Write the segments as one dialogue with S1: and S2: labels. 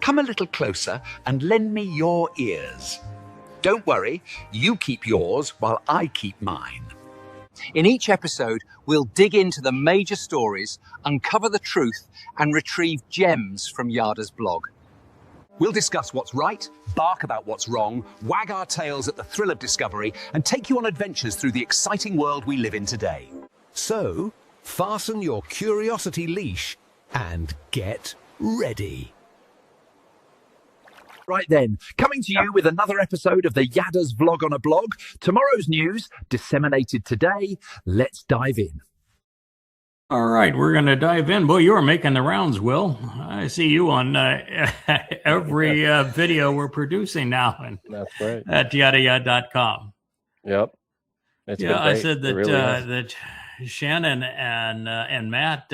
S1: come a little closer and lend me your ears. Don't worry, you keep yours while I keep mine.
S2: In each episode, we'll dig into the major stories, uncover the truth, and retrieve gems from Yada's blog.
S3: We'll discuss what's right, bark about what's wrong, wag our tails at the thrill of discovery, and take you on adventures through the exciting world we live in today. So, fasten your curiosity leash and get ready.
S1: Right then, coming to you with another episode of the Yada's Vlog on a Blog. Tomorrow's news, disseminated today. Let's dive in.
S4: All right, we're going to dive in. Boy, you are making the rounds, Will. I see you on every video we're producing now.
S5: That's right.
S4: At yadayad.com.
S5: Yep. It's
S4: yeah, I said that
S5: really
S4: that Shannon and Matt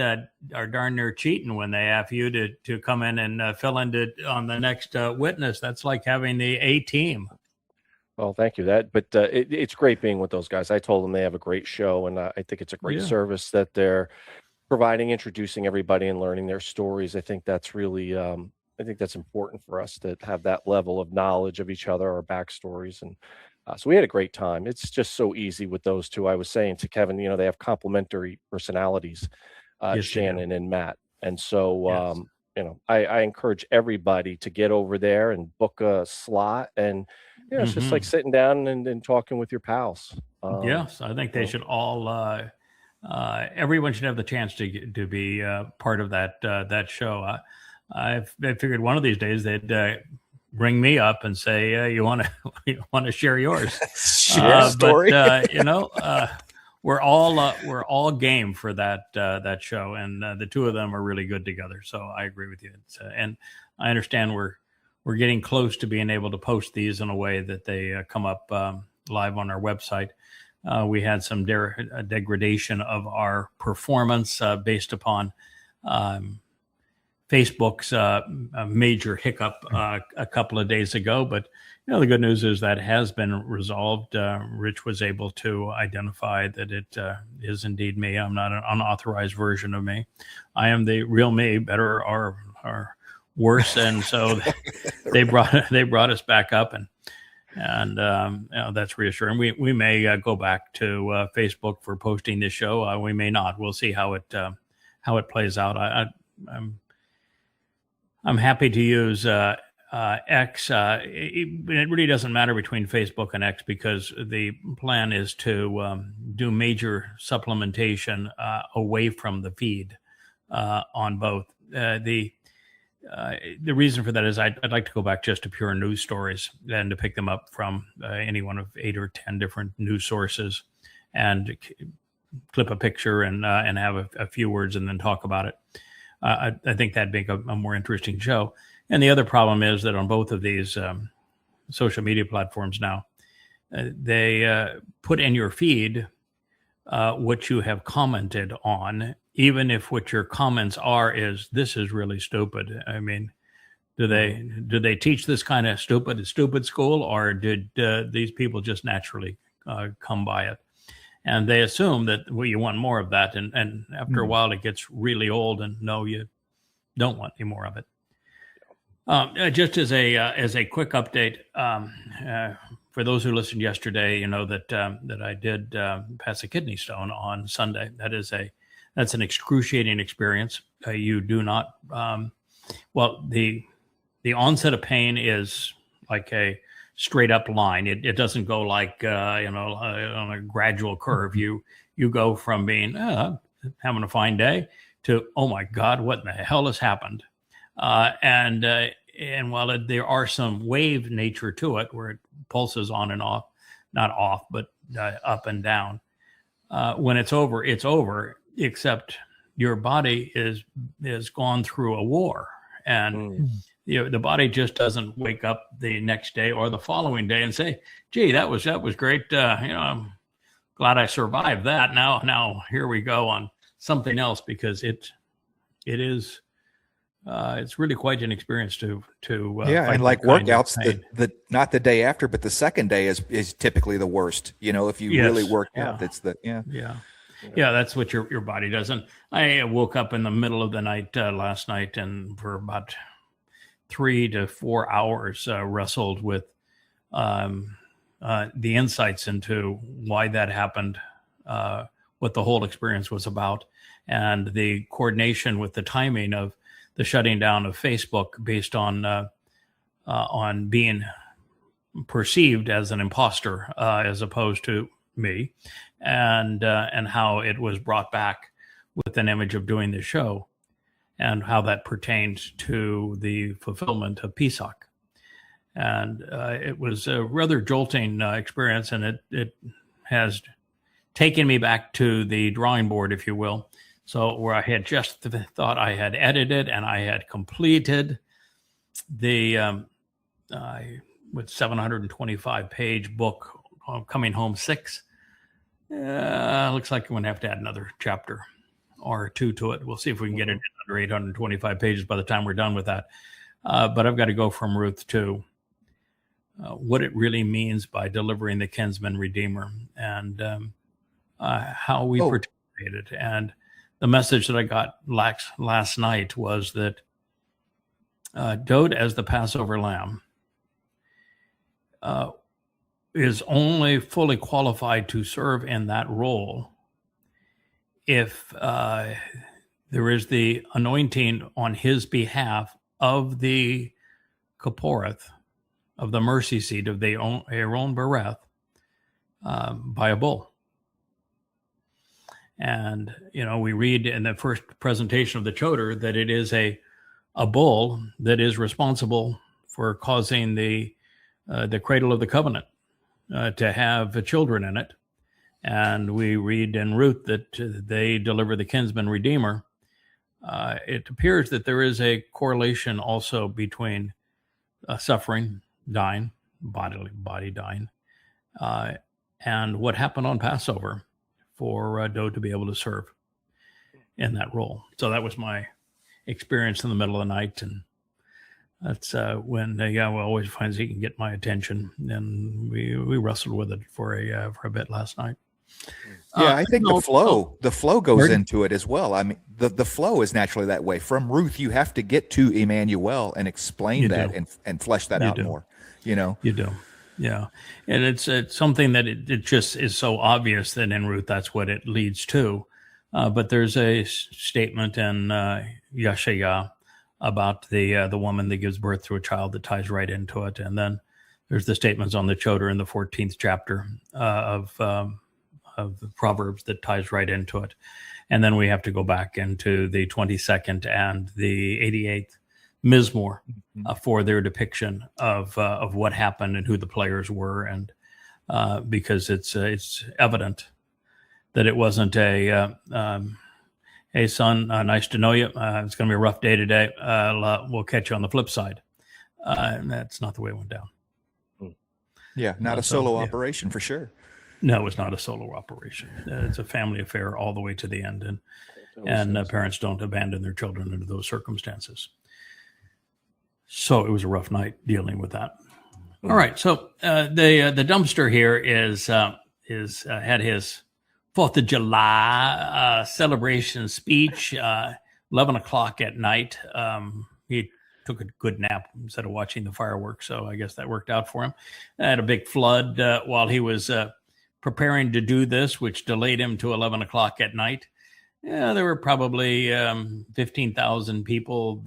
S4: are darn near cheating when they have you to come in and fill in on the next witness. That's like having the A team.
S5: Well, thank you. It's great being with those guys. I told them they have a great show, and I think it's a great service that they're providing, introducing everybody and learning their stories. I think that's really, I think that's important for us to have that level of knowledge of each other, our backstories. And so we had a great time. It's just so easy with those two. I was saying to Kevin, they have complementary personalities, Shannon and Matt. And so, I encourage everybody to get over there and book a slot. And, it's just like sitting down and talking with your pals.
S4: Yes, I think they should all, everyone should have the chance to be part of that show. I figured one of these days they'd bring me up and say, you want to share yours?
S6: Share a story.
S4: But, we're all game for that show, and the two of them are really good together. So I agree with you. And I understand we're getting close to being able to post these in a way that they come up live on our website. We had some degradation of our performance based upon Facebook's major hiccup a couple of days ago. But the good news is that has been resolved. Rich was able to identify that it is indeed me. I'm not an unauthorized version of me. I am the real me, better or worse. And so they brought us back up, and that's reassuring. We may go back to Facebook for posting this show. We may not. We'll see how it plays out. I'm happy to use X. It really doesn't matter between Facebook and X, because the plan is to do major supplementation away from the feed on both. The reason for that is I'd like to go back just to pure news stories and to pick them up from any one of 8 or 10 different news sources, and clip a picture and have a few words and then talk about it. I think that'd make a more interesting show. And the other problem is that on both of these social media platforms now, they put in your feed what you have commented on, even if what your comments are is, this is really stupid. I mean, do they teach this kind of stupid school, or did these people just naturally come by it? And they assume that you want more of that, and after a while it gets really old, and no, you don't want any more of it. Just as a quick update, for those who listened yesterday, that I did pass a kidney stone on Sunday. That's an excruciating experience. You do not. The onset of pain is like a straight up line. It doesn't go like on a gradual curve. You go from being having a fine day to, oh my God, what in the hell has happened? And while there are some wave nature to it, where it pulses on and off, not off, but up and down, when it's over, it's over, except your body is gone through a war. And the body just doesn't wake up the next day or the following day and say, gee, that was great. I'm glad I survived that. Now here we go on something else, because it is it's really quite an experience to
S6: and like workouts, the not the day after, but the second day is typically the worst. If you really work out, that's
S4: that's what your body does. And I woke up in the middle of the night last night, and for about 3 to 4 hours wrestled with the insights into why that happened, what the whole experience was about, and the coordination with the timing of the shutting down of Facebook based on being perceived as an imposter as opposed to me, and how it was brought back with an image of doing the show, and how that pertains to the fulfillment of PSOC. And it was a rather jolting experience, and it has taken me back to the drawing board, if you will. So where I had just thought I had edited and I had completed the with 725-page book, Coming Home 6. Looks like I'm going to have to add another chapter or two to it. We'll see if we can get it under 825 pages by the time we're done with that. But I've got to go from Ruth to what it really means by delivering the kinsman redeemer, and how we participated. And the message that I got last night was that Dode as the Passover lamb is only fully qualified to serve in that role if there is the anointing on his behalf of the Kaporeth, of the mercy seat of the Aaron Bereth, by a bull. And, we read in the first presentation of the Choder that it is a bull that is responsible for causing the cradle of the covenant to have children in it. And we read in Ruth that they deliver the kinsman redeemer. It appears that there is a correlation also between suffering, dying, body dying, and what happened on Passover for Dode to be able to serve in that role. So that was my experience in the middle of the night, and that's when Yahowah always finds he can get my attention, and we wrestled with it for a bit last night.
S6: Yeah, I think the flow goes into it as well. I mean, the flow is naturally that way. From Ruth, you have to get to Emmanuel and explain that and flesh that out more. You
S4: do. Yeah. And it's something that it just is so obvious that in Ruth, that's what it leads to. But there's a statement in Yahowah about the woman that gives birth to a child that ties right into it. And then there's the statements on the Choder in the 14th chapter of the Proverbs that ties right into it. And then we have to go back into the 22nd and the 88th Mizmor for their depiction of what happened and who the players were, and because it's evident that it wasn't a hey son, nice to know you. It's going to be a rough day today. We'll catch you on the flip side. And that's not the way it went down.
S6: Yeah, not a solo operation for sure.
S4: No, it's not a solo operation. It's a family affair all the way to the end, and parents don't abandon their children under those circumstances. So it was a rough night dealing with that. All right, so the dumpster here is had his 4th of July celebration speech, 11 o'clock at night. He took a good nap instead of watching the fireworks, so I guess that worked out for him. Had a big flood while he was preparing to do this, which delayed him to 11 o'clock at night. Yeah, there were probably 15,000 people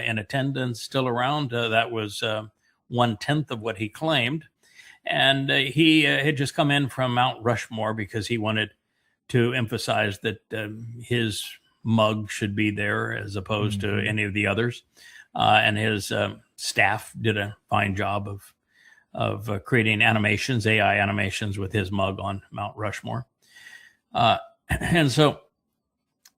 S4: in attendance still around. That was 1/10 of what he claimed. And he had just come in from Mount Rushmore because he wanted to emphasize that his mug should be there as opposed to any of the others. And his staff did a fine job of creating animations, AI animations with his mug on Mount Rushmore. And so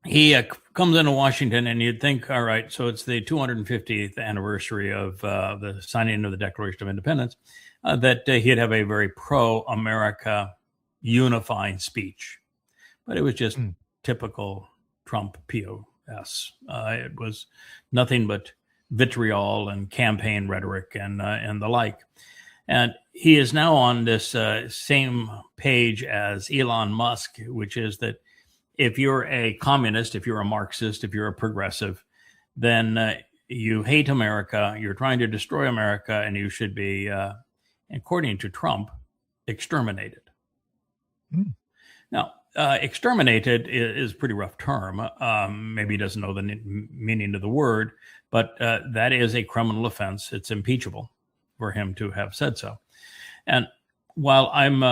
S4: he comes into Washington, and you'd think, all right, so it's the 250th anniversary of the signing of the Declaration of Independence, that he'd have a very pro-America unifying speech. But it was just typical Trump POS. It was nothing but vitriol and campaign rhetoric and the like. And he is now on this same page as Elon Musk, which is that if you're a communist, if you're a Marxist, if you're a progressive, then you hate America, you're trying to destroy America, and you should be, according to Trump, exterminated. Now, exterminated is a pretty rough term. Maybe he doesn't know the meaning of the word, but that is a criminal offense. It's impeachable for him to have said so. And while I'm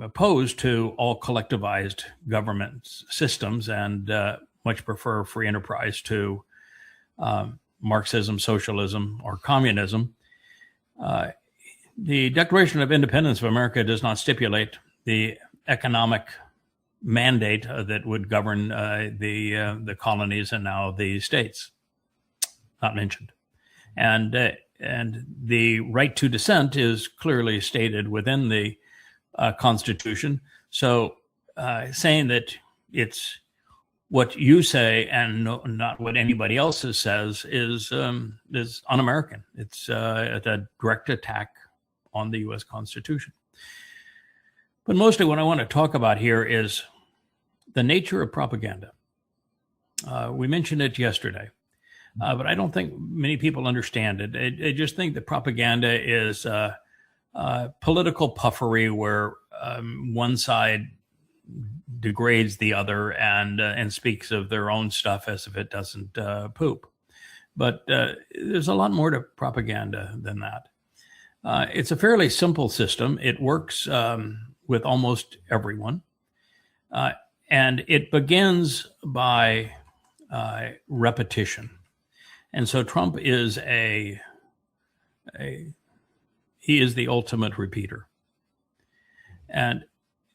S4: opposed to all collectivized government systems and much prefer free enterprise to Marxism, socialism, or communism, the Declaration of Independence of America does not stipulate the economic mandate that would govern the colonies and now the states. Not mentioned. And the right to dissent is clearly stated within the Constitution. So saying that it's what you say and not what anybody else says is un-American. It's a direct attack on the U.S. Constitution. But mostly what I want to talk about here is the nature of propaganda. We mentioned it yesterday, but I don't think many people understand it. I just think that propaganda is political puffery where one side degrades the other and speaks of their own stuff as if it doesn't poop. But there's a lot more to propaganda than that. It's a fairly simple system. It works with almost everyone. And it begins by repetition. And so Trump is he is the ultimate repeater. And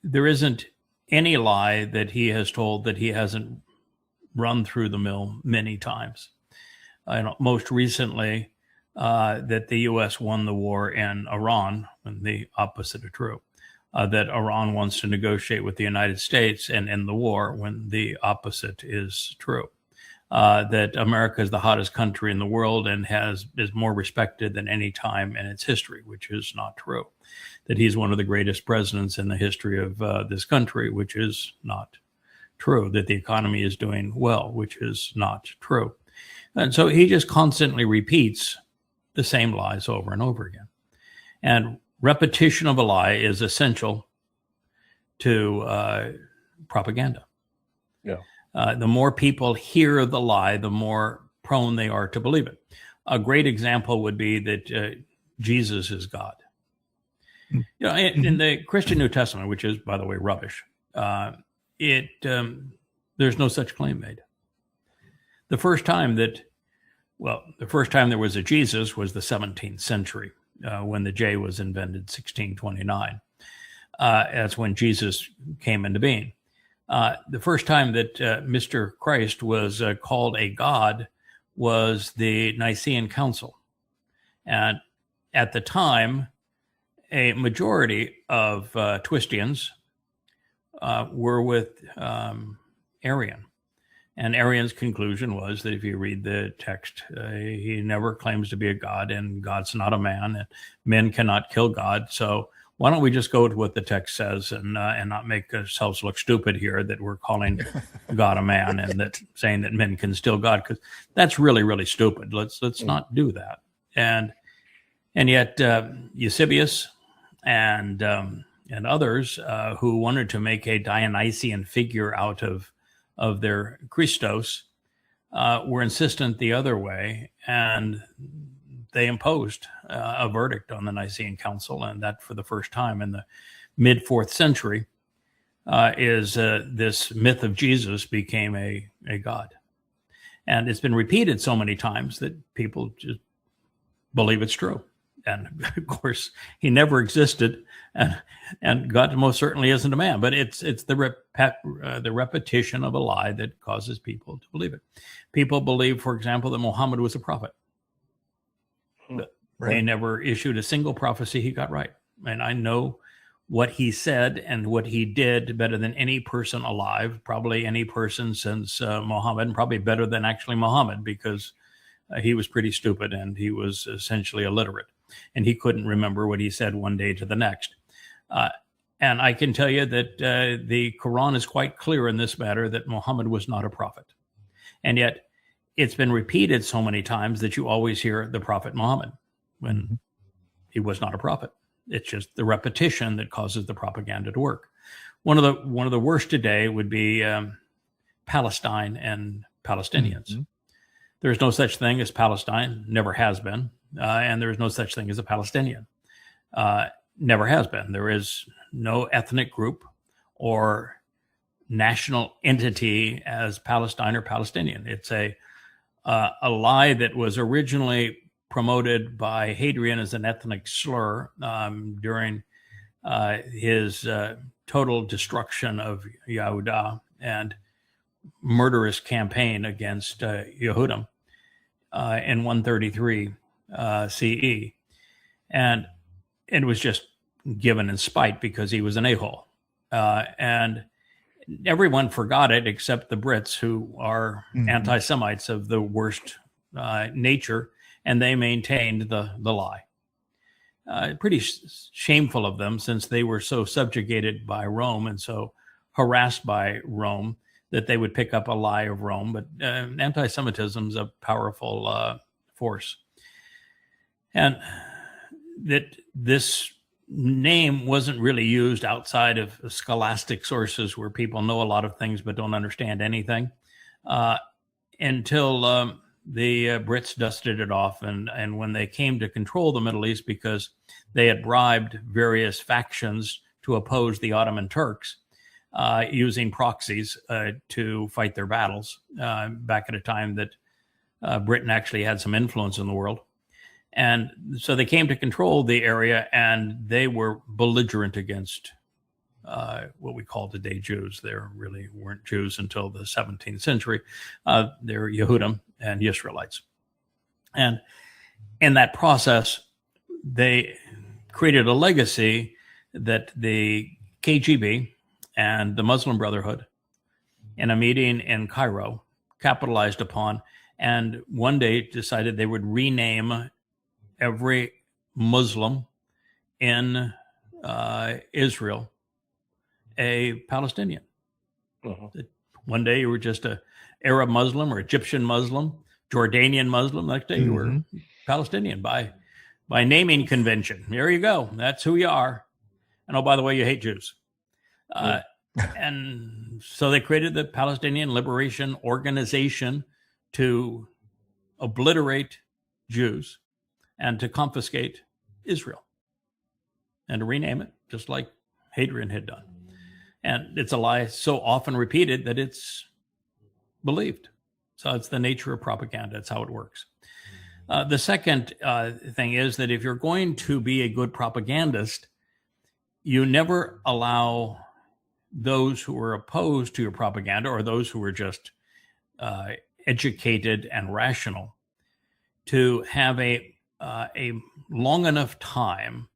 S4: there isn't any lie that he has told that he hasn't run through the mill many times. Most recently, that the U.S. won the war in Iran, when the opposite of true. That Iran wants to negotiate with the United States and end the war, when the opposite is true. That America is the hottest country in the world and is more respected than any time in its history, which is not true. That he's one of the greatest presidents in the history of this country, which is not true. That the economy is doing well, which is not true. And so he just constantly repeats the same lies over and over again. And repetition of a lie is essential to propaganda.
S5: Yeah.
S4: The more people hear the lie, the more prone they are to believe it. A great example would be that Jesus is God. You know, in the Christian New Testament, which is, by the way, rubbish, there's no such claim made. The first time there was a Jesus was the 17th century, when the J was invented, 1629. That's when Jesus came into being. The first time that Mr. Christ was called a god was the Nicene Council. And at the time, a majority of Twistians were with Arian. And Arian's conclusion was that if you read the text, he never claims to be a god, and God's not a man, and men cannot kill God. So why don't we just go to what the text says and not make ourselves look stupid here that we're calling God a man and that saying that men can still God, because that's really, really stupid. Let's not do that. And yet Eusebius and others who wanted to make a Dionysian figure out of their Christos were insistent the other way, and they imposed a verdict on the Nicene Council, and that for the first time in the mid-4th century is this myth of Jesus became a god. And it's been repeated so many times that people just believe it's true. And of course, he never existed, and God most certainly isn't a man. But it's the repetition of a lie that causes people to believe it. People believe, for example, that Muhammad was a prophet. But they never issued a single prophecy he got right. And I know what he said and what he did better than any person alive, probably any person since Muhammad, and probably better than actually Muhammad, because he was pretty stupid and he was essentially illiterate. And he couldn't remember what he said one day to the next. And I can tell you that the Quran is quite clear in this matter that Muhammad was not a prophet. And yet it's been repeated so many times that you always hear the Prophet Muhammad when he was not a prophet. It's just the repetition that causes the propaganda to work. One of the worst today would be Palestine and Palestinians. There is no such thing as Palestine, never has been, and there is no such thing as a Palestinian. Never has been. There is no ethnic group or national entity as Palestine or Palestinian. It's a lie that was originally promoted by Hadrian as an ethnic slur during his total destruction of Yahowah and murderous campaign against Yehudim in 133 CE. And it was just given in spite because he was an a-hole. And everyone forgot it except the Brits, who are anti-Semites of the worst nature, and they maintained the lie. Pretty shameful of them, since they were so subjugated by Rome and so harassed by Rome that they would pick up a lie of Rome. But anti-Semitism is a powerful force. And that this name wasn't really used outside of scholastic sources where people know a lot of things but don't understand anything until the Brits dusted it off. And when they came to control the Middle East, because they had bribed various factions to oppose the Ottoman Turks using proxies to fight their battles back at a time that Britain actually had some influence in the world. And so they came to control the area, and they were belligerent against what we call today Jews. They really weren't Jews until the 17th century. They're Yehudim and Israelites. And in that process, they created a legacy that the KGB and the Muslim Brotherhood, in a meeting in Cairo, capitalized upon, and one day decided they would rename every Muslim in Israel a Palestinian. One day you were just a Arab Muslim or Egyptian Muslim, Jordanian Muslim. Next day you were Palestinian by naming convention. There you go. That's who you are. And oh, by the way, you hate Jews. And so they created the Palestinian Liberation Organization to obliterate Jews and to confiscate Israel and to rename it, just like Hadrian had done. And it's a lie so often repeated that it's believed. So it's the nature of propaganda. It's how it works. The second thing is that if you're going to be a good propagandist, you never allow those who are opposed to your propaganda, or those who are just educated and rational, to have a long enough time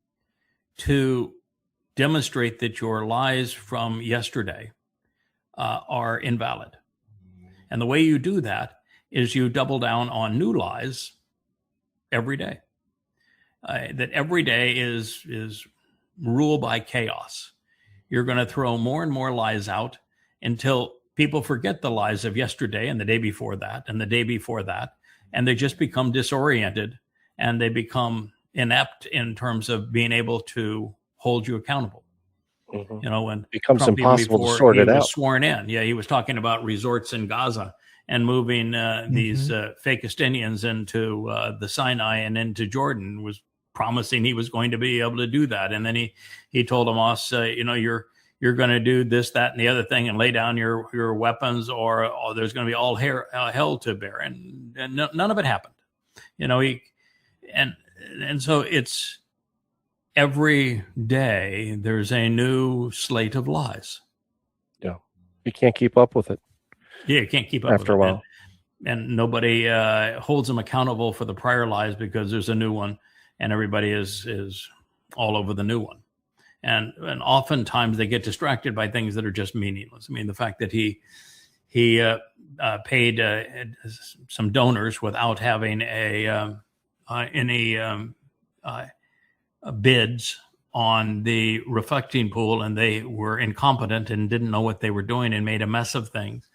S4: to demonstrate that your lies from yesterday are invalid. And the way you do that is you double down on new lies every day. That every day is ruled by chaos. You're going to throw more and more lies out until people forget the lies of yesterday and the day before that and the day before that, and they just become disoriented, and they become inept in terms of being able to hold you accountable. You know, when
S5: it becomes
S4: Trump,
S5: impossible to sort it out.
S4: Sworn in, he was talking about resorts in Gaza and moving these Fakistinians into the Sinai and into Jordan, was promising he was going to be able to do that. And then he told Hamas, you're going to do this, that, and the other thing, and lay down your weapons, or there's going to be all hell to bear. And none of it happened. And so it's every day there's a new slate of lies. Yeah.
S5: You can't keep up with it.
S4: Yeah, you can't keep up
S5: after
S4: with it.
S5: a while.
S4: And nobody holds them accountable for the prior lies, because there's a new one, and everybody is all over the new one. And oftentimes they get distracted by things that are just meaningless. I mean, the fact that he paid some donors without having any bids on the reflecting pool, and they were incompetent and didn't know what they were doing and made a mess of things.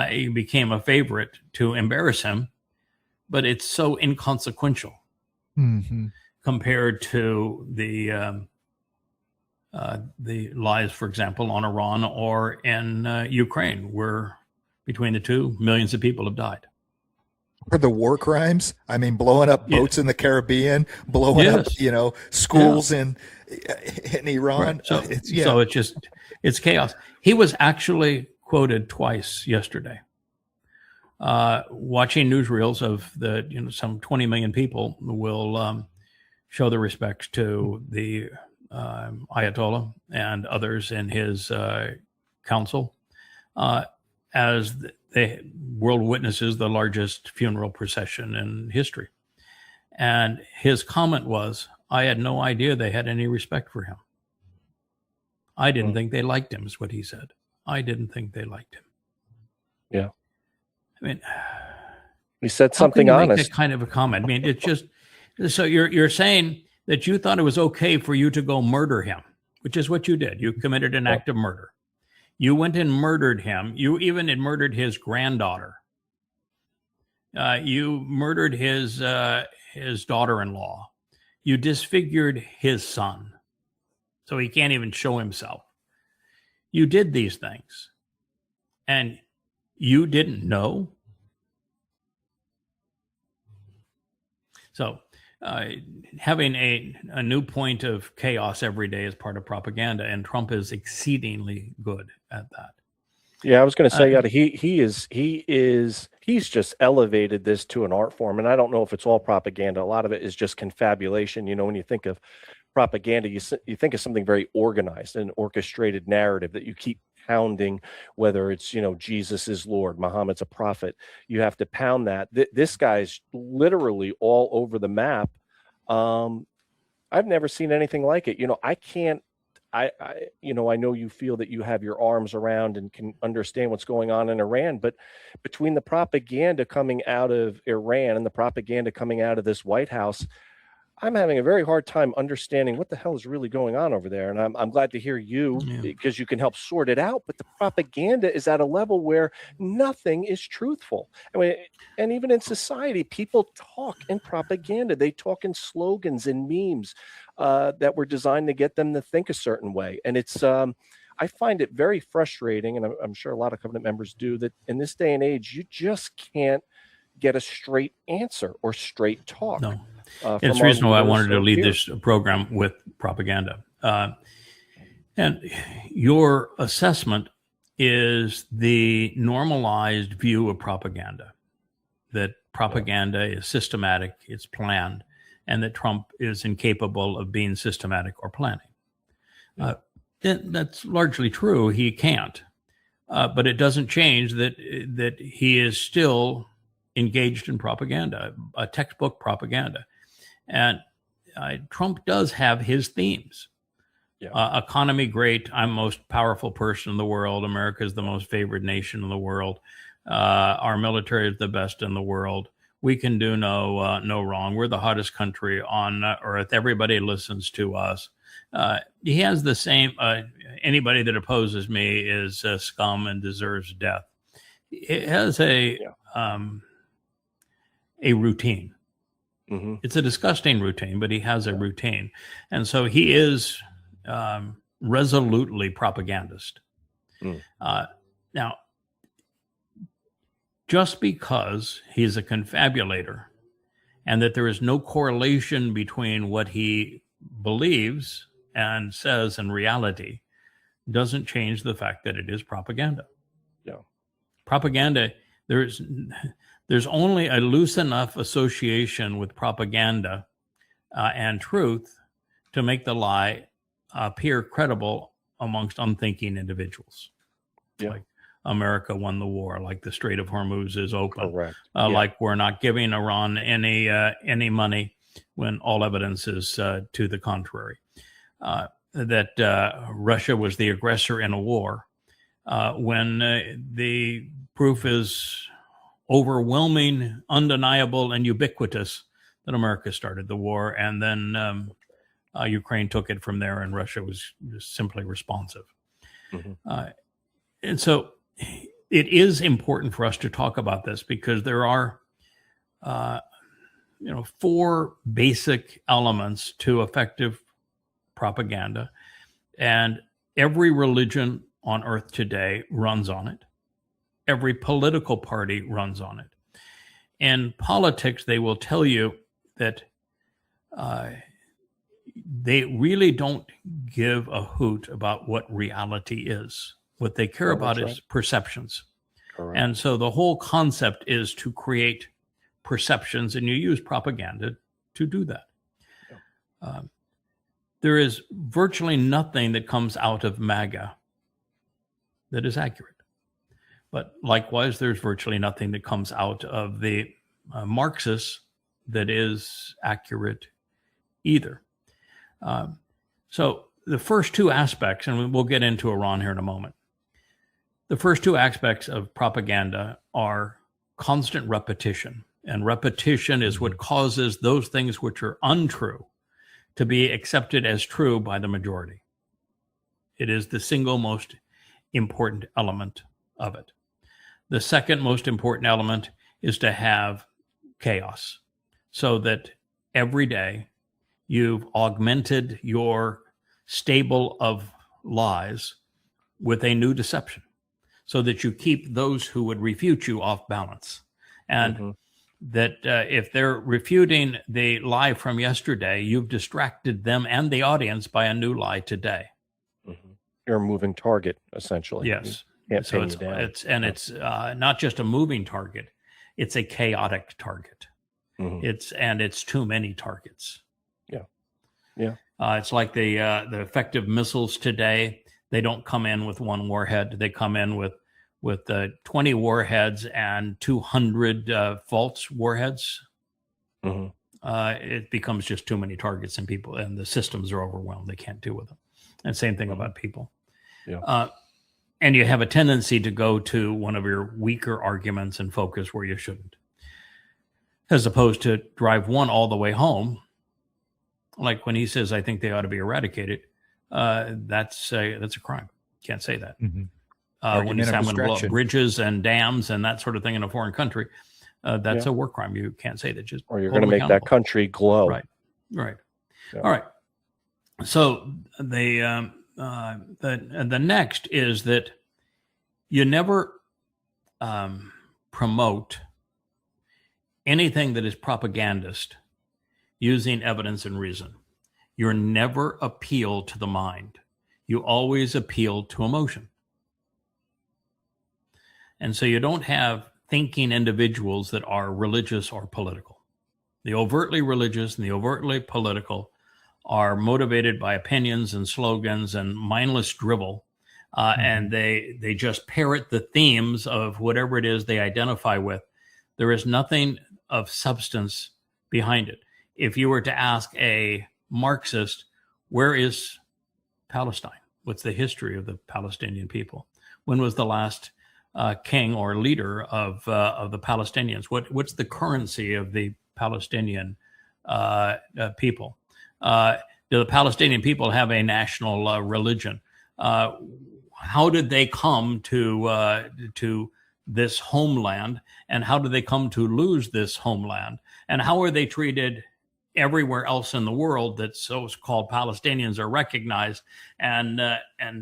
S4: He became a favorite to embarrass him, but it's so inconsequential compared to the lies, for example, on Iran or in Ukraine, where between the two, millions of people have died.
S6: For the war crimes, I mean, blowing up boats in the Caribbean, blowing up, schools in Iran.
S4: Right. So it's chaos. He was actually quoted twice yesterday. Watching newsreels of some 20 million people will show their respects to the Ayatollah and others in his council as the world witnesses the largest funeral procession in history. And his comment was, I had no idea they had any respect for him. I didn't think they liked him, is what he said. I didn't think they liked him.
S5: Yeah.
S4: I mean,
S5: he said something honest.
S4: Make that kind of a comment. I mean, it's just, so you're saying that you thought it was okay for you to go murder him, which is what you did. You committed an act of murder. You went and murdered him. You even had murdered his granddaughter. You murdered his daughter-in-law. You disfigured his son, so he can't even show himself. You did these things, and you didn't know. So having a new point of chaos every day is part of propaganda, and Trump is exceedingly good at that.
S5: Yeah, I was going to say, he's just elevated this to an art form, and I don't know if it's all propaganda. A lot of it is just confabulation. When you think of propaganda, you think of something very organized, an orchestrated narrative that you keep pounding, whether it's, Jesus is Lord, Muhammad's a prophet. You have to pound that. This guy's literally all over the map. I've never seen anything like it. I know you feel that you have your arms around and can understand what's going on in Iran, but between the propaganda coming out of Iran and the propaganda coming out of this White House, I'm having a very hard time understanding what the hell is really going on over there. And I'm glad to hear you because you can help sort it out. But the propaganda is at a level where nothing is truthful. I mean, and even in society, people talk in propaganda. They talk in slogans and memes that were designed to get them to think a certain way. And it's I find it very frustrating, and I'm sure a lot of Covenant members do, that in this day and age, you just can't get a straight answer or straight talk.
S4: No. It's the reason why I wanted to lead this program with propaganda. And your assessment is the normalized view of propaganda, that propaganda is systematic, it's planned, and that Trump is incapable of being systematic or planning. That's largely true. He can't. But it doesn't change that he is still engaged in propaganda, a textbook propaganda. And Trump does have his themes. Economy great. I'm most powerful person in the world. America is the most favored nation in the world. Our military is the best in the world. We can do no wrong. We're the hottest country on earth. Everybody listens to us. He has the same. Anybody that opposes me is scum and deserves death. It has a routine. Mm-hmm. It's a disgusting routine, but he has a routine. And so he is resolutely propagandist. Now, just because he's a confabulator and that there is no correlation between what he believes and says and reality doesn't change the fact that it is propaganda. Propaganda, there's only a loose enough association with propaganda and truth to make the lie appear credible amongst unthinking individuals. Like America won the war, like the Strait of Hormuz is open, like we're not giving Iran any money when all evidence is to the contrary, that Russia was the aggressor in a war, when the proof is overwhelming, undeniable, and ubiquitous that America started the war, and then Ukraine took it from there, and Russia was just simply responsive. And so it is important for us to talk about this because there are, 4 basic elements to effective propaganda, and every religion on earth today runs on it. Every political party runs on it. In politics, they will tell you that they really don't give a hoot about what reality is. What they care about is perceptions.
S5: Correct.
S4: And so the whole concept is to create perceptions, and you use propaganda to do that. Yeah. There is virtually nothing that comes out of MAGA that is accurate. But likewise, there's virtually nothing that comes out of the Marxists that is accurate either. So the first 2 aspects, and we'll get into Iran here in a moment. The first 2 aspects of propaganda are constant repetition. And repetition is what causes those things which are untrue to be accepted as true by the majority. It is the single most important element of it. The second most important element is to have chaos, so that every day you've augmented your stable of lies with a new deception, so that you keep those who would refute you off balance. And that if they're refuting the lie from yesterday, you've distracted them and the audience by a new lie today.
S5: You're a moving target, essentially.
S4: Yes.
S5: So
S4: it's not just a moving target; it's a chaotic target. It's too many targets.
S5: Yeah.
S4: It's like the effective missiles today. They don't come in with 1 warhead. They come in with 20 warheads and 200 false warheads. It becomes just too many targets, and people and the systems are overwhelmed. They can't deal with them. And same thing about people.
S5: Yeah.
S4: And you have a tendency to go to one of your weaker arguments and focus where you shouldn't, as opposed to drive one all the way home. Like when he says, "I think they ought to be eradicated," that's a crime. Can't say that. When he's having to blow up bridges and dams and that sort of thing in a foreign country, that's a war crime. You can't say that. Just
S5: or you're going to make that country glow.
S4: Right. Yeah. All right. So the next is that you never promote anything that is propagandist using evidence and reason. You're never appeal to the mind. You always appeal to emotion. And so you don't have thinking individuals that are religious or political. The overtly religious and the overtly political are motivated by opinions and slogans and mindless drivel. And they just parrot the themes of whatever it is they identify with. There is nothing of substance behind it. If you were to ask a Marxist, where is Palestine? What's the history of the Palestinian people? When was the last king or leader of the Palestinians? What's the currency of the Palestinian people? Do the Palestinian people have a national religion? How did they come to this homeland, and how did they come to lose this homeland? And how are they treated everywhere else in the world that so-called Palestinians are recognized? And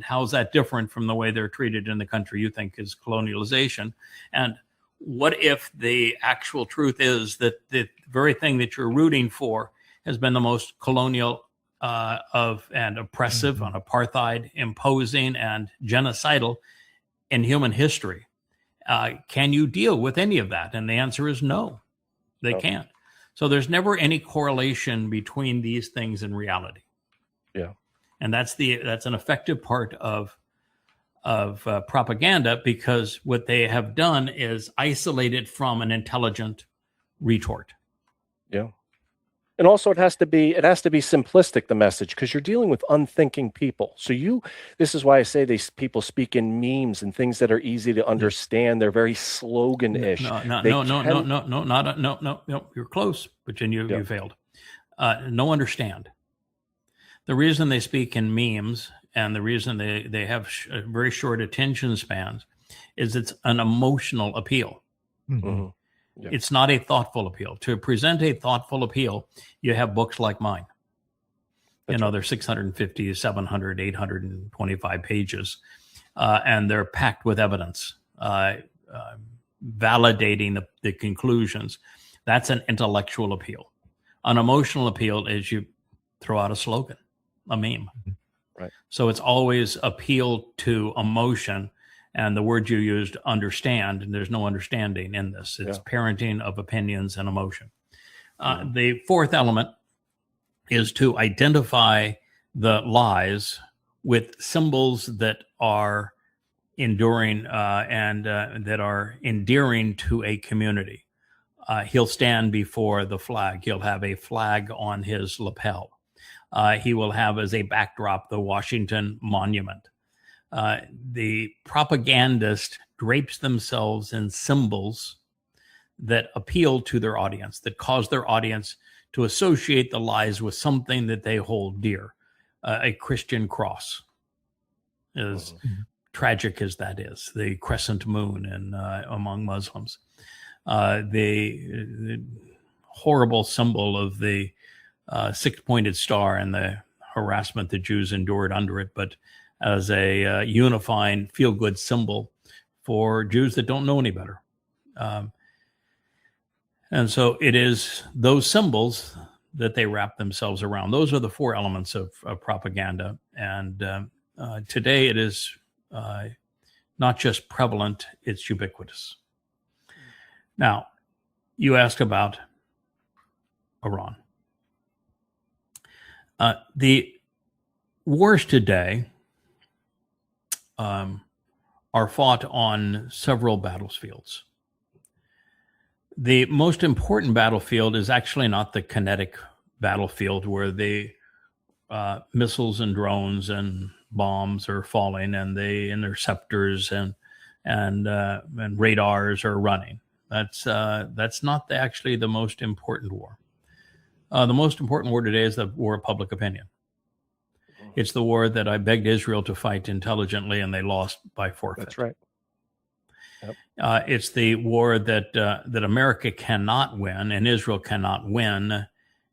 S4: how's that different from the way they're treated in the country you think is colonialization? And what if the actual truth is that the very thing that you're rooting for has been the most colonial and oppressive and apartheid imposing and genocidal in human history? Can you deal with any of that? And the answer is no, they can't. So there's never any correlation between these things and reality.
S5: Yeah.
S4: And that's an effective part of propaganda, because what they have done is isolate it from an intelligent retort.
S5: Yeah. And also it has to be simplistic, the message, because you're dealing with unthinking people. So this is why I say these people speak in memes and things that are easy to understand. They're very slogan-ish.
S4: No, you're close, but you failed. No, understand. The reason they speak in memes and the reason they have very short attention spans is it's an emotional appeal.
S5: Mhm. Yeah.
S4: It's not a thoughtful appeal. To present a thoughtful appeal, you have books like mine.
S5: That's
S4: They're 650, 700, 825 pages, and they're packed with evidence, validating the conclusions. That's an intellectual appeal. An emotional appeal is you throw out a slogan, a meme.
S5: Right.
S4: So it's always appeal to emotion. And the word you used, understand, and there's no understanding in this. It's parenting of opinions and emotion. The fourth element is to identify the lies with symbols that are enduring and that are endearing to a community. He'll stand before the flag. He'll have a flag on his lapel. He will have as a backdrop the Washington Monument. The propagandist drapes themselves in symbols that appeal to their audience, that cause their audience to associate the lies with something that they hold dear. A Christian cross, as tragic as that is, the crescent moon among Muslims, the horrible symbol of the six-pointed star and the harassment the Jews endured under it, but as a unifying feel-good symbol for Jews that don't know any better. And so it is those symbols that they wrap themselves around. Those are the four elements of propaganda. And today it is not just prevalent, it's ubiquitous. Now, you asked about Iran. The wars today are fought on several battlefields. The most important battlefield is actually not the kinetic battlefield where the missiles and drones and bombs are falling and the interceptors and radars are running. That's not actually the most important war. The most important war today is the war of public opinion. It's the war that I begged Israel to fight intelligently, and they lost by forfeit.
S5: That's right.
S4: It's the war that America cannot win and Israel cannot win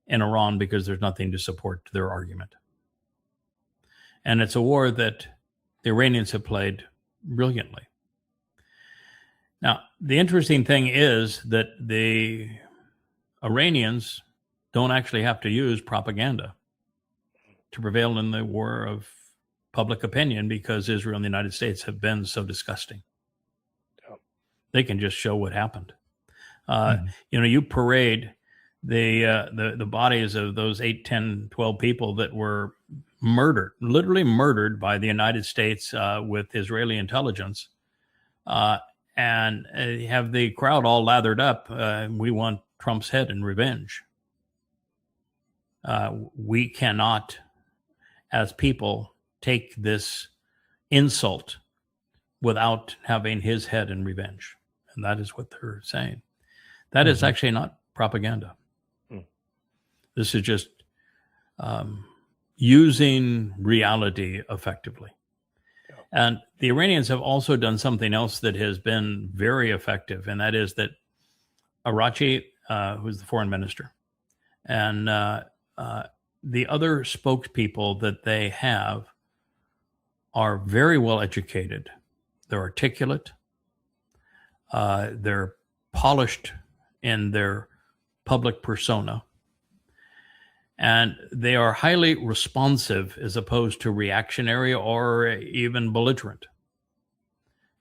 S4: in Iran because there's nothing to support their argument. And it's a war that the Iranians have played brilliantly. Now, the interesting thing is that the Iranians don't actually have to use propaganda to prevail in the war of public opinion because Israel and the United States have been so disgusting. They can just show what happened. You parade the bodies of those 8, 10, 12 people that were murdered, literally murdered by the United States with Israeli intelligence, and have the crowd all lathered up. We want Trump's head in revenge. We cannot, as people, take this insult without having his head in revenge. And that is what they're saying. That is actually not propaganda. This is just using reality effectively. And the Iranians have also done something else that has been very effective, and that is that Arachi, who's the foreign minister, and the other spokespeople that they have are very well educated. They're articulate. They're polished in their public persona. And they are highly responsive as opposed to reactionary or even belligerent.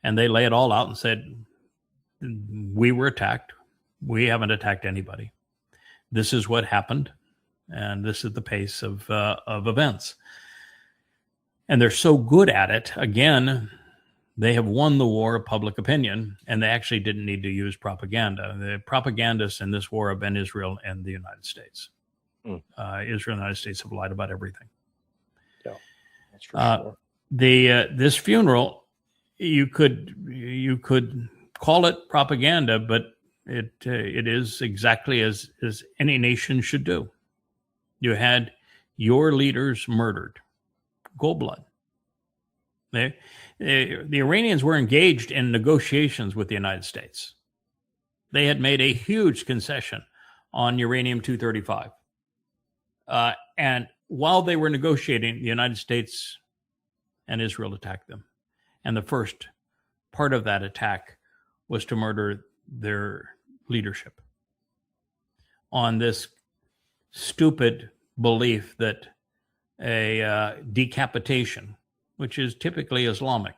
S4: And they lay it all out and said, we were attacked. We haven't attacked anybody. This is what happened. And this is the pace of events. And they're so good at it. Again, they have won the war of public opinion, and they actually didn't need to use propaganda. The propagandists in this war have been Israel and the United States. Israel and the United States have lied about everything.
S5: Yeah, that's for sure.
S4: This funeral, you could call it propaganda, but it is exactly as any nation should do. You had your leaders murdered, cold blood. The Iranians were engaged in negotiations with the United States. They had made a huge concession on uranium-235. And while they were negotiating, the United States and Israel attacked them. And the first part of that attack was to murder their leadership on this stupid belief that a decapitation, which is typically Islamic,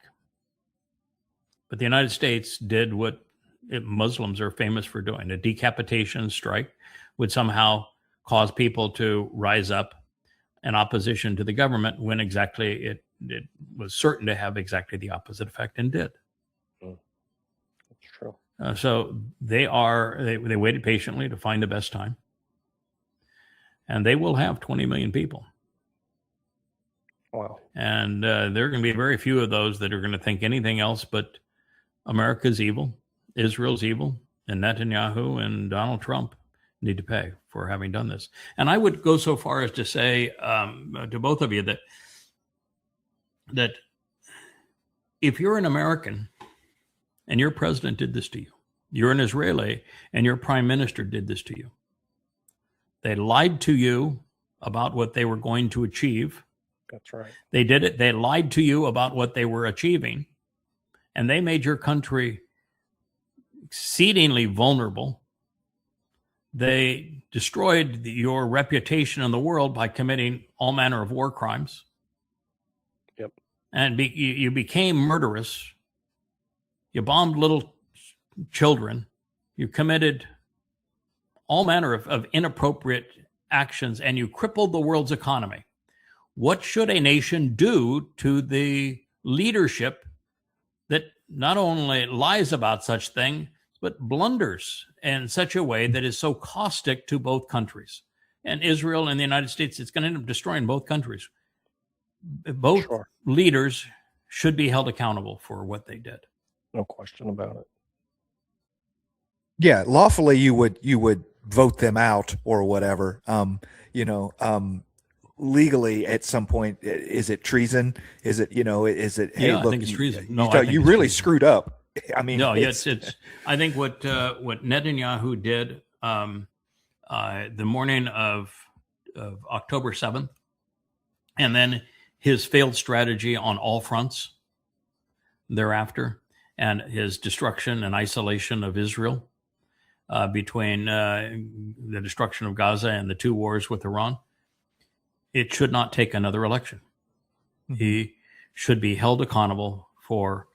S4: but the United States did what Muslims are famous for doing. A decapitation strike would somehow cause people to rise up in opposition to the government when exactly it was certain to have exactly the opposite effect, and did.
S5: That's true.
S4: So they waited patiently to find the best time, and they will have 20 million people.
S5: Wow.
S4: And there are going to be very few of those that are going to think anything else but America's evil, Israel's evil, and Netanyahu and Donald Trump need to pay for having done this. And I would go so far as to say to both of you that if you're an American and your president did this to you, you're an Israeli and your prime minister did this to you, they lied to you about what they were going to achieve.
S5: That's right.
S4: They did it. They lied to you about what they were achieving, and they made your country exceedingly vulnerable. They destroyed your reputation in the world by committing all manner of war crimes.
S5: Yep. And
S4: you became murderous. You bombed little children. You committed all manner of inappropriate actions, and you crippled the world's economy. What should a nation do to the leadership that not only lies about such things, but blunders in such a way that is so caustic to both countries? And Israel and the United States, it's going to end up destroying both countries. Both leaders should be held accountable for what they did.
S5: No question about it.
S6: Yeah, lawfully you would vote them out or whatever. Legally at some point, is it treason? Is it, is it, hey, look,
S4: I think it's treason.
S6: You really screwed up. I mean,
S4: no, it's I think what Netanyahu did the morning of October 7th, and then his failed strategy on all fronts thereafter, and his destruction and isolation of Israel between the destruction of Gaza and the two wars with Iran, it should not take another election. Mm-hmm. He should be held accountable for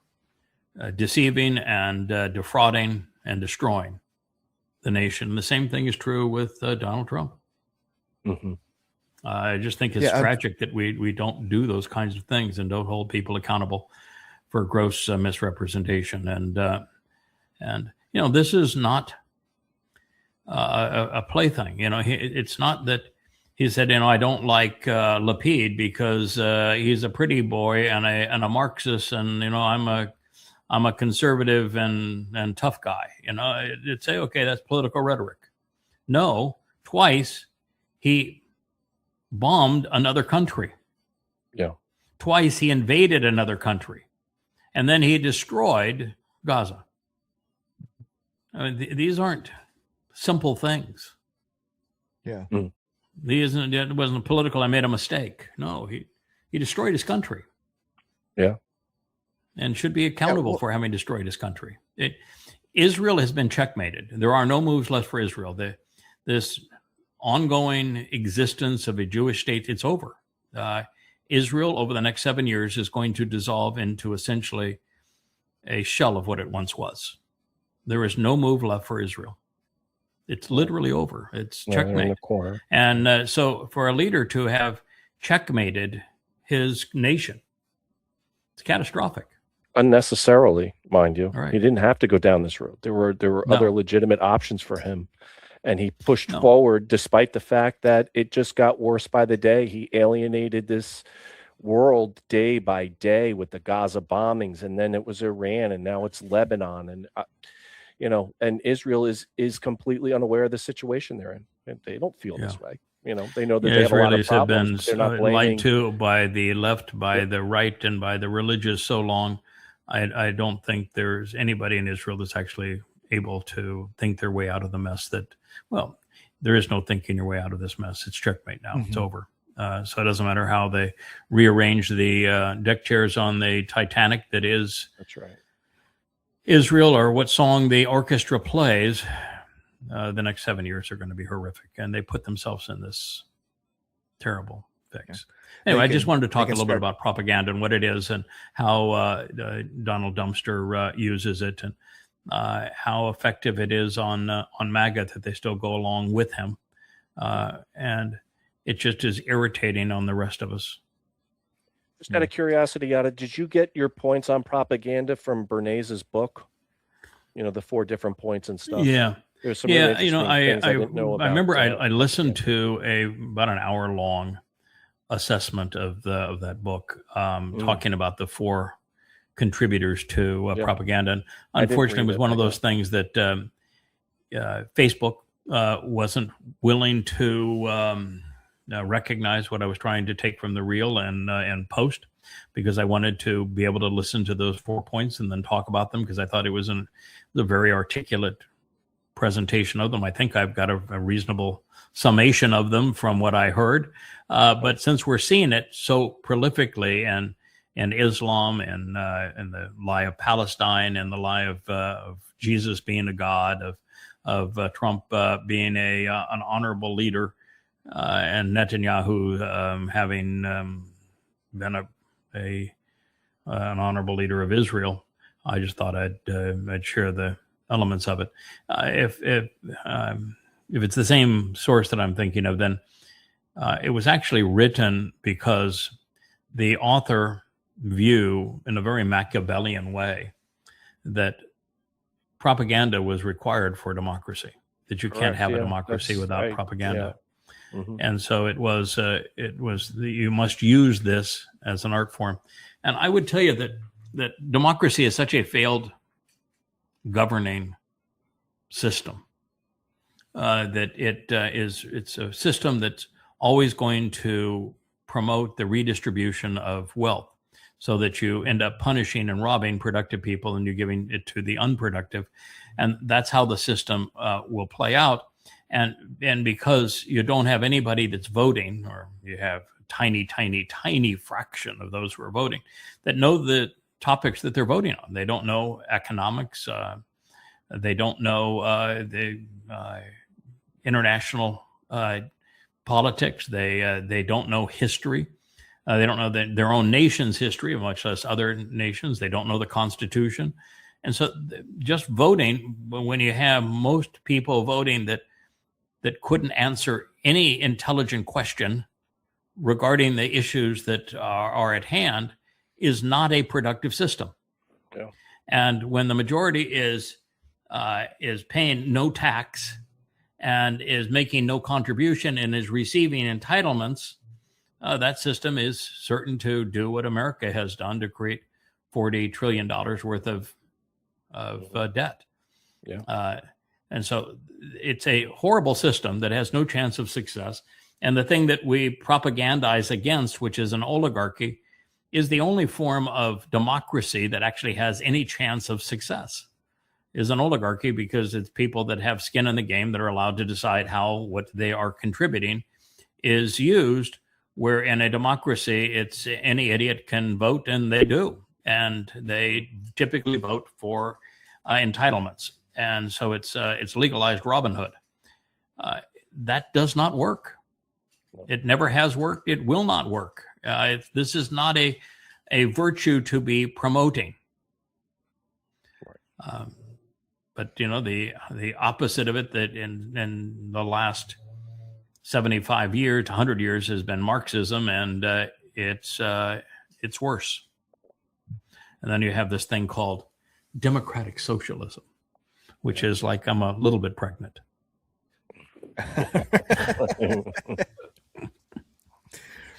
S4: deceiving and defrauding and destroying the nation. The same thing is true with Donald Trump. Mm-hmm. I just think it's tragic that we don't do those kinds of things and don't hold people accountable for gross misrepresentation. And this is not a plaything. It's not that he said, I don't like Lapid because he's a pretty boy and a Marxist, and I'm a conservative and tough guy. It'd say, okay, that's political rhetoric. No, twice he bombed another country.
S5: Yeah.
S4: Twice he invaded another country, and then he destroyed Gaza. I mean, these aren't simple things.
S6: Yeah.
S5: Mm.
S4: It wasn't political. I made a mistake. No, he destroyed his country.
S5: Yeah.
S4: And should be accountable for having destroyed his country. Israel has been checkmated. There are no moves left for Israel. This ongoing existence of a Jewish state, it's over. Israel, over the next 7 years, is going to dissolve into essentially a shell of what it once was. There is no move left for Israel. It's literally over. It's checkmate. And so for a leader to have checkmated his nation, it's catastrophic.
S5: Unnecessarily, mind you.
S4: Right.
S5: He didn't have to go down this road. There were other legitimate options for him. And he pushed forward despite the fact that it just got worse by the day. He alienated this world day by day with the Gaza bombings, and then it was Iran, and now it's Lebanon. And and Israel is completely unaware of the situation they're in. And they don't feel this way. You know, they know that they have a lot of problems. They're not blaming.
S4: Lied to by the left, by the right, and by the religious so long. I don't think there's anybody in Israel that's actually able to think their way out of the mess. There is no thinking your way out of this mess. It's checkmate now. It's over. So it doesn't matter how they rearrange the deck chairs on the Titanic that is Israel, or what song the orchestra plays. The next 7 years are going to be horrific, and they put themselves in this terrible fix. Anyway, I just wanted to talk a little bit about propaganda and what it is, and how Donald Dumpster uses it, and how effective it is on MAGA, that they still go along with him, and it just is irritating on the rest of us.
S5: Just out of curiosity, Yada, did you get your points on propaganda from Bernays' book? You know, the 4 different points and stuff.
S4: Yeah.
S5: There's some really interesting things I didn't know about.
S4: I remember I listened to about an hour long assessment of that book, talking about the 4 contributors to propaganda. And unfortunately, it was one of those things that Facebook wasn't willing to recognize what I was trying to take from the reel and post, because I wanted to be able to listen to those 4 points and then talk about them, because I thought it was a very articulate presentation of them. I think I've got a reasonable summation of them from what I heard. But since we're seeing it so prolifically, and Islam, and the lie of Palestine, and the lie of Jesus being a god, of Trump being an honorable leader, and Netanyahu having been an honorable leader of Israel, I just thought I'd share the elements of it. If it's the same source that I'm thinking of, then it was actually written because the author view, in a very Machiavellian way, that propaganda was required for democracy, that you can't have a democracy without propaganda. Yeah. And so it was you must use this as an art form. And I would tell you that democracy is such a failed governing system, that it's a system that's always going to promote the redistribution of wealth, so that you end up punishing and robbing productive people, and you're giving it to the unproductive. And that's how the system will play out. And because you don't have anybody that's voting, or you have tiny fraction of those who are voting that know the topics that they're voting on. They don't know economics. They don't know the international politics. They don't know history. They don't know their own nation's history, much less other nations. They don't know the Constitution. And so just voting, when you have most people voting that couldn't answer any intelligent question regarding the issues that are at hand, is not a productive system. Yeah. And when the majority is paying no tax, and is making no contribution, and is receiving entitlements, that system is certain to do what America has done, to create $40 trillion worth of debt. Yeah. And so it's a horrible system that has no chance of success. And the thing that we propagandize against, which is an oligarchy, is the only form of democracy that actually has any chance of success, is an oligarchy, because it's people that have skin in the game that are allowed to decide how what they are contributing is used, where in a democracy, it's any idiot can vote, and they do. And they typically vote for entitlements. And so it's legalized Robin Hood. That does not work. It never has worked. It will not work. This is not a virtue to be promoting. But the opposite of it, that in the last 75 years, 100 years, has been Marxism, and it's worse. And then you have this thing called democratic socialism, which is like, I'm a little bit pregnant.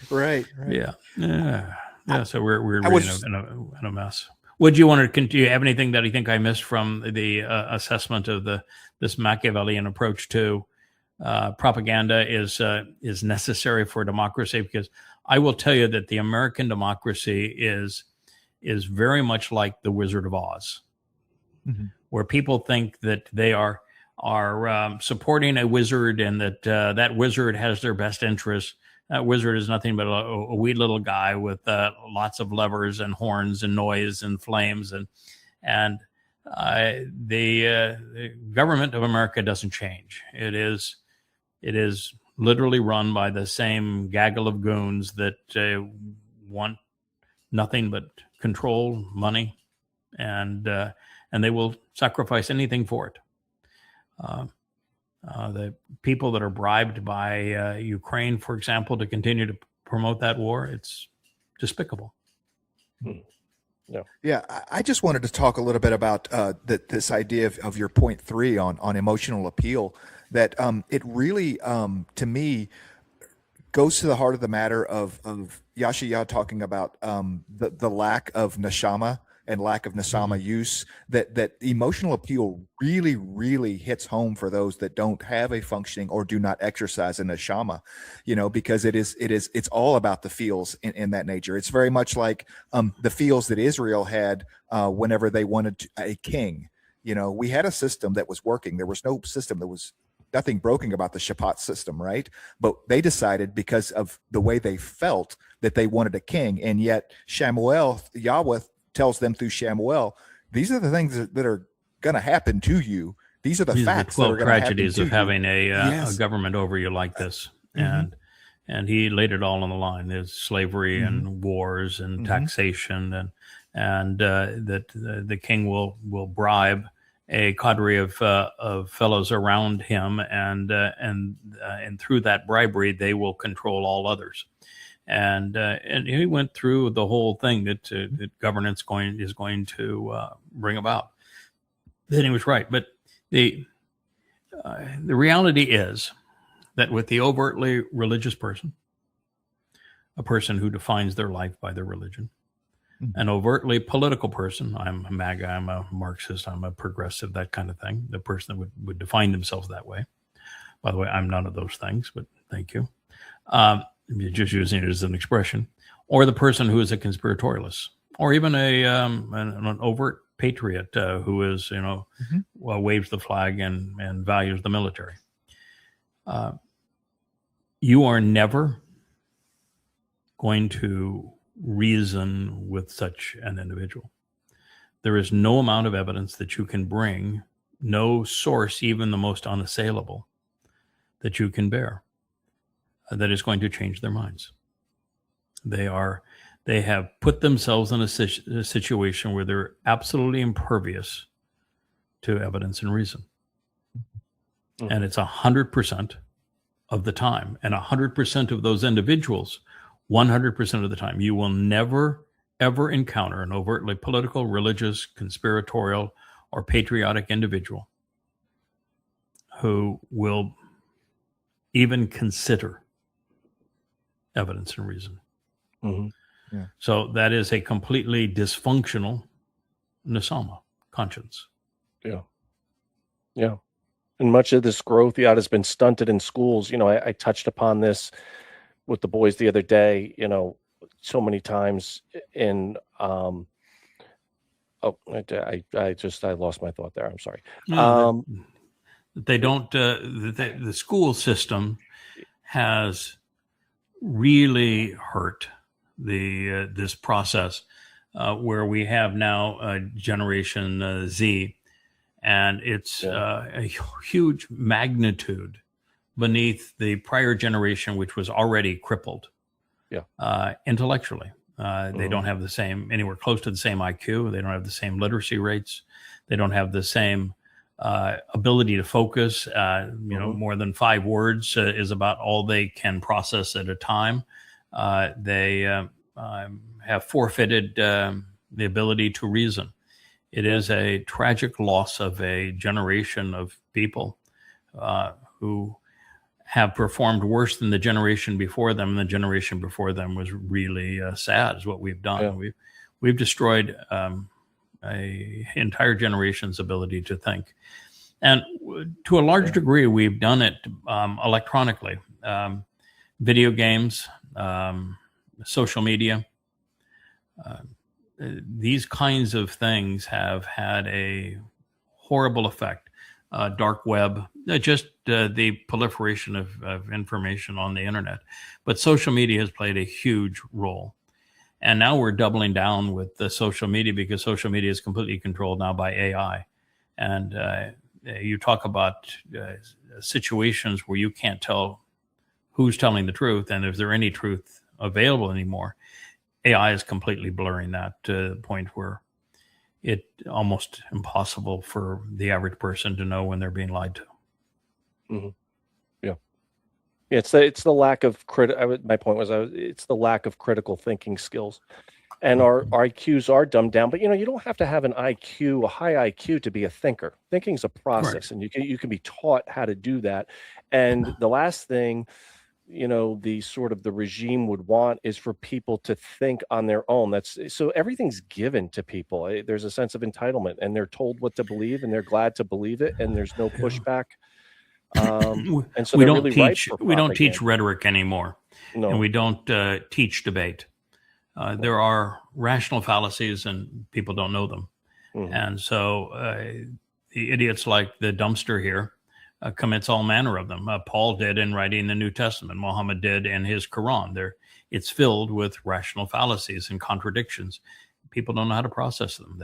S6: Right.
S4: Yeah. So we're really in a mess. Would you want to? Do you have anything that you think I missed from the assessment of this Machiavellian approach to propaganda is necessary for democracy, because I will tell you that the American democracy is very much like the Wizard of Oz, where people think that they are supporting a wizard, and that that wizard has their best interests. That wizard is nothing but a wee little guy with lots of levers and horns and noise and flames, and the government of America doesn't change. It is literally run by the same gaggle of goons that want nothing but control, money, and they will sacrifice anything for it. The people that are bribed by Ukraine, for example, to continue to promote that war, it's despicable.
S6: Yeah, I just wanted to talk a little bit about this idea of your point 3 on emotional appeal. That it really, to me, goes to the heart of the matter of Yahowah talking about the lack of neshama and lack of nesama use. That emotional appeal really, really hits home for those that don't have a functioning or do not exercise a neshama, because it's all about the feels in that nature. It's very much like the feels that Israel had whenever they wanted a king. We had a system that was working. There was no system that was nothing broken about the Shabbat system, right? But they because of the way they felt that they wanted a king, and yet Yahweh tells them through Shamuel, these are the things that are going to happen to you. These are the facts.
S4: The 12 tragedies of having a government over you like this, and he laid it all on the line. There's slavery and wars and taxation, and that the king will bribe a cadre of fellows around him, and through that bribery, they will control all others. And he went through the whole thing that governance is going to bring about. Then he was right, but the reality is that with the overtly religious person, a person who defines their life by their religion, an overtly political person, I'm a MAGA, I'm a Marxist, I'm a progressive, that kind of thing, the person that would define themselves that way. By the way, I'm none of those things, but thank you. You're just using it as an expression. Or the person who is a conspiratorialist, or even an overt patriot who is, waves the flag and values the military. You are never going to reason with such an individual. There is no amount of evidence that you can bring, no source, even the most unassailable, that you can bear, that is going to change their minds. They have put themselves in a situation where they're absolutely impervious to evidence and reason. And it's 100% of the time. And 100% of those individuals, 100% of the time, you will never, ever encounter an overtly political, religious, conspiratorial, or patriotic individual who will even consider evidence and reason. Yeah. So that is a completely dysfunctional nesama, conscience.
S5: Yeah. And much of this growth has been stunted in schools. I touched upon this with the boys the other day, so many times in, I lost my thought there. I'm sorry.
S4: They don't, the school system has really hurt this process where we have now Generation Z, and it's a huge magnitude beneath the prior generation, which was already crippled intellectually. They don't have the same, anywhere close to the same IQ. They don't have the same literacy rates. They don't have the same ability to focus. More than 5 words is about all they can process at a time. They have forfeited the ability to reason. It is a tragic loss of a generation of people who have performed worse than the generation before them. And the generation before them was really sad, is what we've done. Yeah. We've destroyed a entire generation's ability to think. And to a large degree, we've done it electronically. Video games, social media, these kinds of things have had a horrible effect. Dark web, just the proliferation of information on the internet. But social media has played a huge role. And now we're doubling down with the social media because social media is completely controlled now by AI. And you talk about situations where you can't tell who's telling the truth and if there any truth available anymore. AI is completely blurring that to the point where it's almost impossible for the average person to know when they're being lied to.
S5: Mm-hmm. Yeah. It's the lack of my point was it's the lack of critical thinking skills, and our IQs are dumbed down. But you don't have to have a high IQ to be a thinker. Thinking is a process, and you can be taught how to do that. And the last thing, the regime would want is for people to think on their own. So everything's given to people. There's a sense of entitlement, and they're told what to believe, and they're glad to believe it, and there's no pushback. And so we don't teach rhetoric anymore, and we don't teach debate. There are rational fallacies, and people don't know them, and so the idiots like the dumpster here commits all manner of them. Paul did in writing the New Testament. Muhammad did in his Quran. It's filled with rational fallacies and contradictions. People don't know how to process them.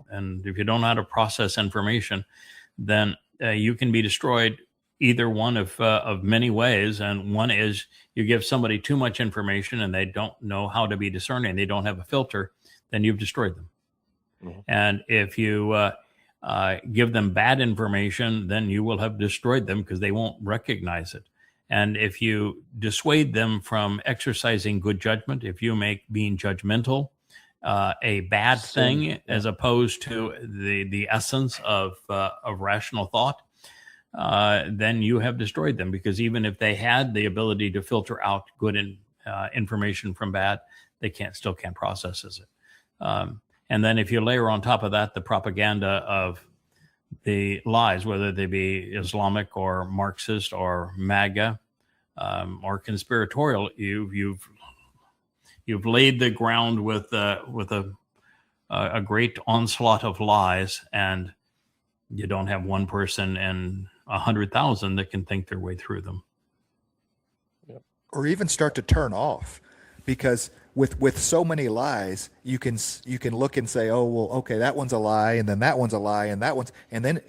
S5: And if you don't know how to process information, then you can be destroyed either one of many ways. And one is you give somebody too much information and they don't know how to be discerning. They don't have a filter. Then you've destroyed them. Mm-hmm. And if you give them bad information, then you will have destroyed them because they won't recognize it. And if you dissuade them from exercising good judgment, if you make being judgmental a bad thing as opposed to the essence of rational thought, then you have destroyed them, because even if they had the ability to filter out good information from bad, they still can't process it. And then if you layer on top of that the propaganda of the lies, whether they be Islamic or Marxist or MAGA or conspiratorial, you've laid the ground with a great onslaught of lies, and you don't have one person in 100,000 that can think their way through them,
S6: or even start to turn off, because with so many lies, you can look and say, oh well, okay, that one's a lie, and then that one's a lie, and that one's, and then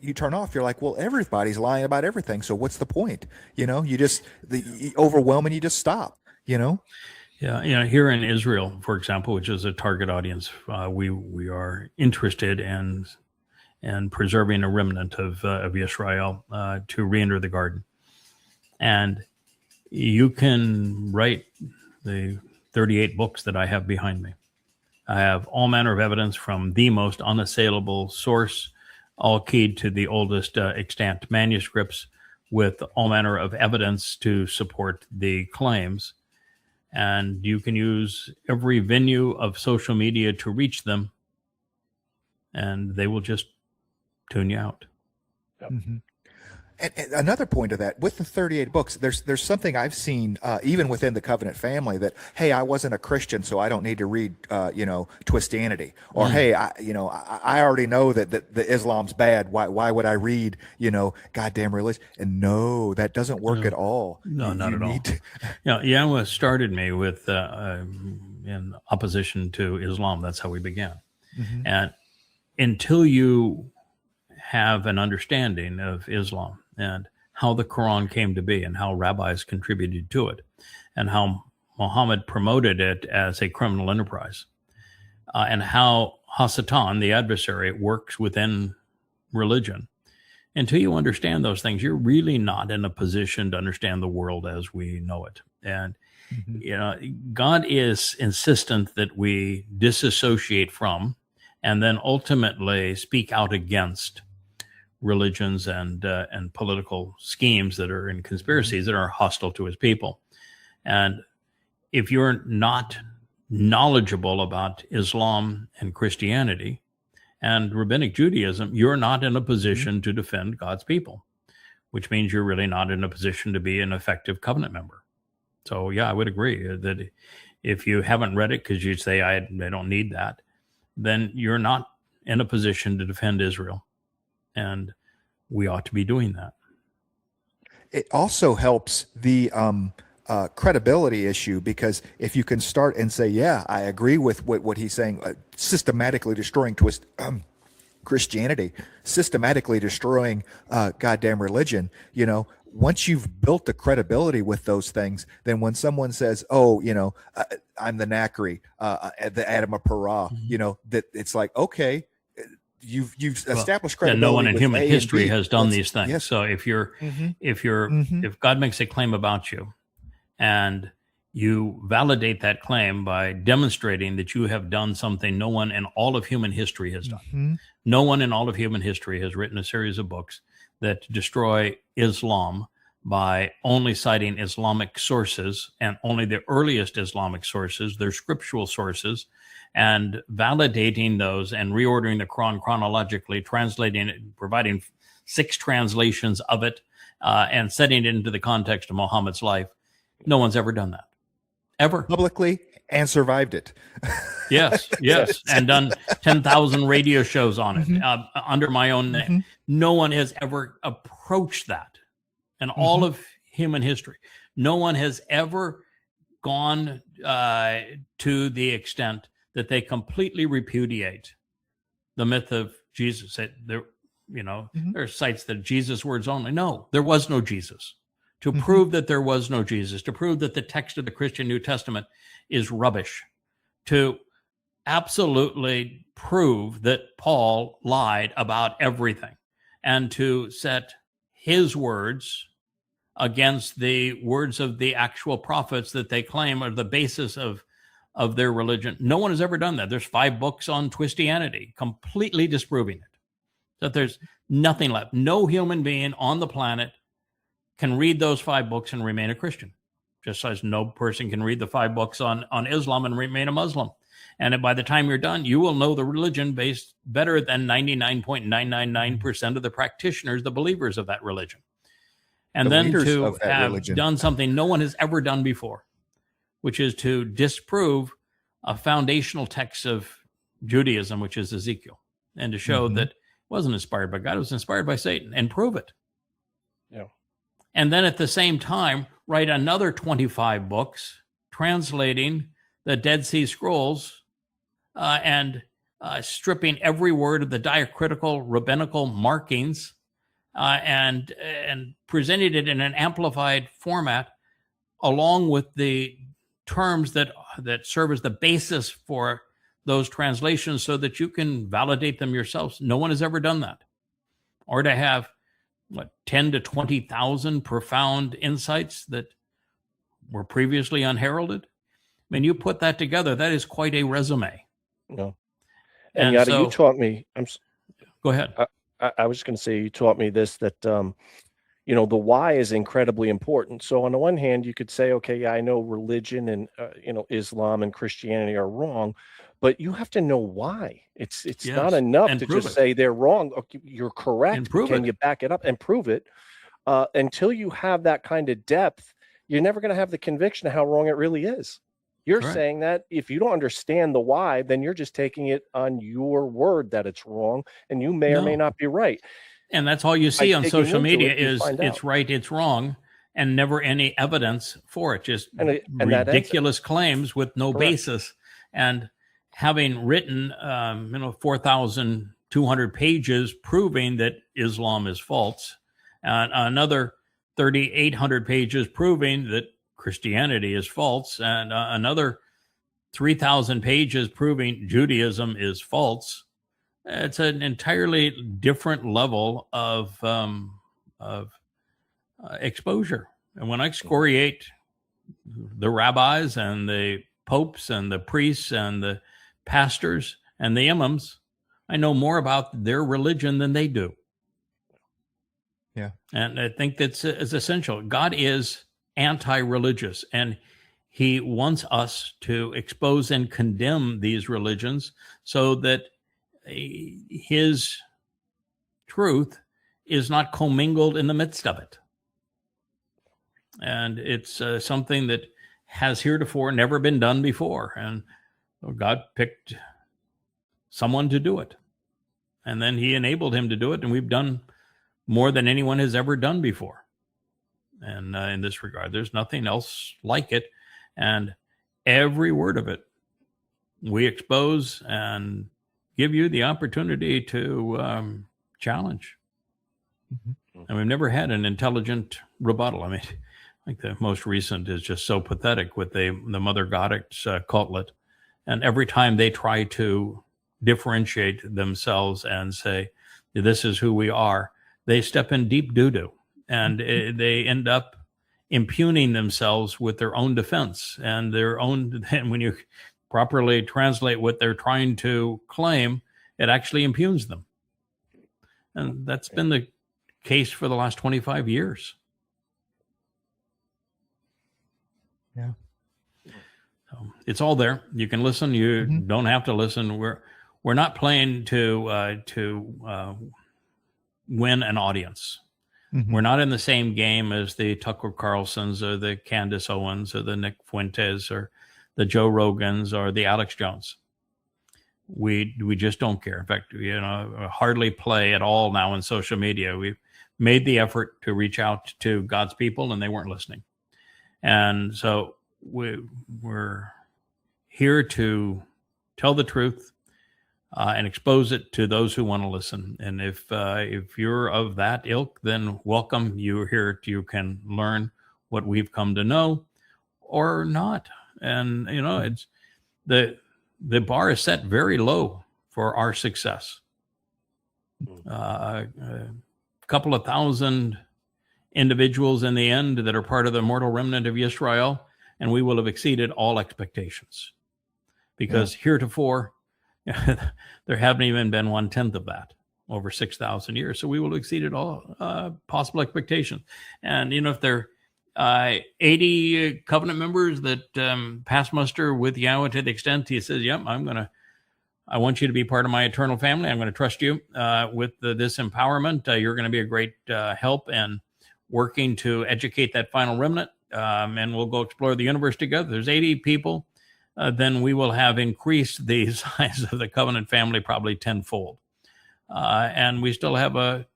S6: you turn off. You're like, well, everybody's lying about everything, so what's the point? You just overwhelm and you just stop.
S4: Yeah, here in Israel, for example, which is a target audience, we are interested in preserving a remnant of Israel to re-enter the garden, and you can write the 38 books that I have behind me. I have all manner of evidence from the most unassailable source, all keyed to the oldest extant manuscripts, with all manner of evidence to support the claims. And you can use every venue of social media to reach them, and they will just tune you out.
S6: Mm-hmm. And another point of that, with the 38 books, there's something I've seen even within the Covenant family that, hey, I wasn't a Christian, so I don't need to read, Twistianity, or hey, I already know that the Islam's bad. Why would I read, goddamn religion? And no, that doesn't work at all.
S4: No, not at all. Yahowah started me with in opposition to Islam. That's how we began. Mm-hmm. And until you have an understanding of Islam and how the Quran came to be and how rabbis contributed to it and how Muhammad promoted it as a criminal enterprise, and how Hasatan, the adversary, works within religion. Until you understand those things, you're really not in a position to understand the world as we know it. And God is insistent that we disassociate from and then ultimately speak out against religions and political schemes that are in conspiracies that are hostile to his people. And if you're not knowledgeable about Islam and Christianity, and Rabbinic Judaism, you're not in a position to defend God's people, which means you're really not in a position to be an effective covenant member. So, yeah, I would agree that if you haven't read it because you say, I don't need that, then you're not in a position to defend Israel. And we ought to be doing that.
S6: It also helps the credibility issue, because if you can start and say, yeah, I agree with what he's saying, systematically destroying Christianity, systematically destroying goddamn religion, once you've built the credibility with those things, then when someone says, oh, I'm the Nakri, the Adam of Parah, that it's like, okay, you've established credibility.
S4: And no one in human history has done these things.
S6: Yes.
S4: So if God makes a claim about you and you validate that claim by demonstrating that you have done something no one in all of human history has done. No one in all of human history has written a series of books that destroy Islam by only citing Islamic sources, and only the earliest Islamic sources, their scriptural sources, and validating those and reordering the Quran chronologically, translating it, providing 6 translations of it, and setting it into the context of Muhammad's life. No one's ever done that. Ever.
S6: Publicly, and survived it.
S4: Yes. And done 10,000 radio shows on it under my own name. No one has ever approached that in all of human history. No one has ever gone to the extent that they completely repudiate the myth of Jesus. There are sites that Jesus words only. No, there was no Jesus. To prove that there was no Jesus, to prove that the text of the Christian New Testament is rubbish, to absolutely prove that Paul lied about everything, and to set his words against the words of the actual prophets that they claim are the basis of their religion. No one has ever done that. There's 5 books on Twistianity, completely disproving it. That there's nothing left. No human being on the planet can read those 5 books and remain a Christian, just as no person can read the 5 books on Islam and remain a Muslim. And by the time you're done, you will know the religion based better than 99.999% of the practitioners, the believers of that religion. And then to have done something no one has ever done before, which is to disprove a foundational text of Judaism, which is Ezekiel, and to show that it wasn't inspired by God, it was inspired by Satan, and prove it.
S5: Yeah.
S4: And then at the same time, write another 25 books translating the Dead Sea Scrolls and stripping every word of the diacritical rabbinical markings and presented it in an amplified format along with the terms that serve as the basis for those translations so that you can validate them yourselves. No one has ever done that. Or to have 10 to 20,000 profound insights that were previously unheralded. I mean, you put that together, that is quite a resume.
S5: No. And Yada, you taught me.
S4: Go ahead.
S5: I was just going to say, you taught me this, that, the why is incredibly important. So on the one hand, you could say, okay, yeah, I know religion and, Islam and Christianity are wrong, but you have to know why. It's not enough to just say they're wrong. Okay, you're correct. Can you back it up and prove it? Until you have that kind of depth, you're never going to have the conviction of how wrong it really is. You're saying that if you don't understand the why, then you're just taking it on your word that it's wrong, and you may or may not be right.
S4: And that's all you see on social media is it's right, it's wrong, and never any evidence for it. Just ridiculous claims with no basis. And having written, 4,200 pages proving that Islam is false, and another 3,800 pages proving that Christianity is false, and another 3,000 pages proving Judaism is false. It's an entirely different level of exposure. And when I excoriate the rabbis and the popes and the priests and the pastors and the imams, I know more about their religion than they do.
S6: Yeah.
S4: And I think that's essential. God is anti-religious, and he wants us to expose and condemn these religions so that his truth is not commingled in the midst of it. And it's something that has heretofore never been done before. And God picked someone to do it. And then he enabled him to do it. And we've done more than anyone has ever done before. And in this regard, there's nothing else like it. And every word of it, we expose and give you the opportunity to challenge. Mm-hmm. And we've never had an intelligent rebuttal. I mean, like the most recent is just so pathetic with the Mother Goddess cultlet. And every time they try to differentiate themselves and say, this is who we are, they step in deep doo-doo. And they end up impugning themselves with their own defense and their own. And when you properly translate what they're trying to claim, it actually impugns them. And that's been the case for the last 25 years.
S6: Yeah.
S4: So it's all there. You can listen. You don't have to listen. We're not playing to win an audience. Mm-hmm. We're not in the same game as the Tucker Carlsons or the Candace Owens or the Nick Fuentes or the Joe Rogans or the Alex Jones. We just don't care. In fact, hardly play at all now in social media. We've made the effort to reach out to God's people, and they weren't listening. And so we're here to tell the truth and expose it to those who want to listen. And if you're of that ilk, then welcome. You're here. You can learn what we've come to know or not. And, it's the bar is set very low for our success. A couple of thousand individuals in the end that are part of the mortal remnant of Israel, and we will have exceeded all expectations. Because heretofore, there haven't even been 1/10 of that over 6,000 years. So we will have exceeded all possible expectations. And, if there are 80 covenant members that pass muster with Yahowah to the extent he says, yep, I want you to be part of my eternal family. I'm going to trust you with this empowerment. You're going to be a great help in working to educate that final remnant. And we'll go explore the universe together. There's 80 people. Then we will have increased the size of the covenant family probably tenfold. And we still have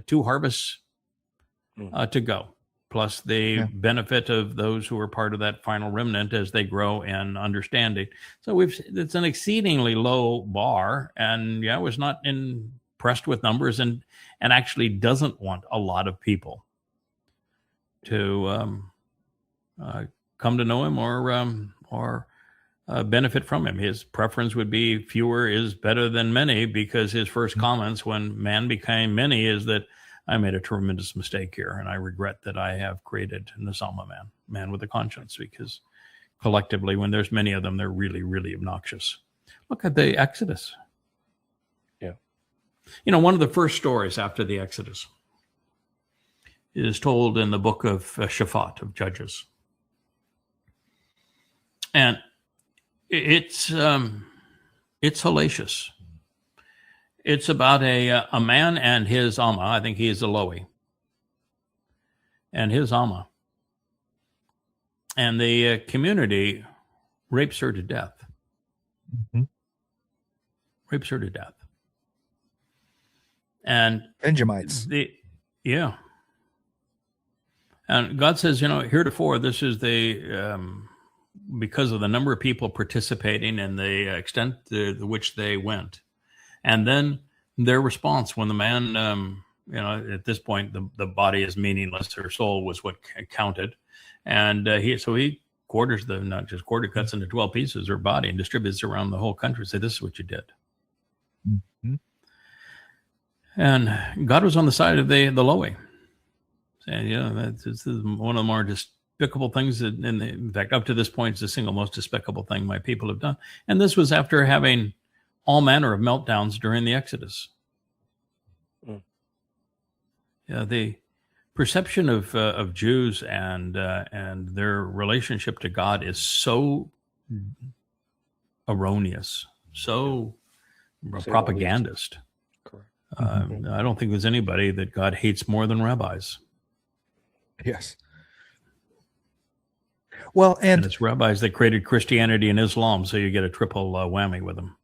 S4: 2 harvests to go, plus the benefit of those who are part of that final remnant as they grow in understanding. So it's an exceedingly low bar, and was not impressed with numbers and actually doesn't want a lot of people to come to know him or benefit from him. His preference would be fewer is better than many, because his first comments when man became many is that I made a tremendous mistake here, and I regret that I have created an Osama man with a conscience, because collectively, when there's many of them, they're really, really obnoxious. Look at the Exodus.
S5: Yeah.
S4: One of the first stories after the Exodus is told in the book of Shaphat, of Judges. And it's hellacious. It's about a man and his Amma. I think he is a Lowy. And his Amma. And the community rapes her to death. Mm-hmm. Rapes her to death. And
S6: Benjamites.
S4: And God says, heretofore, this is because of the number of people participating and the extent to which they went. And then their response when the man, at this point, the body is meaningless. Her soul was what counted. And he quarters cuts into 12 pieces her body and distributes it around the whole country. Say, this is what you did. Mm-hmm. And God was on the side of the Lowy. Saying, this is one of the more despicable things that, in fact, up to this point, it's the single most despicable thing my people have done. And this was after having all manner of meltdowns during the Exodus. The perception of Jews and their relationship to God is so erroneous, so a propagandist.
S5: Correct.
S4: I don't think there's anybody that God hates more than rabbis.
S6: Yes. Well,
S4: and it's rabbis that created Christianity and Islam, so you get a triple whammy with them.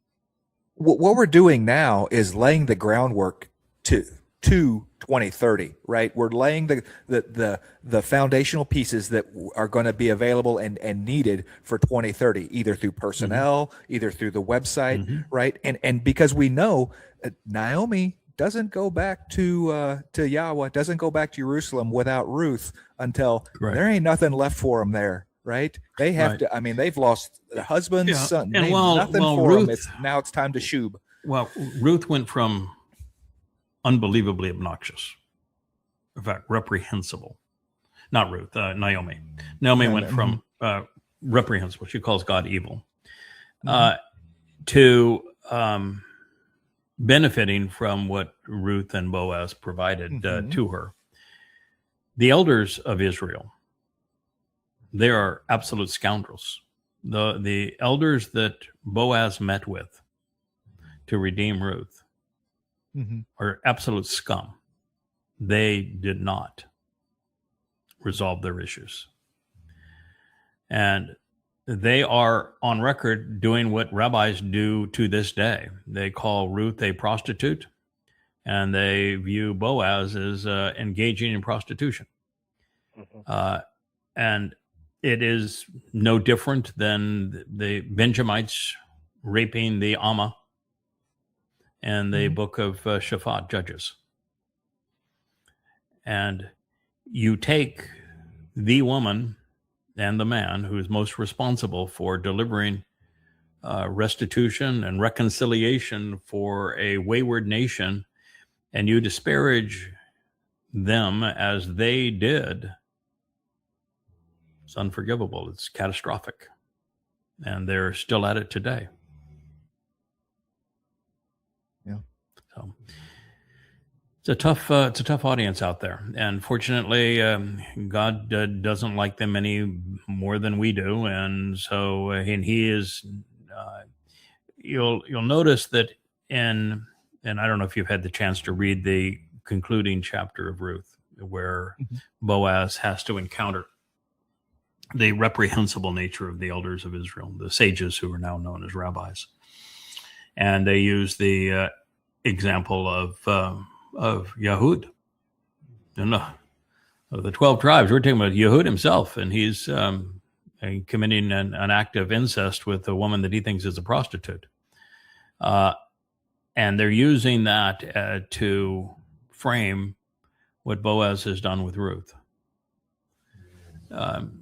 S6: What we're doing now is laying the groundwork to 2030, right? We're laying the foundational pieces that are going to be available and needed for 2030, either through personnel, either through the website, right? And because we know Naomi doesn't go back to Yahowah, doesn't go back to Jerusalem without Ruth until there ain't nothing left for them there, right? They have to. I mean, they've lost their husband, son,
S4: and
S6: nothing for
S4: Ruth,
S6: them. Now it's time to shub.
S4: Well, Ruth went from unbelievably obnoxious, in fact, reprehensible. Not Ruth, Naomi. Naomi went from reprehensible. She calls God evil, to benefiting from what Ruth and Boaz provided to her. The elders of Israel, they are absolute scoundrels. The elders that Boaz met with to redeem Ruth are absolute scum. They did not resolve their issues. And they are on record doing what rabbis do to this day. They call Ruth a prostitute, and they view Boaz as engaging in prostitution. And it is no different than the Benjamites raping the Amma and the book of Shaphat, Judges. And you take the woman and the man who is most responsible for delivering restitution and reconciliation for a wayward nation, and you disparage them as they did. It's unforgivable. It's catastrophic. And they're still at it today.
S6: Yeah.
S4: So it's a tough audience out there. And fortunately, God doesn't like them any more than we do. And so, and he is, you'll notice that and I don't know if you've had the chance to read the concluding chapter of Ruth, where Boaz has to encounter the reprehensible nature of the elders of Israel, the sages who are now known as rabbis. And they use the example of Yahud. And of the 12 tribes, we're talking about Yahud himself, and he's committing an act of incest with a woman that he thinks is a prostitute. And they're using that to frame what Boaz has done with Ruth.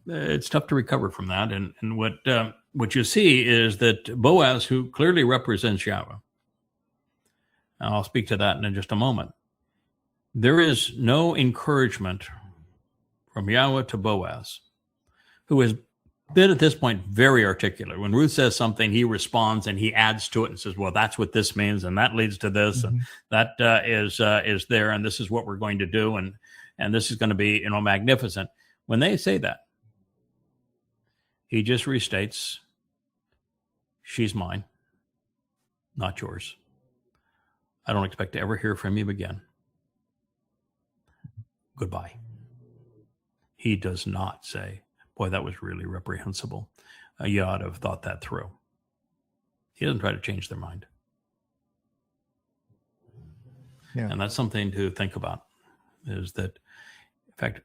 S4: It's tough to recover from that. And what you see is that Boaz, who clearly represents Yahweh, and I'll speak to that in just a moment, there is no encouragement from Yahweh to Boaz, who has been at this point very articulate. When Ruth says something, he responds and he adds to it and says, well, that's what this means, and that leads to this, and that is there, and this is what we're going to do, and this is going to be, magnificent. When they say that, he just restates, she's mine, not yours. I don't expect to ever hear from you again. Goodbye. He does not say, boy, that was really reprehensible. You ought to have thought that through. He doesn't try to change their mind.
S6: Yeah.
S4: And that's something to think about, is that, in fact,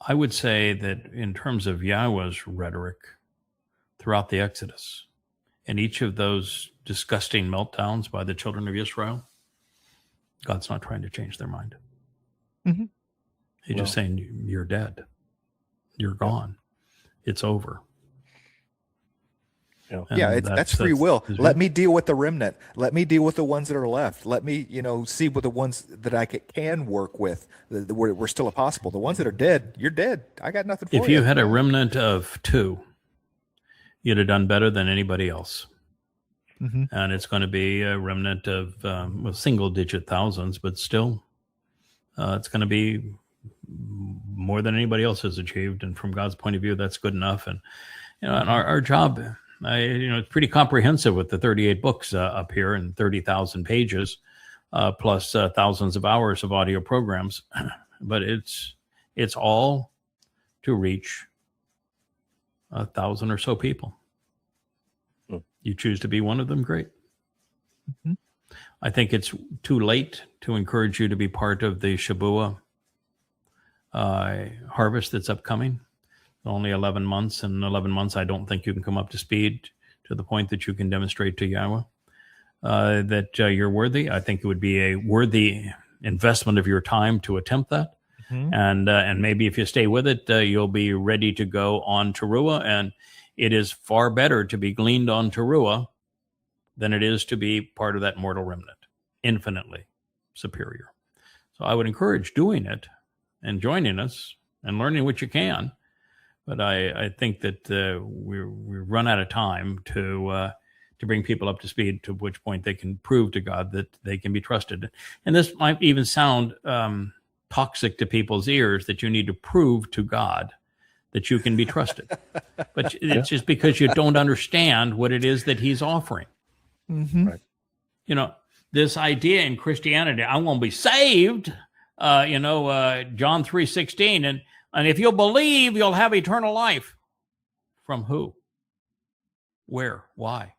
S4: I would say that in terms of Yahweh's rhetoric throughout the Exodus, in each of those disgusting meltdowns by the children of Israel, God's not trying to change their mind. He's just saying, you're dead. You're gone. It's over.
S6: That's free will. Let me deal with the remnant. Let me deal with the ones that are left. Let me, see what the ones that I can work with. We're still possible. The ones that are dead, you're dead. I got nothing for you.
S4: If you had a remnant of 2, you'd have done better than anybody else. And it's going to be a remnant of single-digit thousands, but still, it's going to be more than anybody else has achieved. And from God's point of view, that's good enough. And and our job It's pretty comprehensive with the 38 books up here and 30,000 pages, plus thousands of hours of audio programs. But it's all to reach 1,000 or so people. You choose to be one of them, great. Mm-hmm. I think it's too late to encourage you to be part of the Shabuah harvest that's upcoming. Only 11 months. In 11 months, I don't think you can come up to speed to the point that you can demonstrate to Yahowah that you're worthy. I think it would be a worthy investment of your time to attempt that. Mm-hmm. And maybe if you stay with it, you'll be ready to go on Teruah. And it is far better to be gleaned on Teruah than it is to be part of that mortal remnant. Infinitely superior. So I would encourage doing it and joining us and learning what you can. But I think that we run out of time to bring people up to speed, to which point they can prove to God that they can be trusted. And this might even sound toxic to people's ears, that you need to prove to God that you can be trusted. But it's just because you don't understand what it is that he's offering.
S6: Mm-hmm. Right.
S4: This idea in Christianity, I won't be saved, John 3:16, and if you'll believe, you'll have eternal life. From who? Where? Why?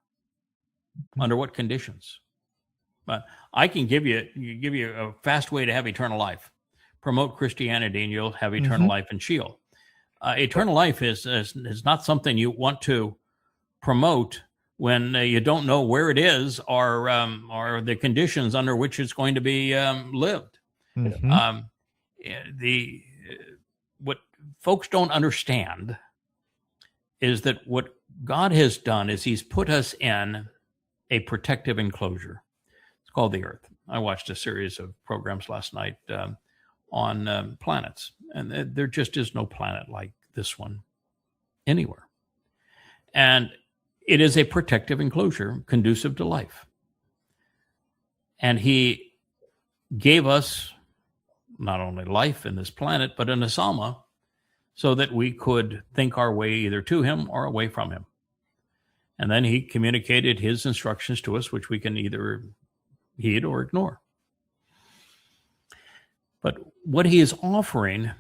S4: Under what conditions? But I can give you a fast way to have eternal life. Promote Christianity, and you'll have eternal life in Sheol. Eternal life is not something you want to promote when you don't know where it is or the conditions under which it's going to be lived. Mm-hmm. What folks don't understand is that what God has done is he's put us in a protective enclosure. It's called the Earth. I watched a series of programs last night on planets, and there just is no planet like this one anywhere. And it is a protective enclosure conducive to life. And he gave us not only life in this planet, but an asama, so that we could think our way either to him or away from him. And then he communicated his instructions to us, which we can either heed or ignore. But what he is offering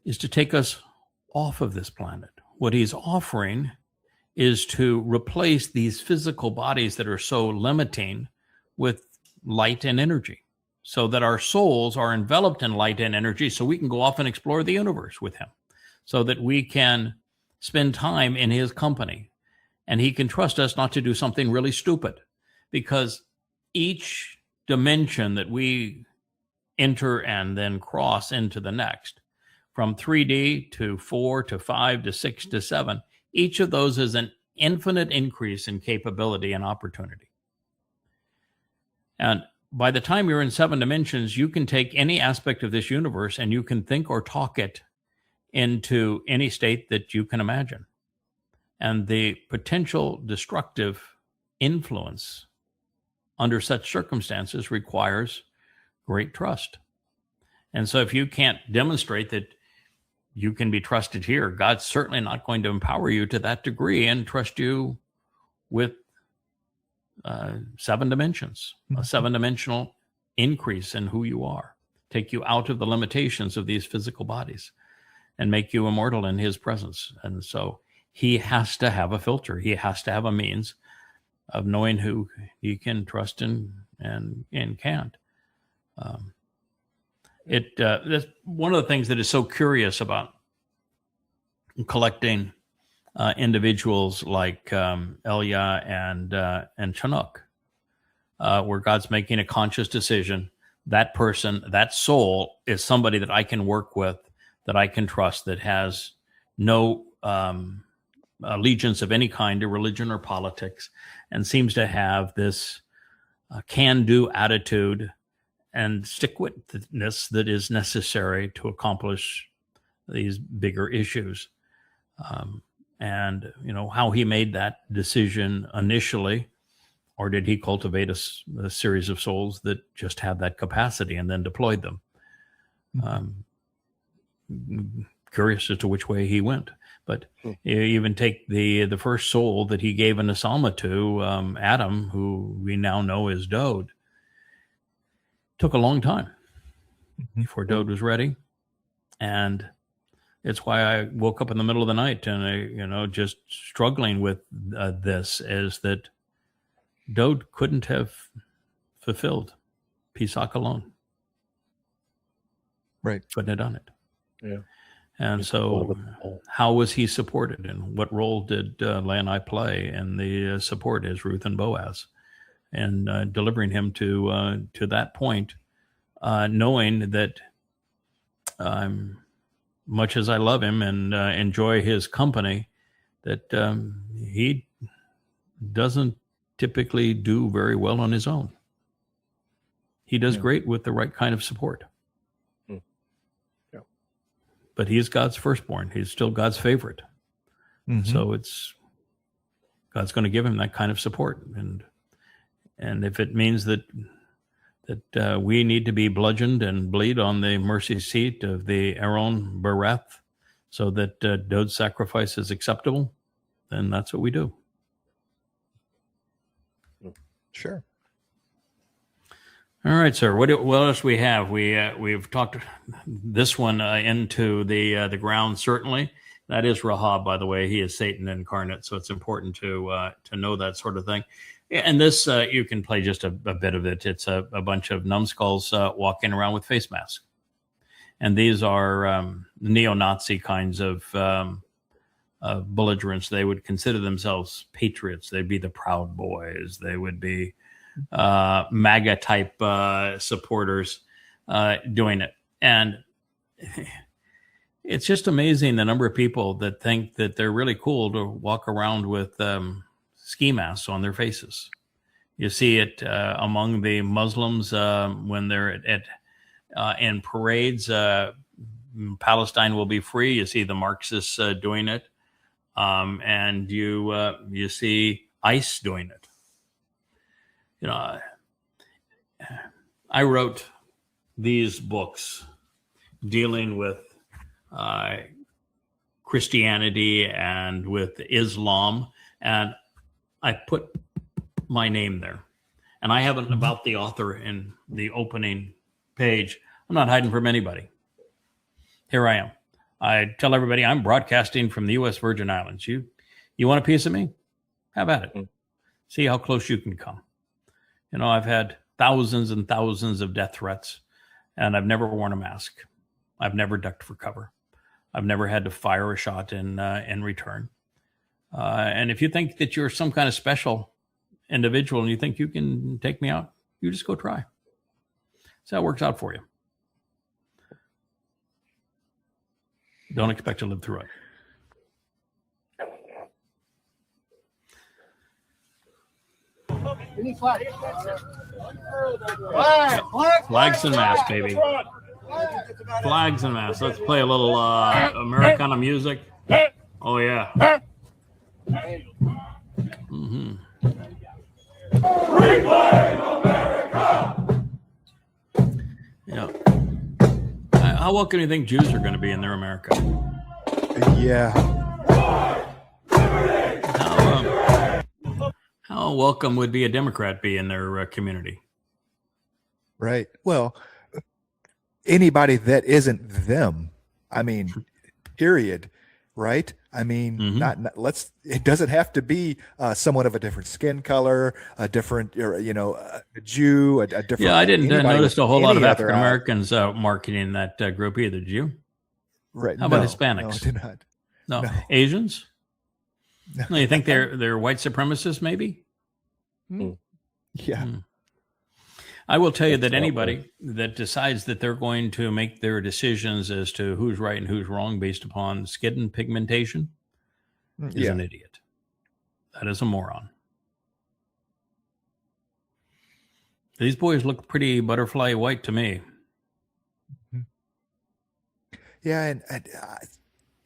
S4: is to take us off of this planet. What he's offering is to replace these physical bodies that are so limiting with light and energy, so that our souls are enveloped in light and energy, so we can go off and explore the universe with him, so that we can spend time in his company. And he can trust us not to do something really stupid, because each dimension that we enter and then cross into the next, from 3D to 4 to 5 to 6 to 7, each of those is an infinite increase in capability and opportunity. And by the time you're in 7 dimensions, you can take any aspect of this universe and you can think or talk it into any state that you can imagine. And the potential destructive influence under such circumstances requires great trust. And so if you can't demonstrate that you can be trusted here, God's certainly not going to empower you to that degree and trust you with 7 dimensions, a 7-dimensional increase in who you are, take you out of the limitations of these physical bodies and make you immortal in his presence. And so he has to have a filter. He has to have a means of knowing who he can trust and can't. That's one of the things that is so curious about collecting individuals like Elia and Chinook, where God's making a conscious decision. That person, that soul, is somebody that I can work with, that I can trust, that has no allegiance of any kind to religion or politics, and seems to have this can-do attitude and stick-with-ness that is necessary to accomplish these bigger issues. And, how he made that decision initially, or did he cultivate a series of souls that just had that capacity and then deployed them? Curious as to which way he went. But you even take the first soul that he gave an Asalma to, Adam, who we now know as Dode. Took a long time before Dode was ready. And it's why I woke up in the middle of the night and, just struggling with this, is that Dode couldn't have fulfilled Pesach alone.
S6: Right.
S4: Couldn't have done it.
S5: Yeah.
S4: And so how was he supported, and what role did Leah and I play in the support as Ruth and Boaz, and delivering him to that point, knowing that much as I love him and enjoy his company, that he doesn't typically do very well on his own. He does great with the right kind of support. But he's God's firstborn. He's still God's favorite. Mm-hmm. So God's going to give him that kind of support. And if it means that we need to be bludgeoned and bleed on the mercy seat of the Aaron Bereth so that Dode's sacrifice is acceptable, then that's what we do.
S6: Sure.
S4: All right, sir. What else we have? We've talked this one into the ground. Certainly, that is Rahab. By the way, he is Satan incarnate, so it's important to know that sort of thing. And this you can play just a bit of it. It's a bunch of numbskulls walking around with face masks, and these are neo-Nazi kinds of belligerents. They would consider themselves patriots. They'd be the Proud Boys. They would be MAGA type supporters doing it. And it's just amazing the number of people that think that they're really cool to walk around with ski masks on their faces. You see it among the Muslims when they're in parades. Palestine will be free. You see the Marxists doing it. And you see ICE doing it. I wrote these books dealing with Christianity and with Islam, and I put my name there. And I haven't about the author in the opening page. I'm not hiding from anybody. Here I am. I tell everybody I'm broadcasting from the U.S. Virgin Islands. You want a piece of me? Have at it. See how close you can come. I've had thousands and thousands of death threats, and I've never worn a mask. I've never ducked for cover. I've never had to fire a shot in return. And if you think that you're some kind of special individual and you think you can take me out, you just go try. See how it works out for you. Don't expect to live through it. Flags and masks, baby. Flags and masks. Let's play a little Americana music. Oh, yeah. Mm-hmm. Reclaim America! Yeah. How welcome do you think Jews are going to be in their America?
S6: Yeah.
S4: How welcome would be a Democrat be in their community?
S6: Right. Well, anybody that isn't them, I mean, period. Right. I mean, not it doesn't have to be someone of a different skin color, a different, a Jew, a different.
S4: Yeah, I didn't notice a whole lot of African Americans marketing that group either. Did you?
S6: Right.
S4: How about Hispanics?
S6: No, I did not.
S4: No. Asians? No, you think they're white supremacists, maybe?
S6: Yeah.
S4: I will tell you that anybody that decides that they're going to make their decisions as to who's right and who's wrong based upon skin pigmentation is an idiot. That is a moron. These boys look pretty butterfly white to me.
S6: Yeah, and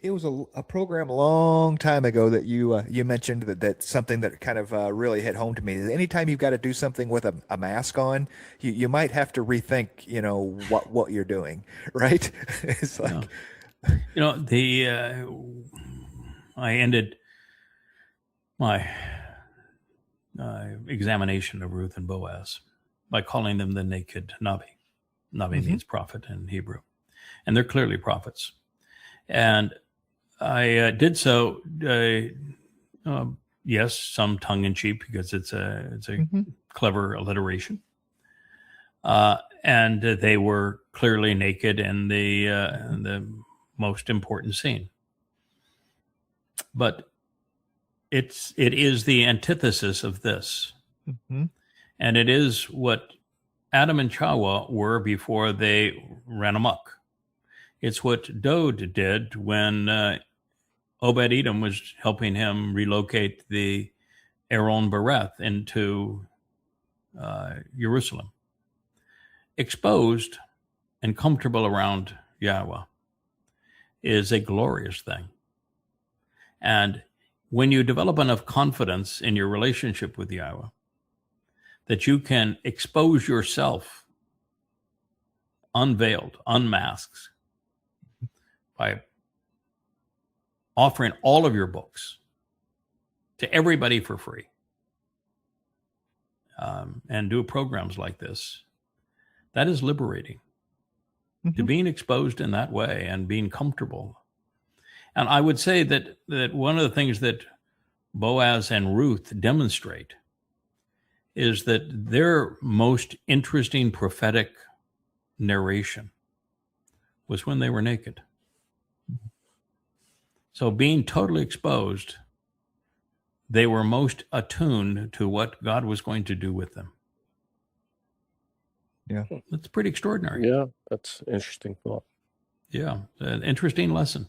S6: it was a program a long time ago that you mentioned that's something that kind of really hit home to me. Anytime you've got to do something with a mask on, you might have to rethink, what you're doing, right? It's like,
S4: I ended my examination of Ruth and Boaz by calling them the naked Navi. Navi means prophet in Hebrew, and they're clearly prophets. And I did so, yes, some tongue in cheek, because it's a clever alliteration. And they were clearly naked in the most important scene. But it is the antithesis of this. And it is what Adam and Yahowah were before they ran amok. It's what Dode did when Obed-Edom was helping him relocate the Aaron Bereth into Jerusalem. Exposed and comfortable around Yahowah is a glorious thing. And when you develop enough confidence in your relationship with Yahowah, that you can expose yourself unveiled, unmasked, by offering all of your books to everybody for free, and do programs like this, that is liberating. To being exposed in that way and being comfortable. And I would say that one of the things that Boaz and Ruth demonstrate is that their most interesting prophetic narration was when they were naked. So being totally exposed, they were most attuned to what God was going to do with them.
S6: Yeah.
S4: That's pretty extraordinary.
S5: Yeah, that's an interesting thought.
S4: Yeah, an interesting lesson.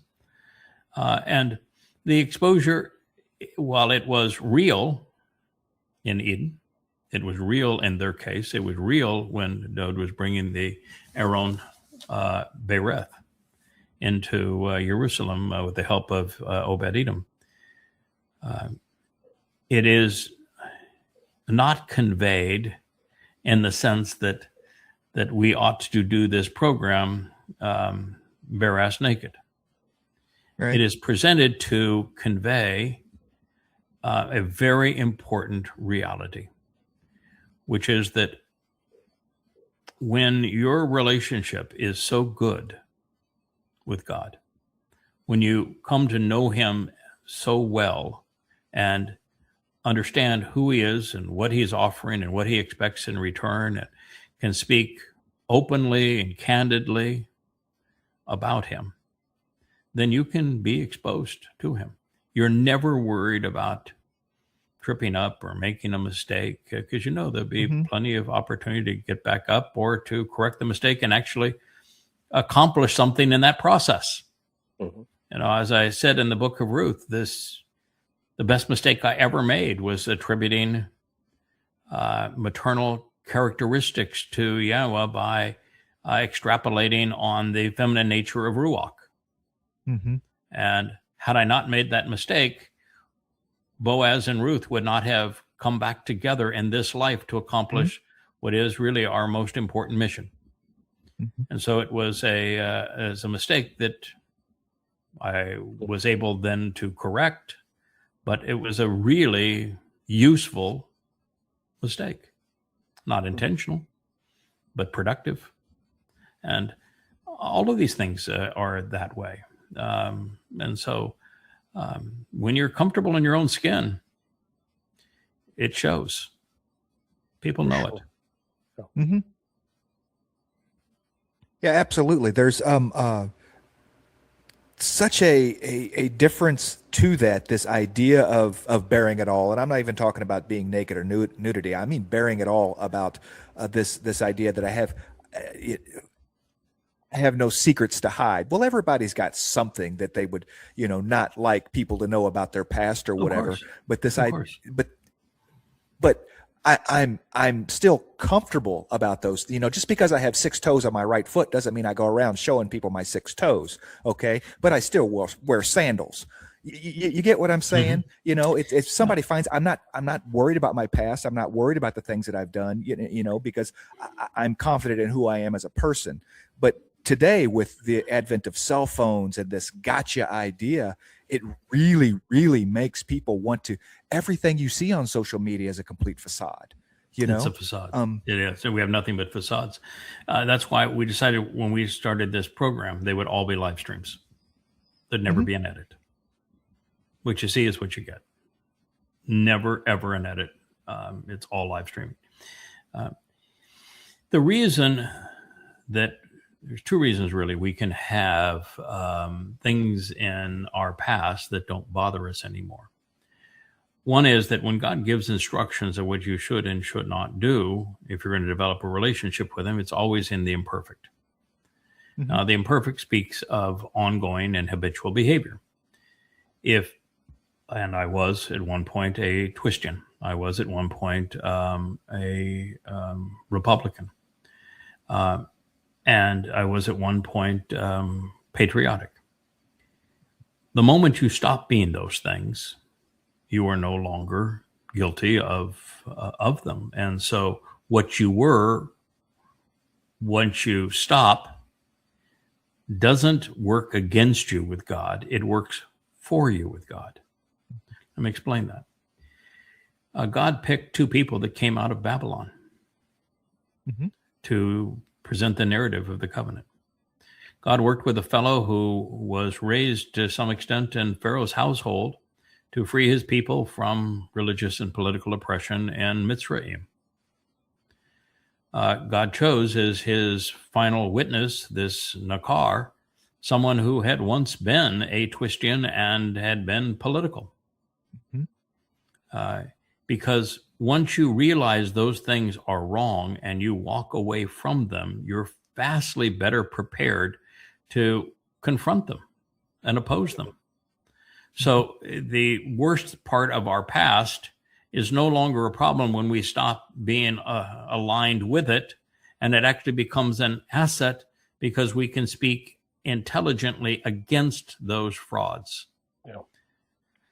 S4: And the exposure, while it was real in Eden, it was real in their case. It was real when Dode was bringing the Aaron Bereth into Jerusalem with the help of Obed-Edom. It is not conveyed in the sense that we ought to do this program bare ass naked. Right. It is presented to convey a very important reality, which is that when your relationship is so good with God, when you come to know him so well and understand who he is and what he's offering and what he expects in return, and can speak openly and candidly about him, then you can be exposed to him. You're never worried about tripping up or making a mistake, because you know there'll be plenty of opportunity to get back up or to correct the mistake and actually accomplish something in that process. You know, as I said in the book of Ruth, the best mistake I ever made was attributing maternal characteristics to Yahowah by extrapolating on the feminine nature of Ruach. And had I not made that mistake, Boaz and Ruth would not have come back together in this life to accomplish what is really our most important mission. And so it was a mistake that I was able then to correct, but it was a really useful mistake. Not intentional, but productive. And all of these things are that way. And so when you're comfortable in your own skin, it shows. People know it.
S6: Yeah, absolutely. There's such a difference to that, this idea of bearing it all. And I'm not even talking about being naked or nudity. I mean bearing it all, about this idea that I have no secrets to hide. Well, everybody's got something that they would, not like people to know about their past or whatever. But this but I'm still comfortable about those. Just because I have 6 toes on my right foot doesn't mean I go around showing people my 6 toes. Okay. But I still wear sandals. You get what I'm saying? If somebody finds, I'm not worried about my past. I'm not worried about the things that I've done, because I'm confident in who I am as a person. But today, with the advent of cell phones and this gotcha idea, it really, really makes people want to. Everything you see on social media is a complete facade.
S4: It's a facade. It is. So we have nothing but facades. That's why we decided when we started this program, they would all be live streams. There'd never be an edit. What you see is what you get. Never, ever an edit. It's all live streaming. The reason that there's two reasons really we can have things in our past that don't bother us anymore. One is that when God gives instructions of what you should and should not do, if you're going to develop a relationship with him, it's always in the imperfect. Now, the imperfect speaks of ongoing and habitual behavior. And I was at one point a Twistian. I was at one point a Republican. And I was at one point patriotic. The moment you stop being those things, you are no longer guilty of them. And so what you were, once you stop, doesn't work against you with God. It works for you with God. Let me explain that. God picked two people that came out of Babylon to present the narrative of the covenant. God worked with a fellow who was raised to some extent in Pharaoh's household to free his people from religious and political oppression in Mitzrayim. God chose as his final witness this Nakar, someone who had once been a Twistian and had been political. Because once you realize those things are wrong and you walk away from them, you're vastly better prepared to confront them and oppose them. So the worst part of our past is no longer a problem when we stop being aligned with it, and it actually becomes an asset because we can speak intelligently against those frauds. Yeah.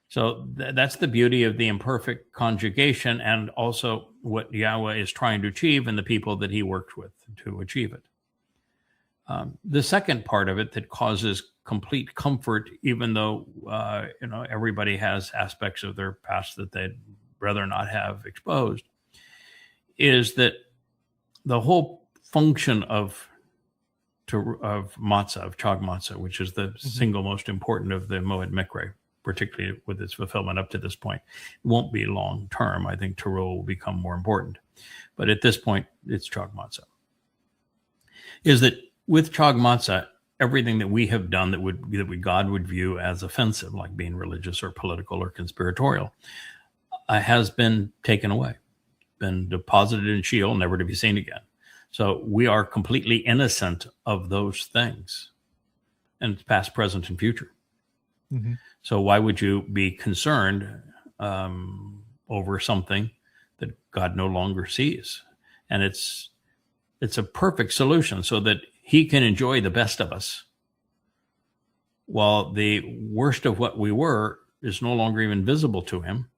S4: So that's the beauty of the imperfect conjugation, and also what Yahowah is trying to achieve and the people that he works with to achieve it. The second part of it that causes complete comfort, even though everybody has aspects of their past that they'd rather not have exposed, is that the whole function of matzah, of chag matzah, which is the single most important of the Moed Mikre, particularly with its fulfillment up to this point, it won't be long term. I think Teruah will become more important, but at this point, it's chag matzah. Is that with chag matzah, everything that we have done that God would view as offensive, like being religious or political or conspiratorial, has been taken away, been deposited in Sheol, never to be seen again. So we are completely innocent of those things, and past, present, and future. So why would you be concerned over something that God no longer sees? And it's a perfect solution so that he can enjoy the best of us, while the worst of what we were is no longer even visible to him.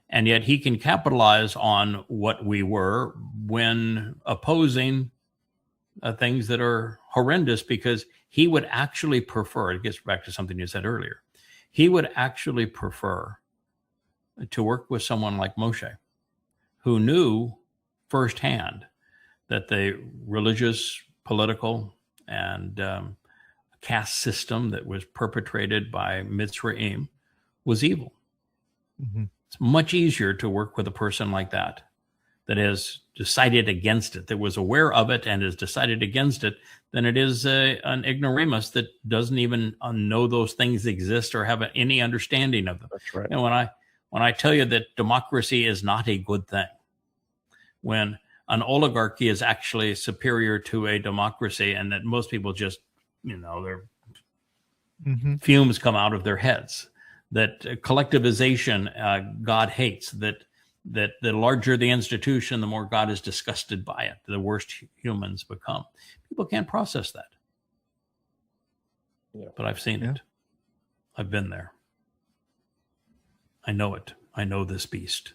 S4: And yet he can capitalize on what we were when opposing things that are horrendous, because he would actually prefer, it gets back to something you said earlier, he would actually prefer to work with someone like Moshe, who knew firsthand that the religious, political, and caste system that was perpetrated by Mitzrayim was evil. It's much easier to work with a person like that has decided against it, that was aware of it and has decided against it, than it is an ignoramus that doesn't even know those things exist or have any understanding of them.
S5: That's right.
S4: And when I tell you that democracy is not a good thing, when an oligarchy is actually superior to a democracy, and that most people just, their fumes come out of their heads, that collectivization God hates, that the larger the institution, the more God is disgusted by it, the worse humans become. People can't process that. Yeah. But I've seen it. I've been there. I know it. I know this beast.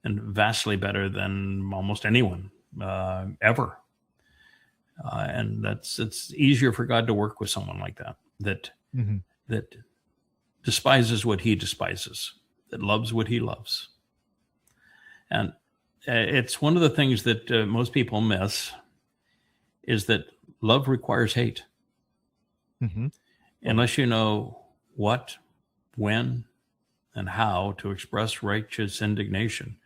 S4: And vastly better than almost anyone ever. And it's easier for God to work with someone like that despises what he despises, that loves what he loves. And it's one of the things that most people miss is that love requires hate.
S6: Mm-hmm.
S4: Unless you know what, when, and how to express righteous indignation,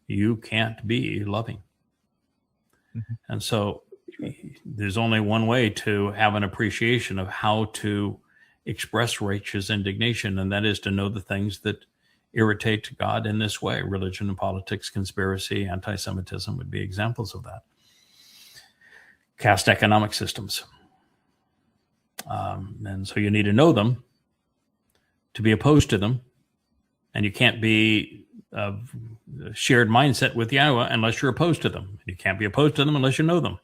S4: you can't be loving. Mm-hmm. And so there's only one way to have an appreciation of how to express righteous indignation, and that is to know the things that irritate God in this way. Religion and politics, conspiracy, anti-Semitism would be examples of that. Caste economic systems. And so you need to know them to be opposed to them. And you can't be of shared mindset with Yahowah unless you're opposed to them. You can't be opposed to them unless you know them.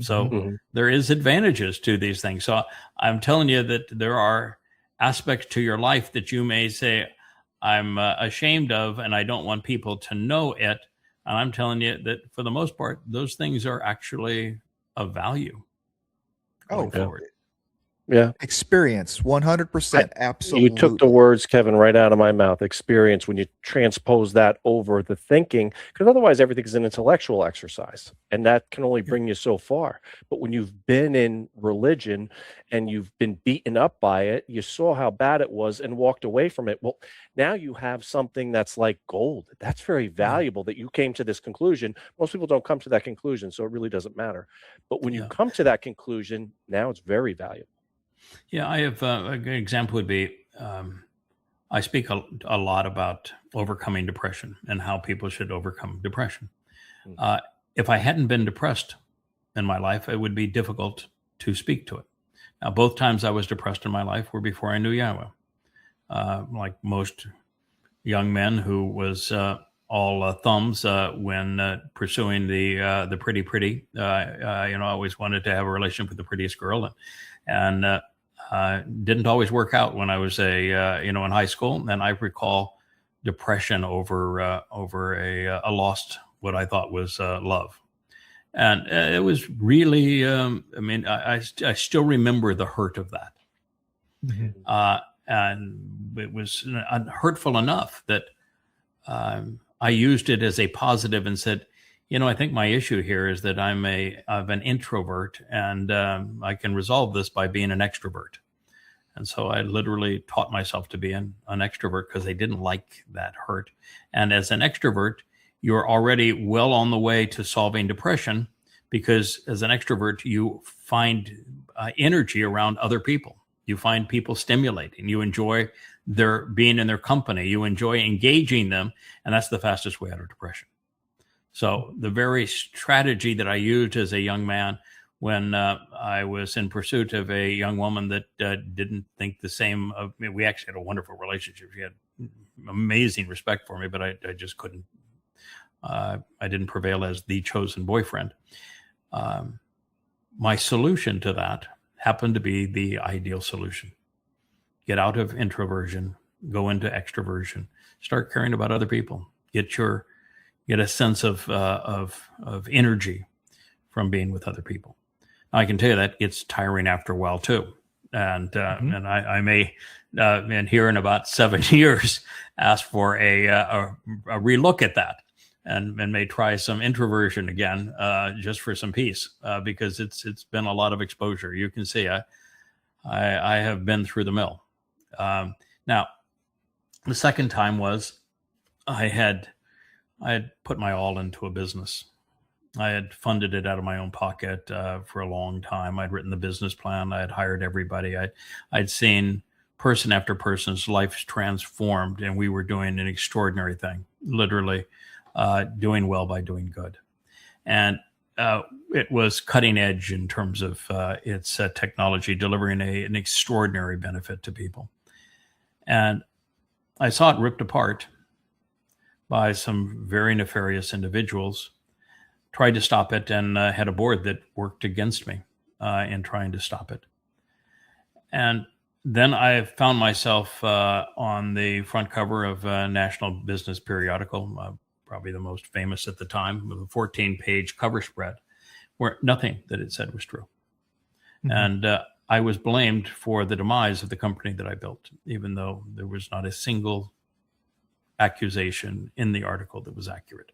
S4: So there is advantages to these things. So I'm telling you that there are aspects to your life that you may say, I'm ashamed of, and I don't want people to know it. And I'm telling you that for the most part, those things are actually of value going forward.
S5: Yeah.
S6: Experience, 100%. Absolutely.
S5: You took the words, Kevin, right out of my mouth. Experience, when you transpose that over the thinking, because otherwise everything is an intellectual exercise, and that can only bring you so far. But when you've been in religion and you've been beaten up by it, you saw how bad it was and walked away from it. Well, now you have something that's like gold. That's very valuable that you came to this conclusion. Most people don't come to that conclusion, so it really doesn't matter. But when you come to that conclusion, now it's very valuable.
S4: Yeah, I have a good example would be, I speak a lot about overcoming depression and how people should overcome depression. If I hadn't been depressed in my life, it would be difficult to speak to it. Now, both times I was depressed in my life were before I knew Yahowah. Like most young men who was all thumbs when pursuing the pretty. I always wanted to have a relationship with the prettiest girl, and didn't always work out when I was in high school. And I recall depression over a lost, what I thought was love. And it was really, I still remember the hurt of that. Mm-hmm. And it was hurtful enough that I used it as a positive and said, I think my issue here is that I'm an introvert, and I can resolve this by being an extrovert. And so I literally taught myself to be an extrovert because I didn't like that hurt. And as an extrovert, you're already well on the way to solving depression, because as an extrovert, you find energy around other people. You find people stimulating. You enjoy their being in their company. You enjoy engaging them. And that's the fastest way out of depression. So the very strategy that I used as a young man when I was in pursuit of a young woman that didn't think the same of me. We actually had a wonderful relationship. She had amazing respect for me, but I just couldn't. I didn't prevail as the chosen boyfriend. My solution to that happened to be the ideal solution. Get out of introversion, go into extroversion, start caring about other people, get a sense of energy from being with other people. Now, I can tell you that gets tiring after a while too. And and I may, and here in about 7 years, ask for a relook at that, and may try some introversion again, just for some peace, because it's been a lot of exposure. You can see I have been through the mill. Now, the second time was I had put my all into a business. I had funded it out of my own pocket for a long time. I'd written the business plan. I had hired everybody. I'd seen person after person's lives transformed, and we were doing an extraordinary thing, literally doing well by doing good. And it was cutting edge in terms of its technology, delivering an extraordinary benefit to people. And I saw it ripped apart by some very nefarious individuals, tried to stop it, and had a board that worked against me in trying to stop it. And then I found myself on the front cover of a national business periodical, probably the most famous at the time, with a 14-page cover spread where nothing that it said was true. Mm-hmm. And I was blamed for the demise of the company that I built, even though there was not a single accusation in the article that was accurate.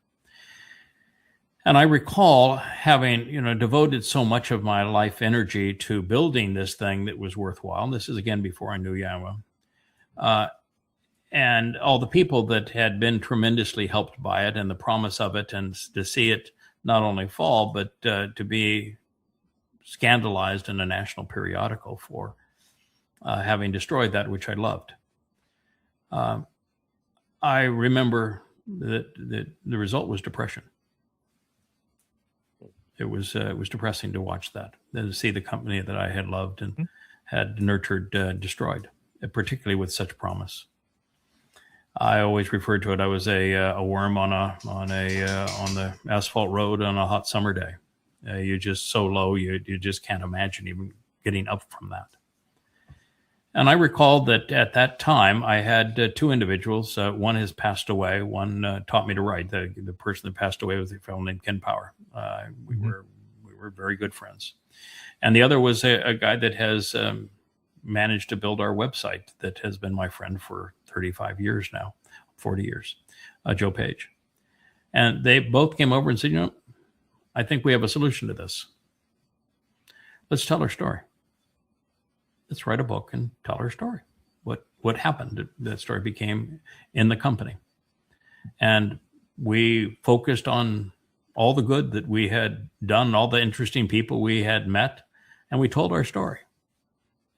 S4: And I recall having, devoted so much of my life energy to building this thing that was worthwhile. And this is again before I knew Yahowah. And all the people that had been tremendously helped by it and the promise of it, and to see it not only fall, but to be scandalized in a national periodical for having destroyed that which I loved. I remember that the result was depression. It was depressing to watch that, to see the company that I had loved and had nurtured destroyed, particularly with such promise. I always referred to it. I was a worm on the asphalt road on a hot summer day. You're just so low, you just can't imagine even getting up from that. And I recall that at that time, I had two individuals. One has passed away. One taught me to write. The person that passed away was a fellow named Ken Power. We were very good friends. And the other was a guy that has managed to build our website that has been my friend for 35 years now, 40 years, Joe Page. And they both came over and said, I think we have a solution to this. Let's tell our story. Let's write a book and tell our story. What happened? That story became in the company. And we focused on all the good that we had done, all the interesting people we had met, and we told our story.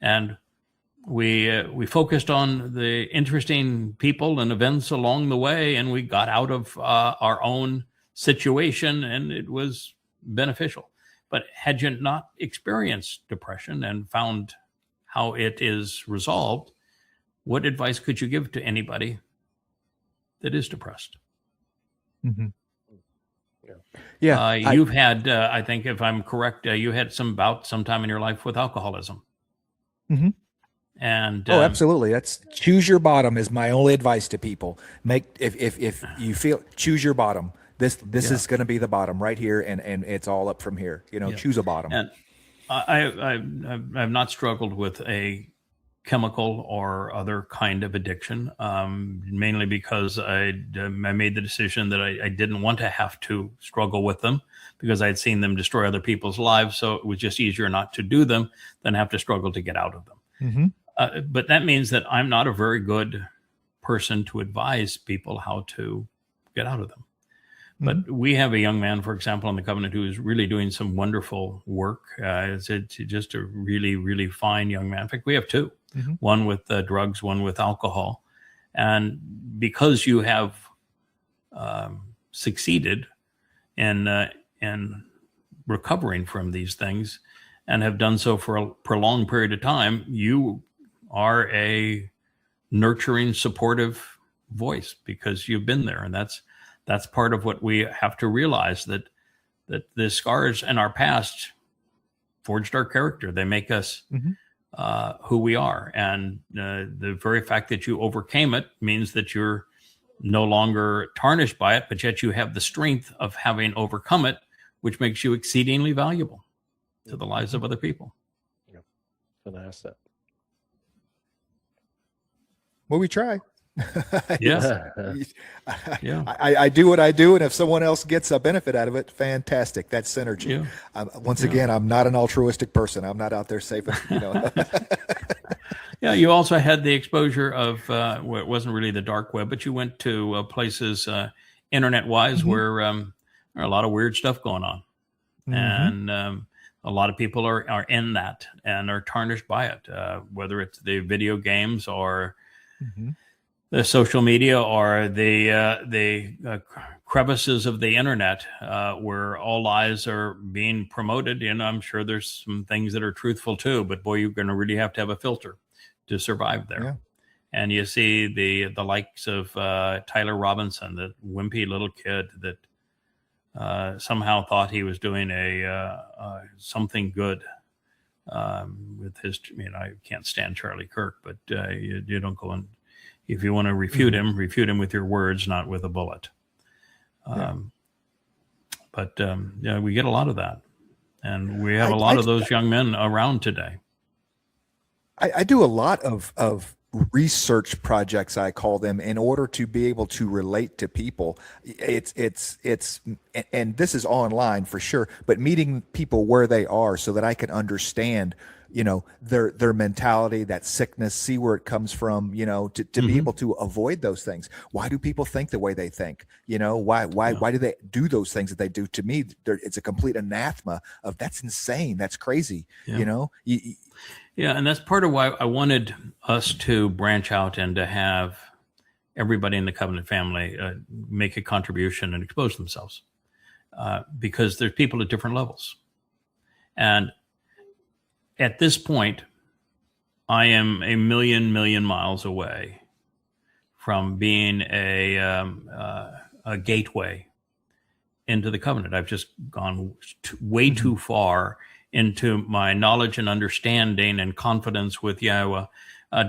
S4: And we focused on the interesting people and events along the way, and we got out of our own situation, and it was beneficial. But had you not experienced depression and found how it is resolved, what advice could you give to anybody that is depressed?
S6: Mm-hmm.
S4: You've had, I think, if I'm correct, you had some bout sometime in your life with alcoholism.
S6: Mm-hmm.
S4: And
S6: absolutely. That's choose your bottom is my only advice to people. If you feel, choose your bottom. This is going to be the bottom right here, and it's all up from here. Choose a bottom. And
S4: I've not struggled with a chemical or other kind of addiction, mainly because I made the decision that I didn't want to have to struggle with them because I had seen them destroy other people's lives. So it was just easier not to do them than have to struggle to get out of them.
S6: Mm-hmm.
S4: But that means that I'm not a very good person to advise people how to get out of them. But we have a young man, for example, on the Covenant who is really doing some wonderful work. It's just a really, really fine young man. In fact, we have two, one with drugs, one with alcohol. And because you have succeeded in recovering from these things and have done so for a prolonged period of time, you are a nurturing, supportive voice because you've been there. And that's part of what we have to realize, that the scars in our past forged our character. They make us who we are. And the very fact that you overcame it means that you're no longer tarnished by it, but yet you have the strength of having overcome it, which makes you exceedingly valuable to the lives of other people.
S5: Yep. An asset.
S6: Well, we try.
S4: Yeah.
S6: I do what I do, and if someone else gets a benefit out of it, fantastic. That's synergy. Once again, I'm not an altruistic person. I'm not out there saving.
S4: Yeah, you also had the exposure of well, it wasn't really the dark web, but you went to places internet-wise where there are a lot of weird stuff going on, and a lot of people are in that and are tarnished by it, whether it's the video games or the social media or the crevices of the internet, where all lies are being promoted. And I'm sure there's some things that are truthful too, but boy, you're going to really have to have a filter to survive there. Yeah. And you see the likes of Tyler Robinson, the wimpy little kid that somehow thought he was doing something good with his. I can't stand Charlie Kirk, but you don't go and. If you want to refute him with your words, not with a bullet. But we get a lot of that. And we have a lot of those young men around today.
S6: I do a lot of research projects, I call them, in order to be able to relate to people. It's and this is online for sure, but meeting people where they are so that I can understand, their mentality, that sickness, see where it comes from, to be able to avoid those things. Why do people think the way they think? Why do they do those things that they do? To me, it's a complete anathema of that's insane. That's crazy.
S4: Yeah, and that's part of why I wanted us to branch out and to have everybody in the Covenant family make a contribution and expose themselves, because there's people at different levels. And at this point, I am a million miles away from being a gateway into the covenant. I've just gone way too far into my knowledge and understanding and confidence with Yahowah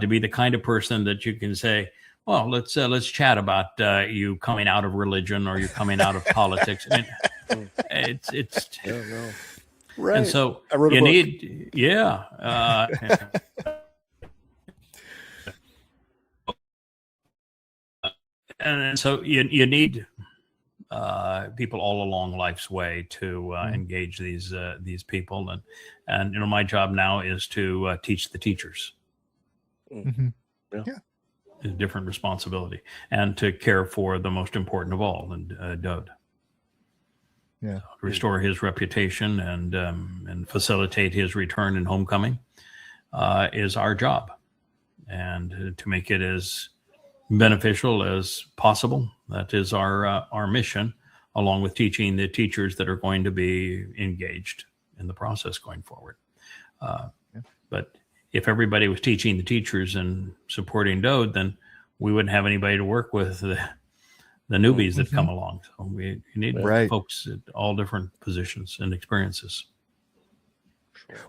S4: to be the kind of person that you can say, well, let's chat about you coming out of religion or you coming out of politics. I mean, it's
S6: right.
S4: And so you need, and so you need people all along life's way to engage these people, and my job now is to teach the teachers. A different responsibility, and to care for the most important of all, and Dode. Restore his reputation and facilitate his return and homecoming is our job, and to make it as beneficial as possible. That is our mission, along with teaching the teachers that are going to be engaged in the process going forward. But if everybody was teaching the teachers and supporting Dode, then we wouldn't have anybody to work with the newbies that come along. So we need folks at all different positions and experiences.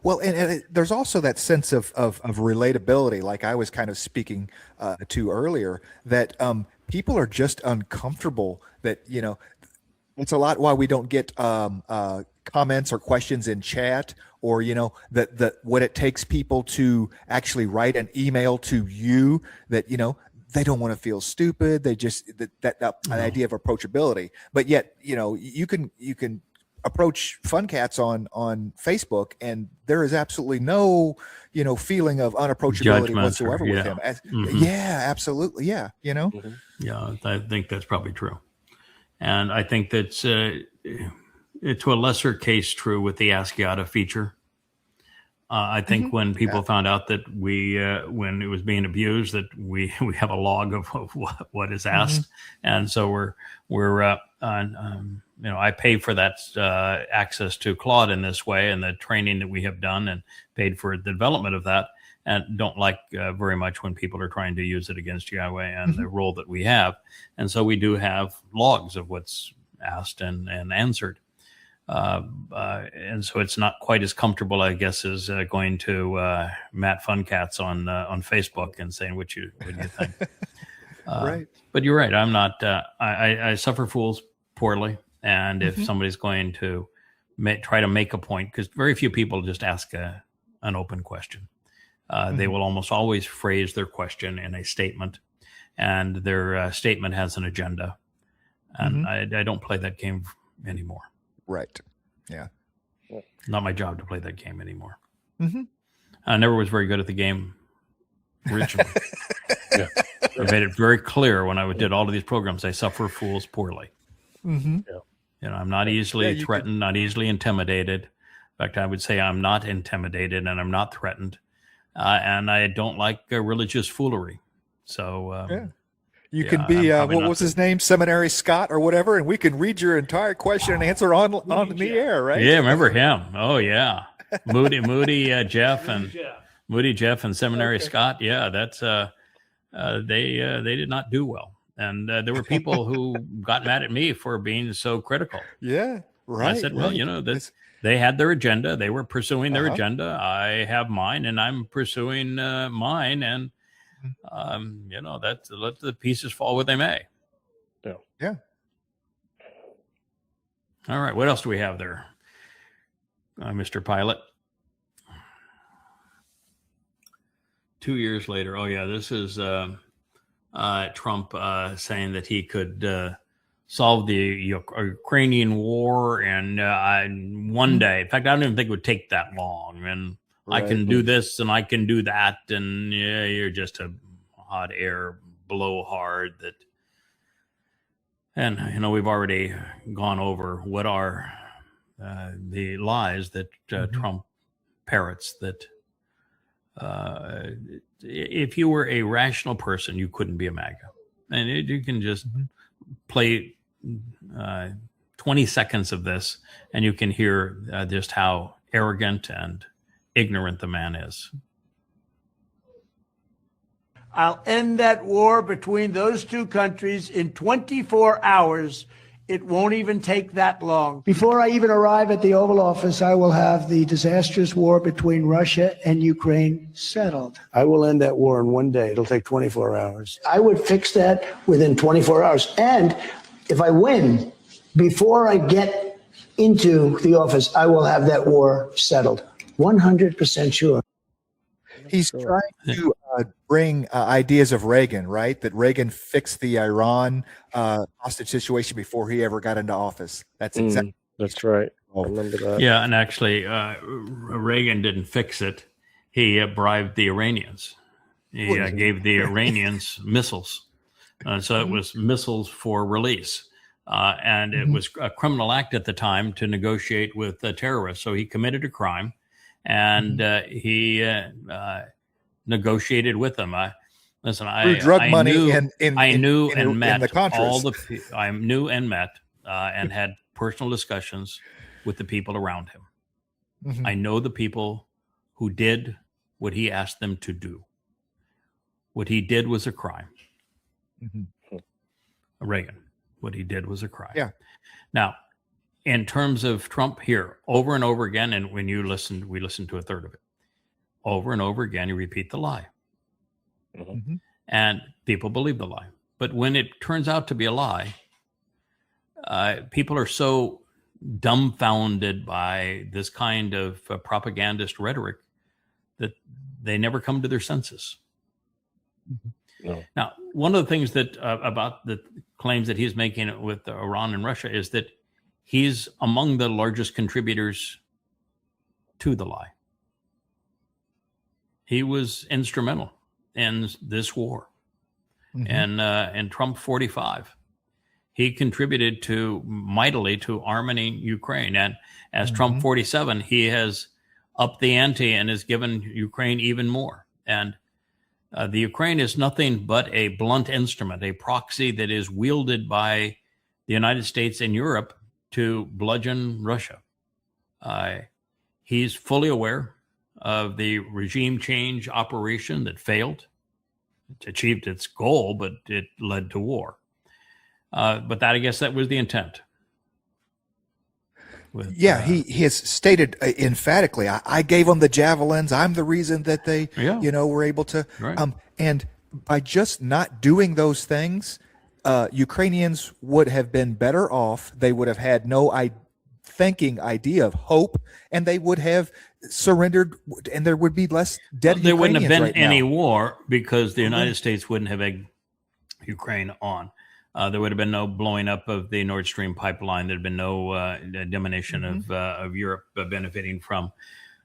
S6: Well, and there's also that sense of relatability, like I was kind of speaking to earlier, that people are just uncomfortable that, it's a lot why we don't get comments or questions in chat, or, that what it takes people to actually write an email to you, that, they don't want to feel stupid. They just, that idea of approachability, but yet, you can approach Fun Cats on Facebook, and there is absolutely no feeling of unapproachability whatsoever with him. Absolutely. Yeah,
S4: I think that's probably true, and I think that's to a lesser case true with the Ask Yada feature. I think when people found out that we when it was being abused, that we have a log of what is asked, and so we're I pay for that access to Claude in this way, and the training that we have done, and paid for the development of that, and don't like very much when people are trying to use it against Yahowah and the role that we have. And so we do have logs of what's asked and answered. And so it's not quite as comfortable, I guess, as going to Matt Funcats on Facebook and saying what do you think.
S6: Right.
S4: But you're right. I'm not. I suffer fools poorly, and if somebody's going to try to make a point, because very few people just ask an open question. They will almost always phrase their question in a statement, and their statement has an agenda. And I don't play that game anymore.
S6: Right. Yeah.
S4: Not my job to play that game anymore. I never was very good at the game originally. I made it very clear when I did all of these programs, I suffer fools poorly. I'm not easily threatened, not easily intimidated. In fact, I would say I'm not intimidated and I'm not threatened. And I don't like religious foolery. So
S6: you can be, what was his name? Seminary Scott or whatever. And we can read your entire question and answer on the air, right?
S4: Yeah. Remember him. Oh yeah. Moody Jeff and Seminary Scott. Yeah. That's, they did not do well. And there were people who got mad at me for being so critical.
S6: Yeah. Right.
S4: And I said, well, they had their agenda. They were pursuing their agenda. I have mine and I'm pursuing mine. And, let the pieces fall where they may.
S6: Yeah.
S4: All right. What else do we have there, Mr. Pilot? 2 years later. Oh yeah, this is Trump saying that he could solve the Ukrainian war in one day. In fact, I don't even think it would take that long. And I can do this and I can do that. And yeah, you're just a hot air blowhard that. And, we've already gone over what are the lies that Trump parrots, that if you were a rational person, you couldn't be a MAGA. And you can just play 20 seconds of this and you can hear just how arrogant and ignorant the man is.
S7: I'll end that war between those two countries in 24 hours. It won't even take that long.
S8: Before I even arrive at the Oval Office, I will have the disastrous war between Russia and Ukraine settled.
S7: I will end that war in one day. It'll take 24 hours.
S8: I would fix that within 24 hours. And if I win, before I get into the office, I will have that war settled. 100% sure.
S6: He's trying to bring ideas of Reagan, right? That Reagan fixed the Iran hostage situation before he ever got into office. That's exactly.
S5: That's right. I remember that.
S4: Yeah, and actually, Reagan didn't fix it. He bribed the Iranians. He gave the Iranians missiles. So it was missiles for release. And it was a criminal act at the time to negotiate with terrorists. So he committed a crime. And he negotiated with them. I knew and met and had personal discussions with the people around him. Mm-hmm. I know the people who did what he asked them to do. What he did was a crime. Mm-hmm. Reagan, what he did was a crime.
S6: Yeah.
S4: Now, in terms of Trump here, over and over again, and when we listened to a third of it, over and over again, you repeat the lie. Mm-hmm. And people believe the lie. But when it turns out to be a lie, people are so dumbfounded by this kind of propagandist rhetoric that they never come to their senses. Mm-hmm. No. Now, one of the things that about the claims that he's making with Iran and Russia is that he's among the largest contributors to the lie. He was instrumental in this war. Mm-hmm. And in Trump 45, he contributed mightily to arming Ukraine. And as Trump 47, he has upped the ante and has given Ukraine even more. And the Ukraine is nothing but a blunt instrument, a proxy that is wielded by the United States and Europe to bludgeon Russia. He's fully aware of the regime change operation that failed. It achieved its goal, but it led to war. But I guess that was the intent.
S6: He has stated emphatically, I gave them the javelins. I'm the reason that they, were able to. Right. And by just not doing those things, Ukrainians would have been better off. They would have had no idea of hope, and they would have surrendered, and there would be less dead Ukrainians.
S4: There wouldn't have been
S6: right
S4: any
S6: now.
S4: war because the United States wouldn't have egged Ukraine on. There would have been no blowing up of the Nord Stream pipeline. There'd been no diminution of Europe benefiting from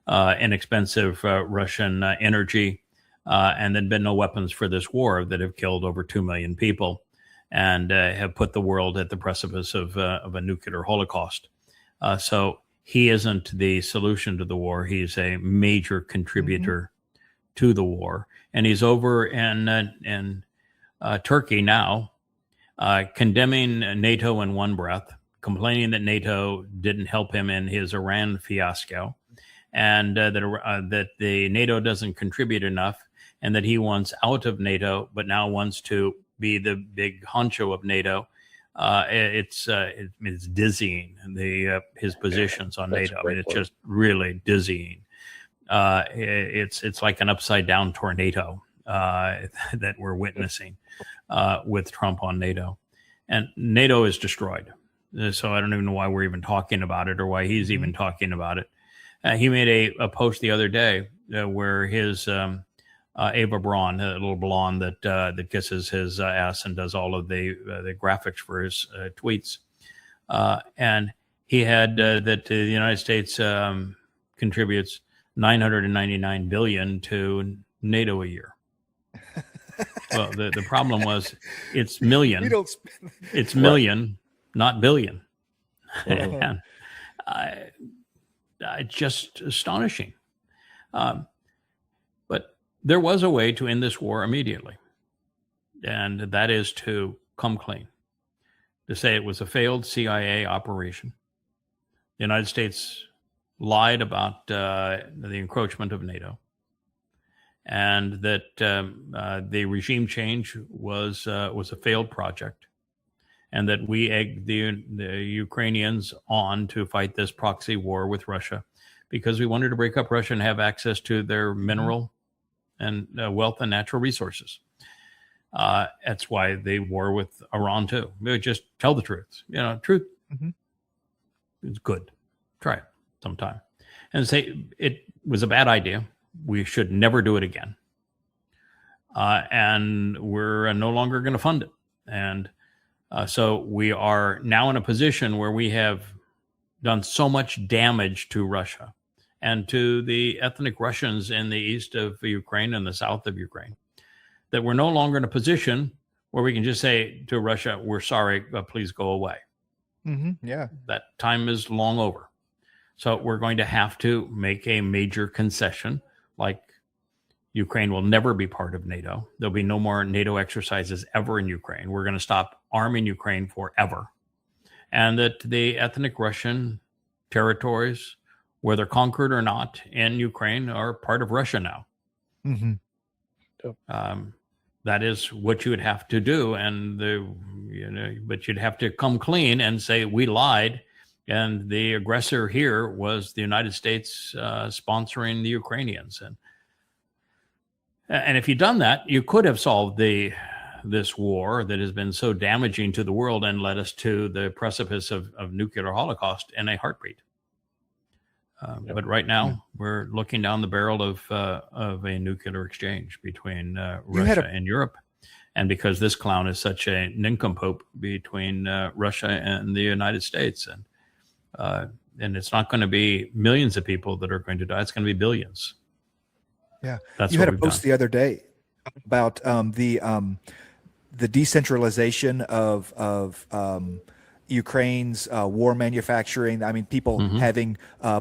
S4: inexpensive Russian energy, and there'd been no weapons for this war that have killed over 2 million people and have put the world at the precipice of a nuclear holocaust. So he isn't the solution to the war. He's a major contributor to the war. And he's over in Turkey now, condemning NATO in one breath, complaining that NATO didn't help him in his Iran fiasco, and that the NATO doesn't contribute enough, and that he wants out of NATO, but now wants to be the big honcho of NATO. It's dizzying, his positions on NATO. I mean, it's just really dizzying. It's like an upside down tornado that we're witnessing with Trump on NATO, and NATO is destroyed. So I don't even know why we're even talking about it or why he's even talking about it. He made a post the other day where his Ava Braun, the little blonde that kisses his ass and does all of the graphics for his tweets. And he had that the United States contributes $999 billion to NATO a year. Well, the problem was it's million. It's million, not billion. And just astonishing. But there was a way to end this war immediately, and that is to come clean, to say it was a failed CIA operation. The United States lied about the encroachment of NATO, and that the regime change was a failed project, and that we egged the Ukrainians on to fight this proxy war with Russia because we wanted to break up Russia and have access to their mineral and wealth and natural resources. That's why they war with Iran too. We would just tell the truth. Truth is good. Try it sometime. And say it was a bad idea. We should never do it again. And we're no longer going to fund it. And so we are now in a position where we have done so much damage to Russia and to the ethnic Russians in the east of Ukraine and the south of Ukraine, that we're no longer in a position where we can just say to Russia, we're sorry, but please go away.
S6: Yeah.
S4: That time is long over. So we're going to have to make a major concession, like Ukraine will never be part of NATO. There'll be no more NATO exercises ever in Ukraine. We're going to stop arming Ukraine forever. And that the ethnic Russian territories, whether conquered or not in Ukraine, are part of Russia now. That is what you would have to do. And but you'd have to come clean and say, we lied. And the aggressor here was the United States sponsoring the Ukrainians. And if you'd done that, you could have solved this war that has been so damaging to the world and led us to the precipice of nuclear holocaust in a heartbeat. But right now, we're looking down the barrel of a nuclear exchange between Russia and Europe. And because this clown is such a nincompoop between Russia and the United States. And it's not going to be millions of people that are going to die. It's going to be billions.
S6: Yeah.
S4: That's
S6: you had a post the other day about the decentralization of Ukraine's war manufacturing. I mean, people having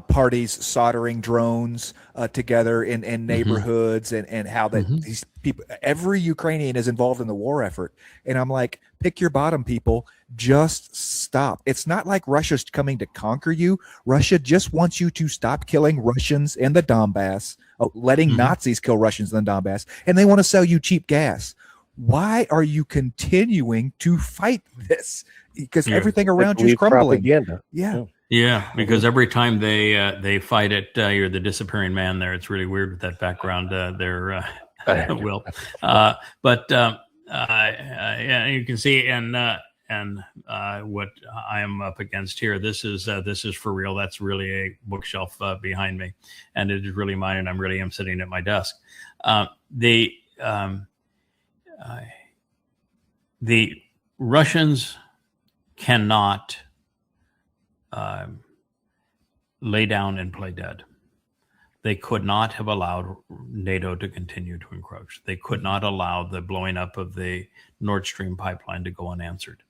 S6: parties soldering drones together in neighborhoods and how that these people, every Ukrainian is involved in the war effort. And I'm like, pick your bottom, people. Just stop. It's not like Russia's coming to conquer you. Russia just wants you to stop killing Russians in the Donbass, letting Nazis kill Russians in the Donbass, and they want to sell you cheap gas. Why are you continuing to fight this? Because everything around you is crumbling.
S4: Yeah, because every time they fight it, you're the disappearing man there. It's really weird with that background there, Will. But you can see, and what I am up against here, this is for real. That's really a bookshelf behind me, and it is really mine, and I really am sitting at my desk. The Russians cannot lay down and play dead. They could not have allowed NATO to continue to encroach. They could not allow the blowing up of the Nord Stream pipeline to go unanswered.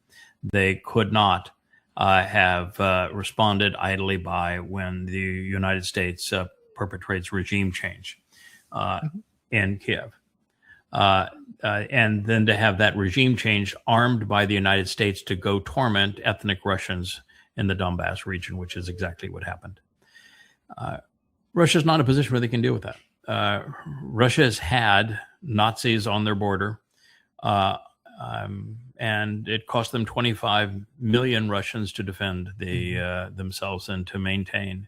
S4: They could not have responded idly by when the United States perpetrates regime change in Kiev. And then to have that regime change armed by the United States to go torment ethnic Russians in the Donbass region, which is exactly what happened. Russia's not in a position where they can deal with that. Russia has had Nazis on their border, and it cost them 25 million Russians to defend themselves and to maintain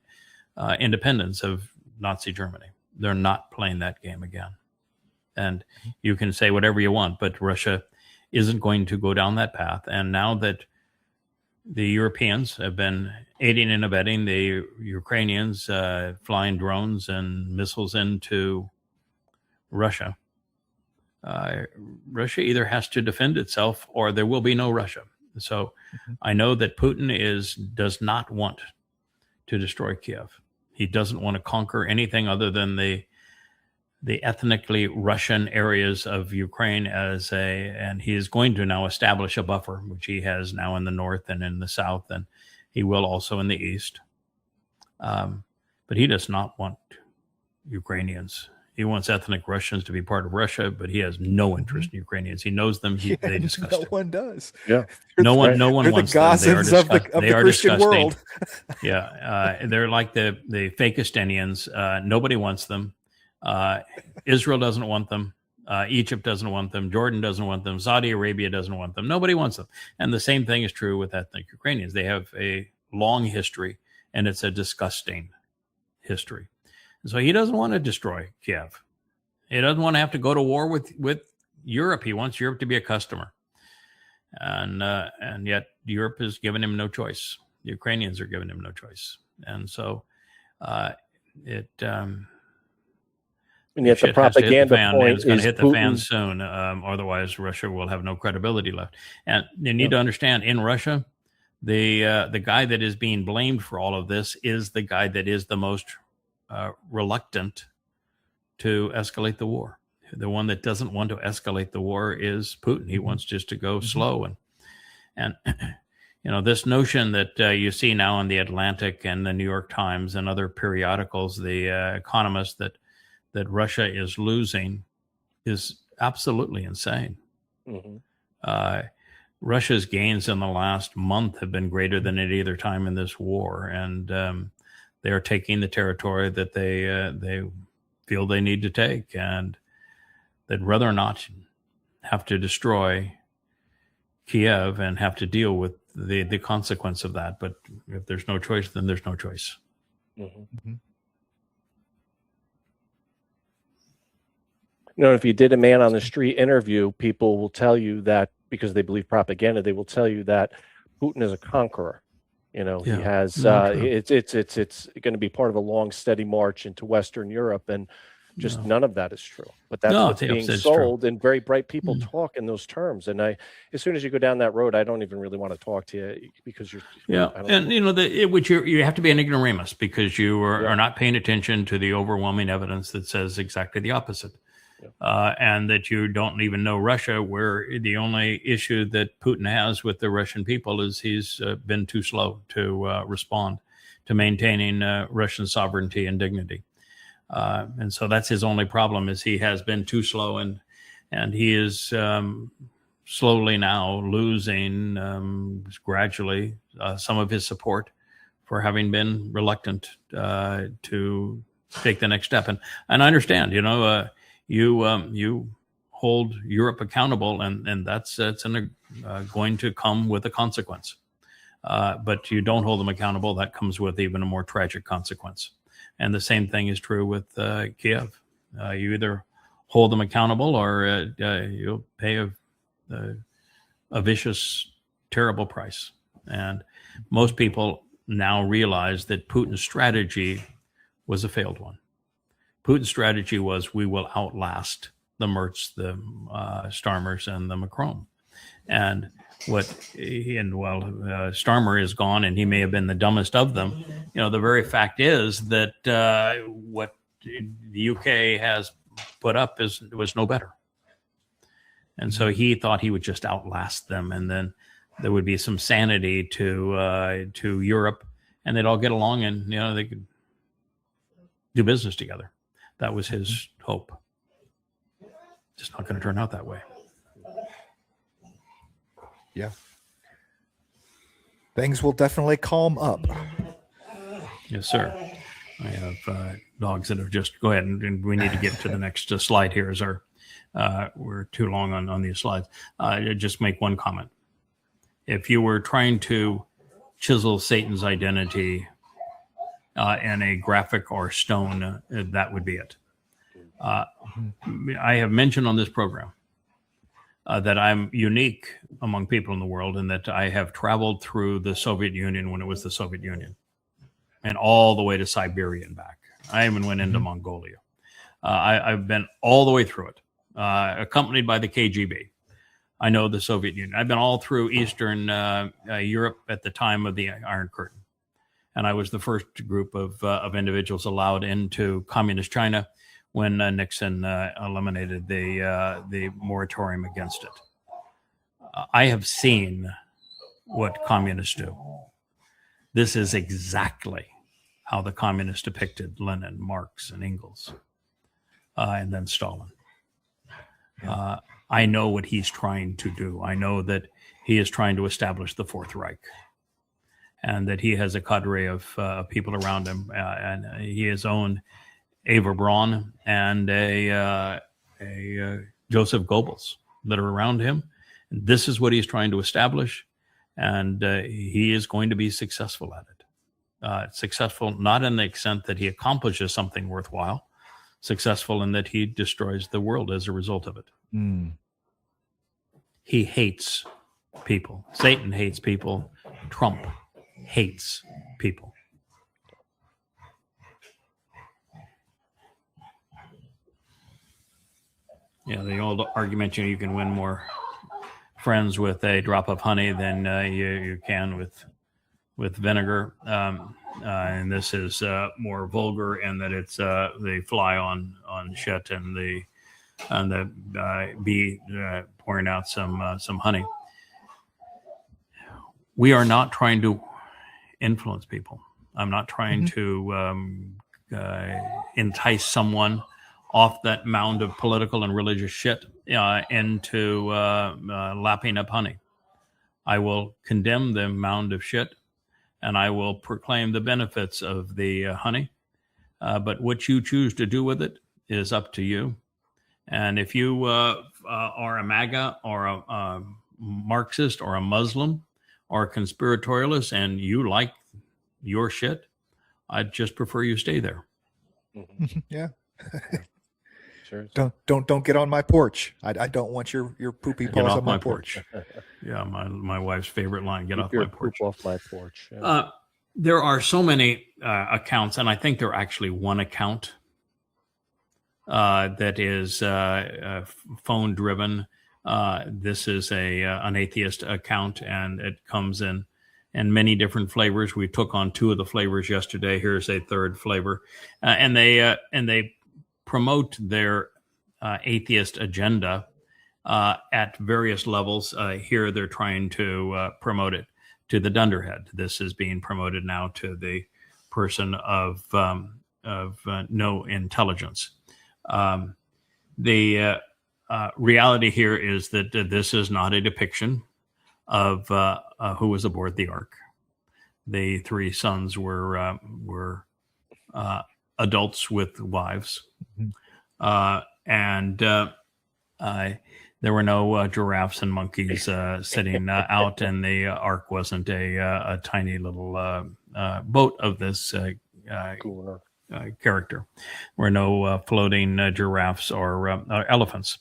S4: independence of Nazi Germany. They're not playing that game again. And you can say whatever you want, but Russia isn't going to go down that path. And now that the Europeans have been aiding and abetting the Ukrainians flying drones and missiles into Russia, Russia either has to defend itself or there will be no Russia. So I know that Putin does not want to destroy Kiev. He doesn't want to conquer anything other than the ethnically Russian areas of Ukraine and he is going to now establish a buffer, which he has now in the north and in the south, and he will also in the east. But he does not want Ukrainians. He wants ethnic Russians to be part of Russia, but he has no interest in Ukrainians. He knows them. They disgust him.
S6: No one does.
S5: Yeah.
S4: No one wants them. They are,
S6: of the Christian
S4: disgusting.
S6: world.
S4: Yeah. They're like the fakest Indians. Nobody wants them. Israel doesn't want them. Egypt doesn't want them. Jordan doesn't want them. Saudi Arabia doesn't want them. Nobody wants them. And the same thing is true with ethnic Ukrainians. They have a long history, and it's a disgusting history. So he doesn't want to destroy Kiev. He doesn't want to have to go to war with Europe. He wants Europe to be a customer. And yet Europe has given him no choice. The Ukrainians are giving him no choice. And so
S5: and yet the propaganda point
S4: is going to hit the
S5: Putin.
S4: fan soon. Otherwise, Russia will have no credibility left. And you need to understand, in Russia, the guy that is being blamed for all of this is the guy that is the most reluctant to escalate the war. The one that doesn't want to escalate the war is Putin. He wants just to go slow. And this notion that you see now in the Atlantic and the New York Times and other periodicals, the Economist, that Russia is losing is absolutely insane. Russia's gains in the last month have been greater than at either time in this war. And they are taking the territory that they feel they need to take, and they'd rather not have to destroy Kiev and have to deal with the consequence of that. But if there's no choice, then there's no choice.
S5: If you did a man on the street interview, people will tell you that, because they believe propaganda, they will tell you that Putin is a conqueror. He has it's going to be part of a long, steady march into Western Europe, and just none of that is true. But that's what's being sold, and very bright people talk in those terms. And as soon as you go down that road, I don't even really want to talk to you, because you're
S4: which you have to be an ignoramus, because you are not paying attention to the overwhelming evidence that says exactly the opposite. And that you don't even know Russia, where the only issue that Putin has with the Russian people is he's been too slow to respond to maintaining Russian sovereignty and dignity. And so that's his only problem, is he has been too slow, and he is slowly now losing gradually some of his support for having been reluctant to take the next step. And I understand, you hold Europe accountable, and that's going to come with a consequence. But you don't hold them accountable, that comes with even a more tragic consequence. And the same thing is true with Kiev. You either hold them accountable, or you'll pay a vicious, terrible price. And most people now realize that Putin's strategy was a failed one. Putin's strategy was, we will outlast the Merz, the Starmers, and the Macron. And Starmer is gone, and he may have been the dumbest of them. The very fact is that what the UK has put up was no better. And so he thought he would just outlast them, and then there would be some sanity to Europe, and they'd all get along, and they could do business together. That was his hope. Just not going to turn out that way.
S6: Yeah. Things will definitely calm up.
S4: Yes, sir. I have dogs that have just... Go ahead, and we need to get to the next slide here. We're too long on these slides. Just make one comment. If you were trying to chisel Satan's identity in a graphic or stone, that would be it. I have mentioned on this program that I'm unique among people in the world, in that I have traveled through the Soviet Union when it was the Soviet Union, and all the way to Siberia and back. I even went into Mongolia. I've been all the way through it. accompanied by the KGB. I know the Soviet Union. I've been all through Eastern Europe at the time of the Iron Curtain. And I was the first group of individuals allowed into communist China when Nixon eliminated the moratorium against it. I have seen what communists do. This is exactly how the communists depicted Lenin, Marx, and Engels, and then Stalin. I know what he's trying to do. I know that he is trying to establish the Fourth Reich, and that he has a cadre of people around him, and he has owned Eva Braun and a Joseph Goebbels that are around him. This is what he's trying to establish, and he is going to be successful at it. Successful not in the extent that he accomplishes something worthwhile, successful in that he destroys the world as a result of it.
S6: Mm.
S4: He hates people. Satan hates people. Trump hates people. Yeah, the old argument, you can win more friends with a drop of honey than you can with vinegar. And this is more vulgar in that it's the fly on shit and the bee pouring out some honey. We are not trying to influence people. I'm not trying to entice someone off that mound of political and religious shit into lapping up honey. I will condemn the mound of shit, and I will proclaim the benefits of the honey. But what you choose to do with it is up to you. And if you are a MAGA or a Marxist or a Muslim or a conspiratorialist and you like your shit, I'd just prefer you stay there.
S6: Yeah.
S5: Sure.
S6: Don't get on my porch. I don't want your poopy paws on my porch.
S4: Yeah, my wife's favorite line: "Get off
S5: your
S4: my porch."
S5: Poop off my porch. Yeah.
S4: There are so many accounts, and I think there are actually one account that is phone driven. This is an atheist account, and it comes in many different flavors. We took on 2 of the flavors yesterday. Here's a 3rd flavor, and they promote their atheist agenda at various levels. Here they're trying to promote it to the dunderhead. This is being promoted now to the person of no intelligence. The reality here is that this is not a depiction of who was aboard the ark. The 3 sons were adults with wives, and there were no giraffes and monkeys sitting out, and the ark wasn't a tiny little boat of this character. There were no floating giraffes or elephants.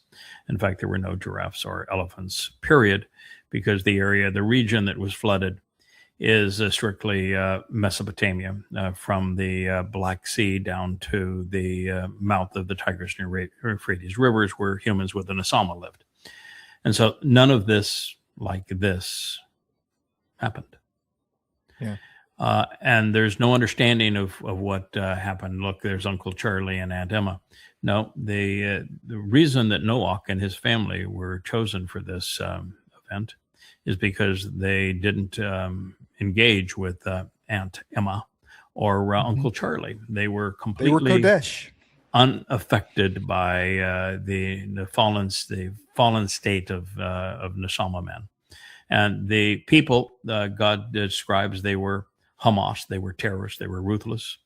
S4: In fact, there were no giraffes or elephants, period, because the region that was flooded is strictly Mesopotamia, from the Black Sea down to the mouth of the Tigris and Euphrates rivers, where humans with an Osama lived. And so none of this like this happened.
S6: Yeah.
S4: And there's no understanding of what happened. Look, there's Uncle Charlie and Aunt Emma. No, the reason that Noach and his family were chosen for this event is because they didn't engage with Aunt Emma or Uncle Charlie. They were completely
S6: Kodesh,
S4: unaffected by the fallen state of Neshama man. And the people God describes, they were Hamas, they were terrorists, they were ruthless,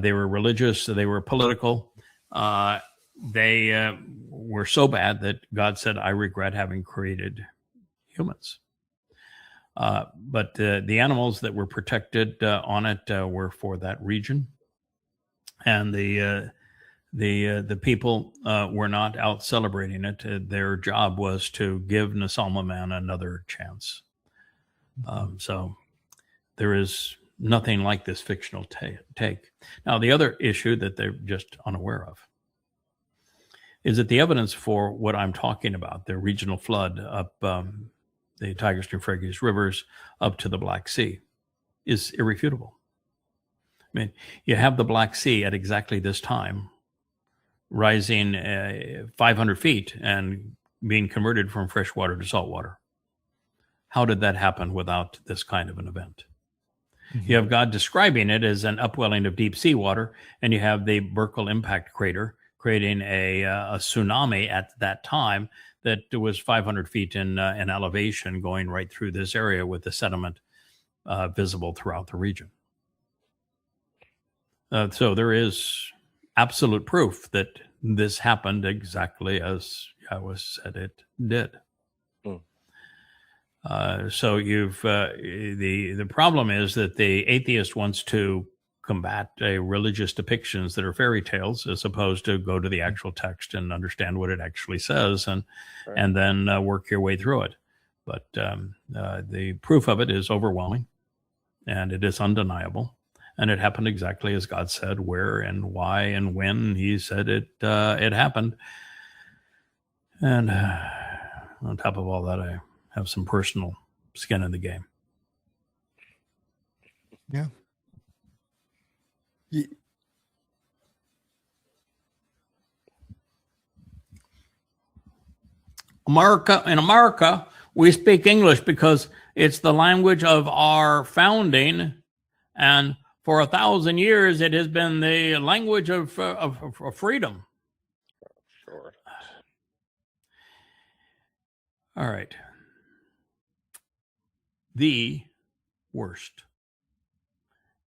S4: they were religious, they were political. They were so bad that God said, "I regret having created humans." But the animals that were protected on it were for that region, and the people were not out celebrating it. Their job was to give Neshama man another chance. So there is nothing like this fictional take. Now, the other issue that they're just unaware of is that the evidence for what I'm talking about, the regional flood up the Tigris and Euphrates rivers up to the Black Sea, is irrefutable. I mean, you have the Black Sea at exactly this time rising 500 feet and being converted from fresh water to salt water. How did that happen without this kind of an event? Mm-hmm. You have God describing it as an upwelling of deep sea water, and you have the Burkle impact crater creating a tsunami at that time that was 500 feet in elevation, going right through this area with the sediment visible throughout the region. So there is absolute proof that this happened exactly as Yahowah said it did. So you've the problem is that the atheist wants to combat religious depictions that are fairy tales, as opposed to go to the actual text and understand what it actually says, and then work your way through it. But the proof of it is overwhelming, and it is undeniable, and it happened exactly as God said, where and why and when He said it happened. And on top of all that, I have some personal skin in the game.
S6: Yeah.
S4: In America, we speak English because it's the language of our founding, and for 1,000 years, it has been the language of freedom.
S5: Sure.
S4: All right. The worst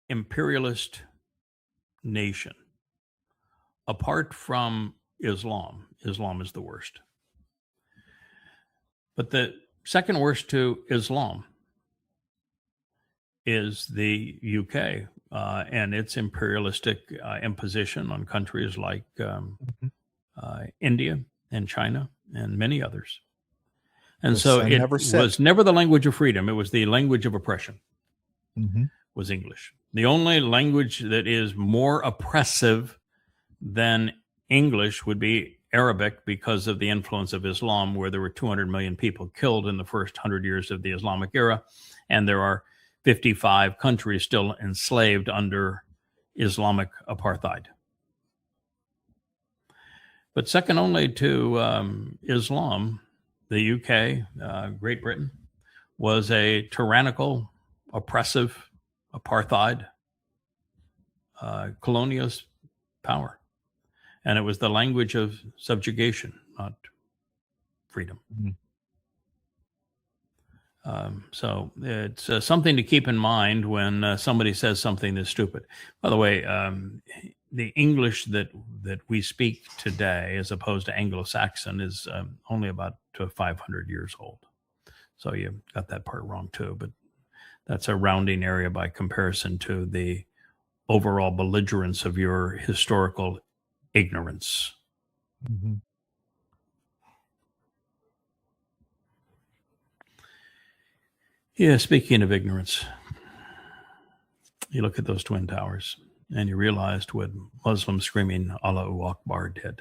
S4: imperialist nation, apart from Islam is the worst. But the second worst to Islam is the UK and its imperialistic imposition on countries like India and China and many others. And so it was never the language of freedom. It was the language of oppression, was English. The only language that is more oppressive than English would be Arabic, because of the influence of Islam, where there were 200 million people killed in the first 100 years of the Islamic era. And there are 55 countries still enslaved under Islamic apartheid. But second only to Islam, the UK, Great Britain, was a tyrannical, oppressive, apartheid, colonialist power. And it was the language of subjugation, not freedom. So it's something to keep in mind when somebody says something that's stupid. By the way, the English that we speak today, as opposed to Anglo-Saxon, is only about 500 years old. So you got that part wrong too, but that's a rounding area by comparison to the overall belligerence of your historical ignorance. Yeah, speaking of ignorance, you look at those Twin Towers and you realized what Muslims screaming Allahu Akbar did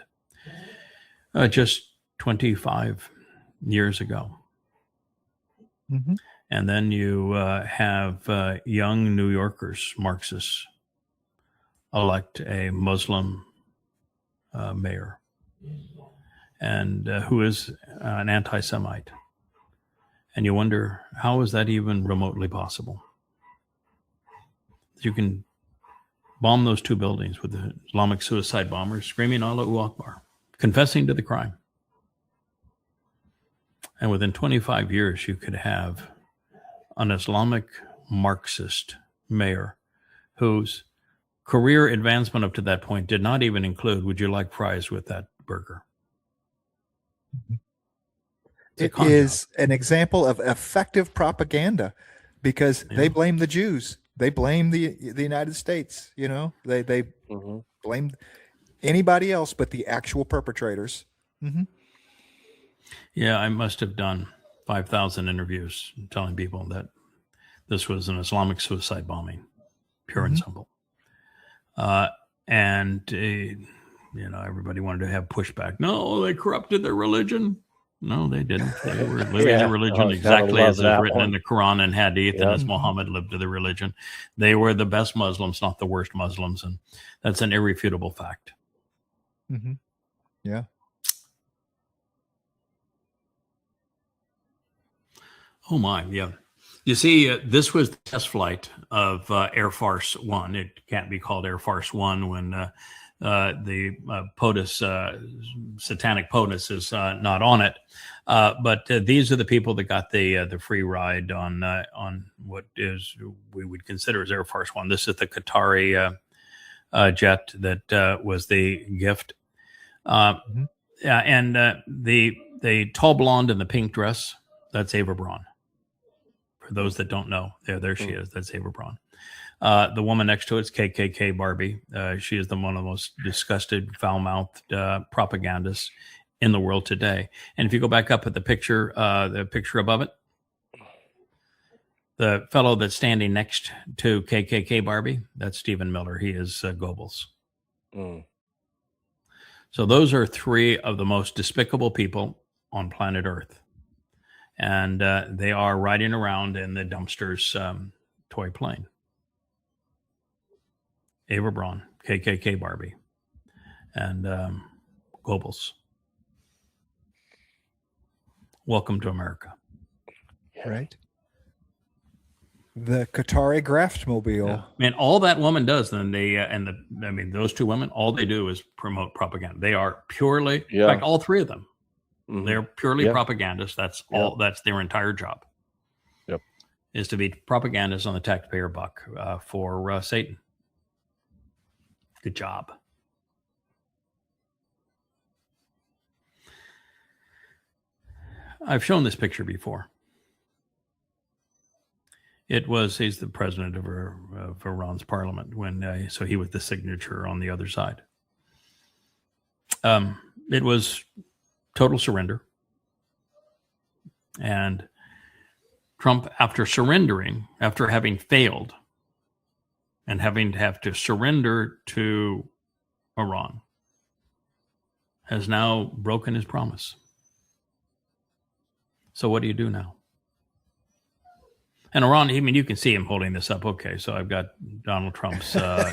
S4: just 25 years ago. And then you have young New Yorkers, Marxists, elect a Muslim mayor, and who is an anti-Semite. And you wonder, how is that even remotely possible? You can bomb those two buildings with the Islamic suicide bombers screaming Allahu Akbar, confessing to the crime. And within 25 years, you could have an Islamic Marxist mayor whose career advancement up to that point did not even include, would you like fries with that burger?
S6: It is an example of effective propaganda, because they blame the Jews. They blame the United States. You know, they blame anybody else but the actual perpetrators.
S4: Yeah, I must have done 5,000 interviews telling people that this was an Islamic suicide bombing, pure and simple. And everybody wanted to have pushback. No, they corrupted their religion. No, they didn't. They were living their religion exactly as is written in the Quran and Hadith, and as Muhammad lived to the religion. They were the best Muslims, not the worst Muslims, and that's an irrefutable fact.
S6: Mm-hmm. Yeah.
S4: Oh my, yeah. You see, this was the test flight of Air Force One. It can't be called Air Force One when the POTUS, satanic POTUS, is not on it. But these are the people that got the free ride on what we would consider as Air Force One. This is the Qatari jet that was the gift. Yeah, and the tall blonde in the pink dress, that's Ava Braun. For those that don't know, there she is. That's Ava Braun. The woman next to it is KKK Barbie. She is one of the most disgusted, foul-mouthed propagandists in the world today. And if you go back up at the picture above it, the fellow that's standing next to KKK Barbie, that's Stephen Miller. He is Goebbels. So those are three of the most despicable people on planet Earth. And they are riding around in the dumpster's toy plane. Ava Braun, KKK Barbie, and Goebbels. Welcome to America.
S6: Right. The Qatari Graftmobile.
S4: Yeah. Man, all that woman does, then those two women, all they do is promote propaganda. They are purely, in fact, all three of them. Mm-hmm. They're purely propagandists. That's all. That's their entire job.
S5: Yep. Is
S4: to be propagandists on the taxpayer buck for Satan. Good job. I've shown this picture before. He's the president of Iran's parliament so he was the signature on the other side. It was total surrender. And Trump, after having failed and having to have to surrender to Iran, has now broken his promise. So what do you do now? And Iran, you can see him holding this up. Okay, so I've got Donald Trump's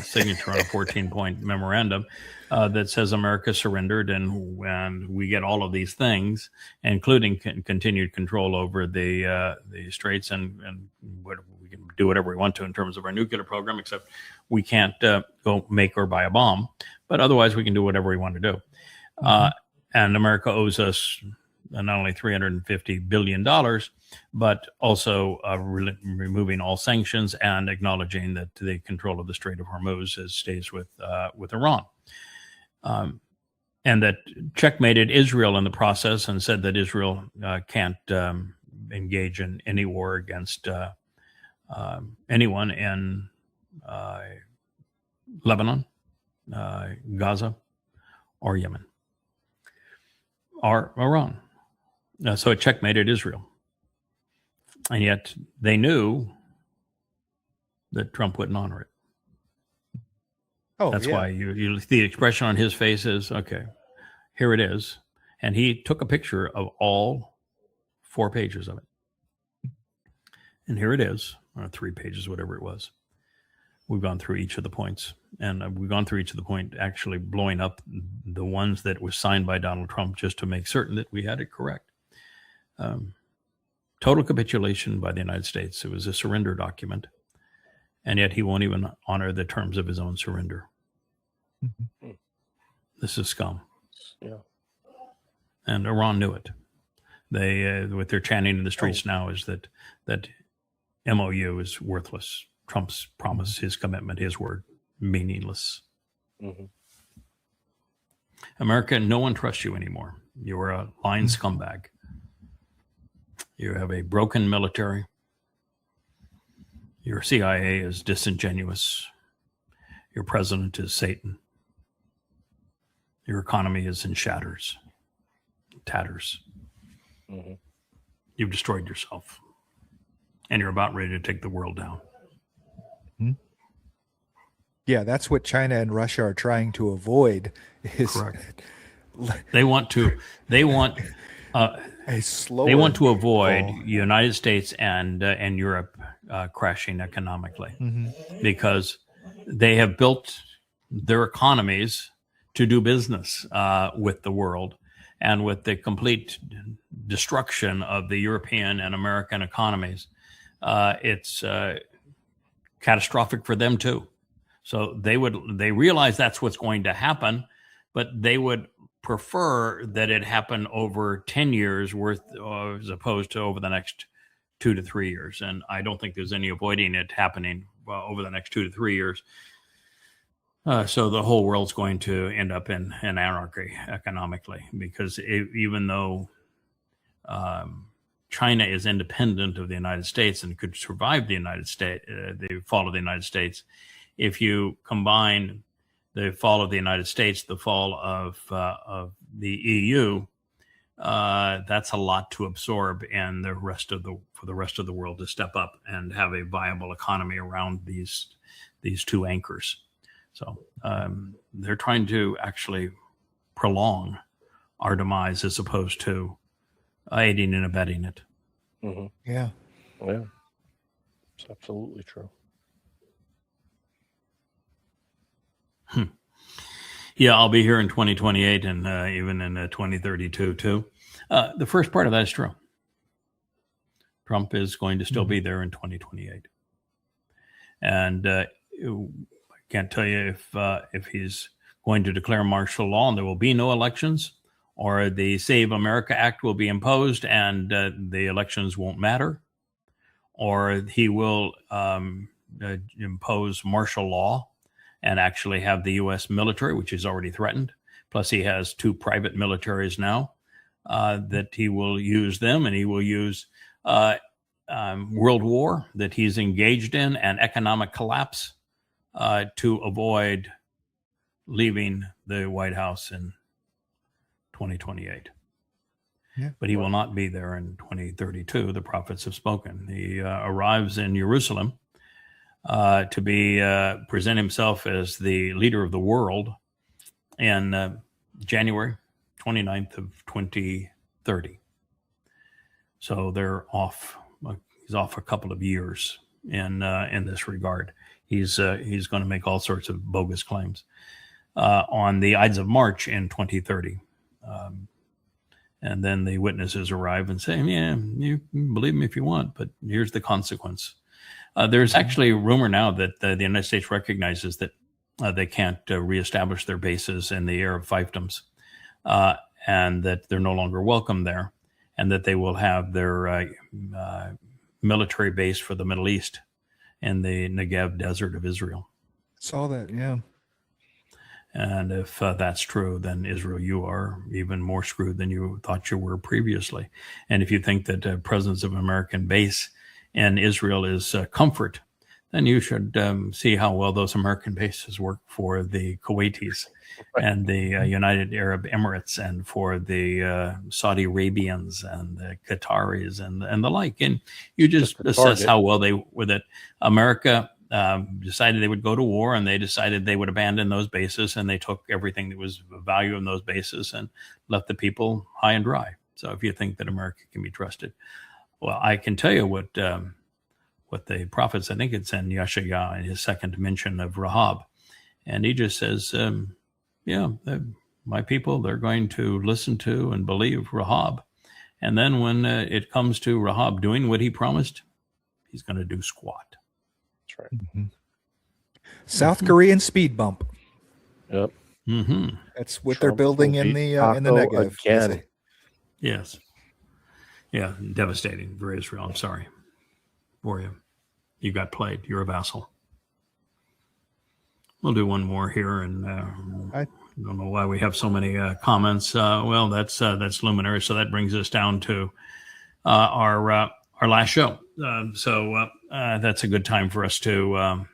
S4: signature on a 14-point memorandum that says America surrendered, and we get all of these things, including continued control over the straits, and we can do whatever we want to in terms of our nuclear program, except we can't go make or buy a bomb. But otherwise, we can do whatever we want to do. And America owes us not only $350 billion, but also removing all sanctions and acknowledging that the control of the Strait of Hormuz stays with Iran. And that checkmated Israel in the process and said that Israel can't engage in any war against anyone in Lebanon, Gaza, or Yemen, or Iran. So it checkmated Israel. And yet they knew that Trump wouldn't honor it. That's why the expression on his face is, okay, here it is. And he took a picture of all 4 pages of it. And here it is, or 3 pages, whatever it was. We've gone through each of the points. And we've gone through each of the point, actually blowing up the ones that was signed by Donald Trump just to make certain that we had it correct. Total capitulation by the United States. It was a surrender document. And yet he won't even honor the terms of his own surrender. Mm-hmm. This is scum. Yeah. And Iran knew it. They, what they're chanting in the streets now is that MOU is worthless. Trump's promise, his commitment, his word, meaningless. Mm-hmm. America, no one trusts you anymore. You're a lying scumbag. You have a broken military. Your CIA is disingenuous. Your president is Satan. Your economy is in tatters. Mm-hmm. You've destroyed yourself. And you're about ready to take the world down. Mm-hmm.
S6: Yeah, that's what China and Russia are trying to avoid.
S4: Correct. They want to
S6: a slower.
S4: They want to avoid United States and Europe crashing economically, because they have built their economies to do business with the world, and with the complete destruction of the European and American economies, it's catastrophic for them too. So they realize that's what's going to happen, but they would prefer that it happen over 10 years worth as opposed to over the next 2 to 3 years. And I don't think there's any avoiding it happening over the next 2 to 3 years. So the whole world's going to end up in anarchy economically, because even though China is independent of the United States and could survive the United States, the fall of the United States, if you combine the fall of the United States, the fall of the EU, that's a lot to absorb, and for the rest of the world to step up and have a viable economy around these two anchors. So they're trying to actually prolong our demise as opposed to aiding and abetting it.
S5: Mm-hmm.
S6: Yeah.
S5: It's absolutely true.
S4: Yeah, I'll be here in 2028 and even in 2032 too. The first part of that is true. Trump is going to still be there in 2028, and I can't tell you if he's going to declare martial law and there will be no elections, or the Save America Act will be imposed and the elections won't matter, or he will impose martial law and actually have the U.S. military, which is already threatened. Plus, he has 2 private militaries now that he will use them, and he will use world war that he's engaged in and economic collapse to avoid leaving the White House in 2028.
S6: Yeah.
S4: But he will not be there in 2032. The prophets have spoken. He arrives in Jerusalem to present himself as the leader of the world in January 29th of 2030. So they're off. He's off a couple of years in this regard. He's going to make all sorts of bogus claims on the Ides of March in 2030. And then the witnesses arrive and say, yeah, you can believe me if you want, but here's the consequence. There's actually a rumor now that the United States recognizes that they can't reestablish their bases in the Arab fiefdoms, and that they're no longer welcome there, and that they will have their military base for the Middle East in the Negev desert of Israel.
S6: Saw that, yeah.
S4: And if that's true, then Israel, you are even more screwed than you thought you were previously. And if you think that the presence of an American base in Israel is comfort, then you should see how well those American bases work for the Kuwaitis and the United Arab Emirates, and for the Saudi Arabians and the Qataris and the like. And you just assess how well they were, that America decided they would go to war, and they decided they would abandon those bases, and they took everything that was of value in those bases and left the people high and dry. So if you think that America can be trusted, well, I can tell you what the prophets, I think it's in Yahowah, in his second mention of Rahab, and he just says, my people, they're going to listen to and believe Rahab, and then when it comes to Rahab doing what he promised, he's going to do squat.
S5: That's right. Mm-hmm.
S6: South Korean speed bump.
S5: Yep.
S4: Mm-hmm.
S6: That's what they're building in the Negev.
S5: Again.
S4: Yes. Yeah, devastating for Israel. I'm sorry for you. You got played. You're a vassal. We'll do one more here, and I don't know why we have so many comments. Well, that's luminary. So that brings us down to our last show. So that's a good time for us to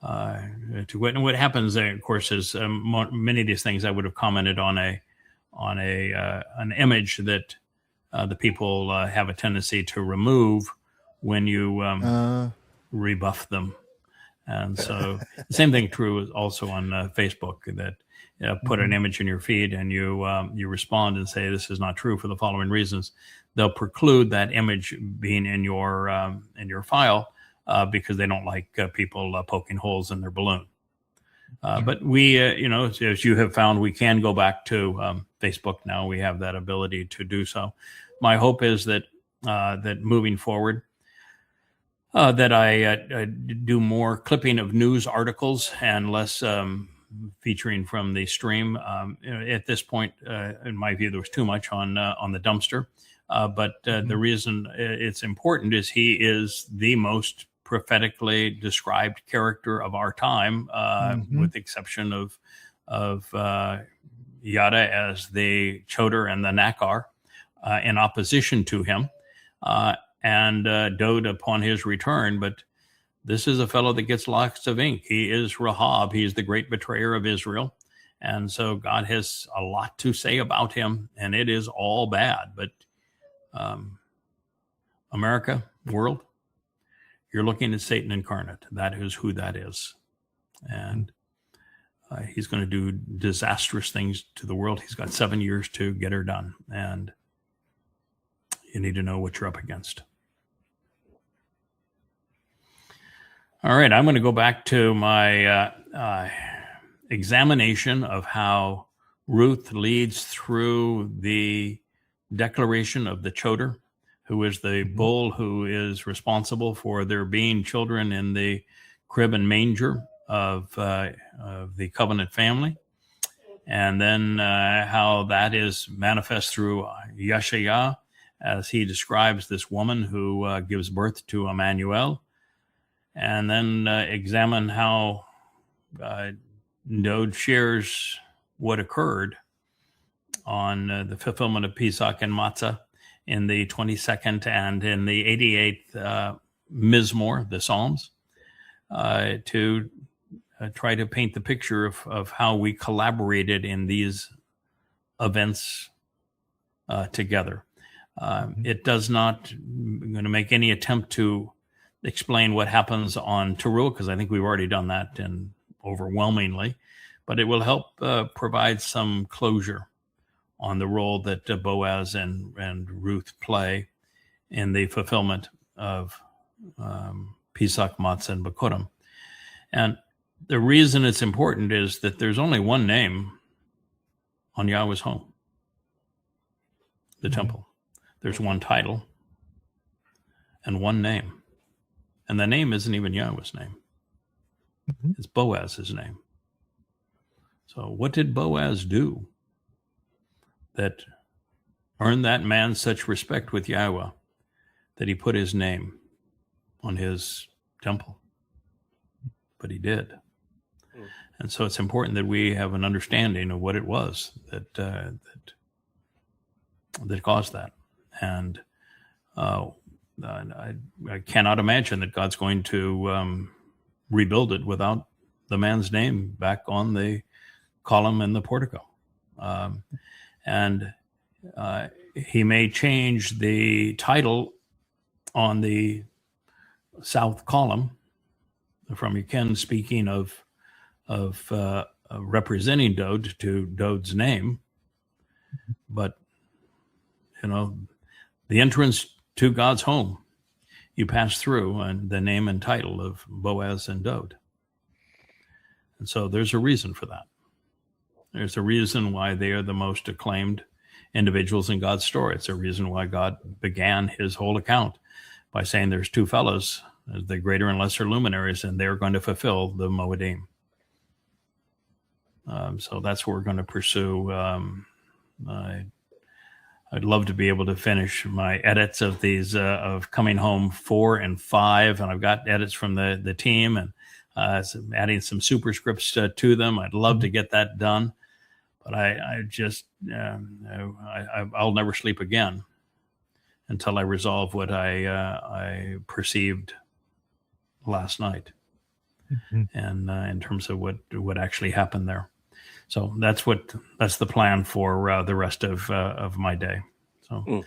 S4: wit. And what happens, of course, is many of these things I would have commented on an image that the people have a tendency to remove when you rebuff them. And so the same thing true is also on Facebook, that put an image in your feed and you respond and say, this is not true for the following reasons. They'll preclude that image being in your file because they don't like people poking holes in their balloon. But we, as you have found, we can go back to Facebook now. We have that ability to do so. My hope is that moving forward, that I do more clipping of news articles and less featuring from the stream. At this point, in my view, there was too much on the dumpster. But the reason it's important is he is the most prophetically described character of our time, with the exception of Yada as the Chodar and the Nakar in opposition to him, and Dode upon his return. But this is a fellow that gets lots of ink. He is Rahab. He's the great betrayer of Israel. And so God has a lot to say about him, and it is all bad. But America, world, you're looking at Satan incarnate. That is who that is. And he's going to do disastrous things to the world. He's got 7 years to get her done. And you need to know what you're up against. All right, I'm going to go back to my examination of how Ruth leads through the declaration of the Chodar, who is the bull who is responsible for there being children in the crib and manger of the covenant family, and then how that is manifest through Yeshayah, as he describes this woman who gives birth to Emmanuel, and then examine how Dode shares what occurred on the fulfillment of Pesach and Matzah in the 22nd and in the 88th Mizmor, the Psalms, to try to paint the picture of how we collaborated in these events together. It does not going to make any attempt to explain what happens on Teruah, because I think we've already done that and overwhelmingly, but it will help provide some closure on the role that Boaz and Ruth play in the fulfillment of Pesach, Matzah, and Bikurim. And the reason it's important is that there's only one name on Yahweh's home, the temple. There's one title and one name. And the name isn't even Yahweh's name. It's Boaz's name. So what did Boaz do that earned that man such respect with Yahweh that he put his name on his temple? But he did. And so it's important that we have an understanding of what it was that caused that. And I cannot imagine that God's going to rebuild it without the man's name back on the column in the portico. And he may change the title on the south column from Ken speaking of representing Dode to Dode's name, but the entrance to God's home, you pass through and the name and title of Boaz and Dode. And so there's a reason for that. There's a reason why they are the most acclaimed individuals in God's story. It's a reason why God began his whole account by saying there's two fellows, the greater and lesser luminaries, and they're going to fulfill the Mowedym. So that's what we're going to pursue. I'd love to be able to finish my edits of these, of Coming Home 4 and 5, and I've got edits from the team and adding some superscripts to them. I'd love to get that done, but I'll never sleep again until I resolve what I perceived last night, and in terms of what actually happened there. So that's the plan for the rest of my day. So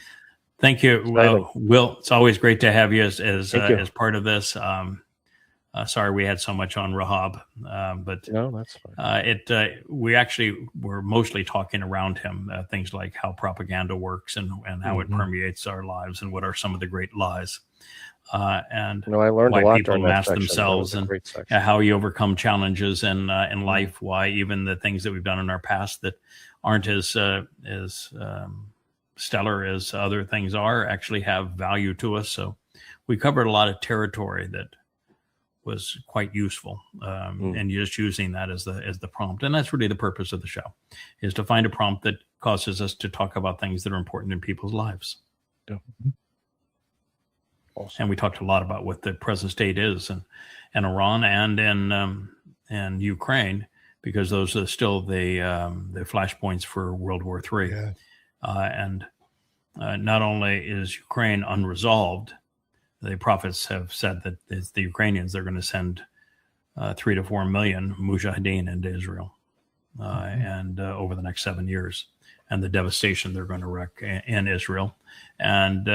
S4: thank you, Will. It's always great to have you as part of this. Sorry, we had so much on Rahab, but
S5: no, that's fine.
S4: We actually were mostly talking around him, things like how propaganda works and how it permeates our lives and what are some of the great lies. And
S5: I learned
S4: why
S5: a lot
S4: people
S5: during that
S4: mask
S5: section.
S4: themselves and how you overcome challenges in life. Why even the things that we've done in our past that aren't as stellar as other things are actually have value to us. So we covered a lot of territory that was quite useful, and just using that as the prompt. And that's really the purpose of the show, is to find a prompt that causes us to talk about things that are important in people's lives.
S5: Yeah.
S4: Awesome. And we talked a lot about what the present state is in Iran and Ukraine, because those are still the flashpoints for World War III.
S6: Yeah.
S4: And not only is Ukraine unresolved, the prophets have said that it's the Ukrainians, they're going to send 3 to 4 million mujahideen into Israel and over the next 7 years, and the devastation they're going to wreak in Israel. And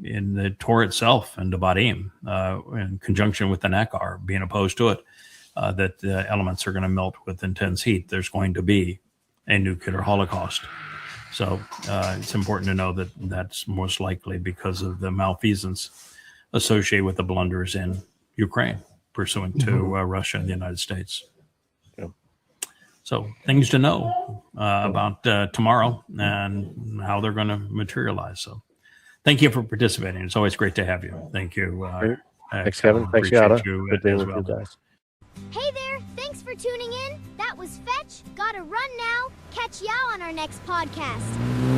S4: in the Torah itself and Devarim, in conjunction with the Nakar being opposed to it, that the elements are going to melt with intense heat. There's going to be a nuclear holocaust. So it's important to know that that's most likely because of the malfeasance associated with the blunders in Ukraine, pursuant to Russia and the United States.
S5: Yeah.
S4: So things to know about tomorrow and how they're going to materialize. So thank you for participating. It's always great to have you. Thank you.
S5: Thanks, Kevin. Thanks, Yahowah. Good being with you guys.
S9: Hey there. Thanks for tuning in. That was Fetch. Gotta run now. Catch y'all on our next podcast.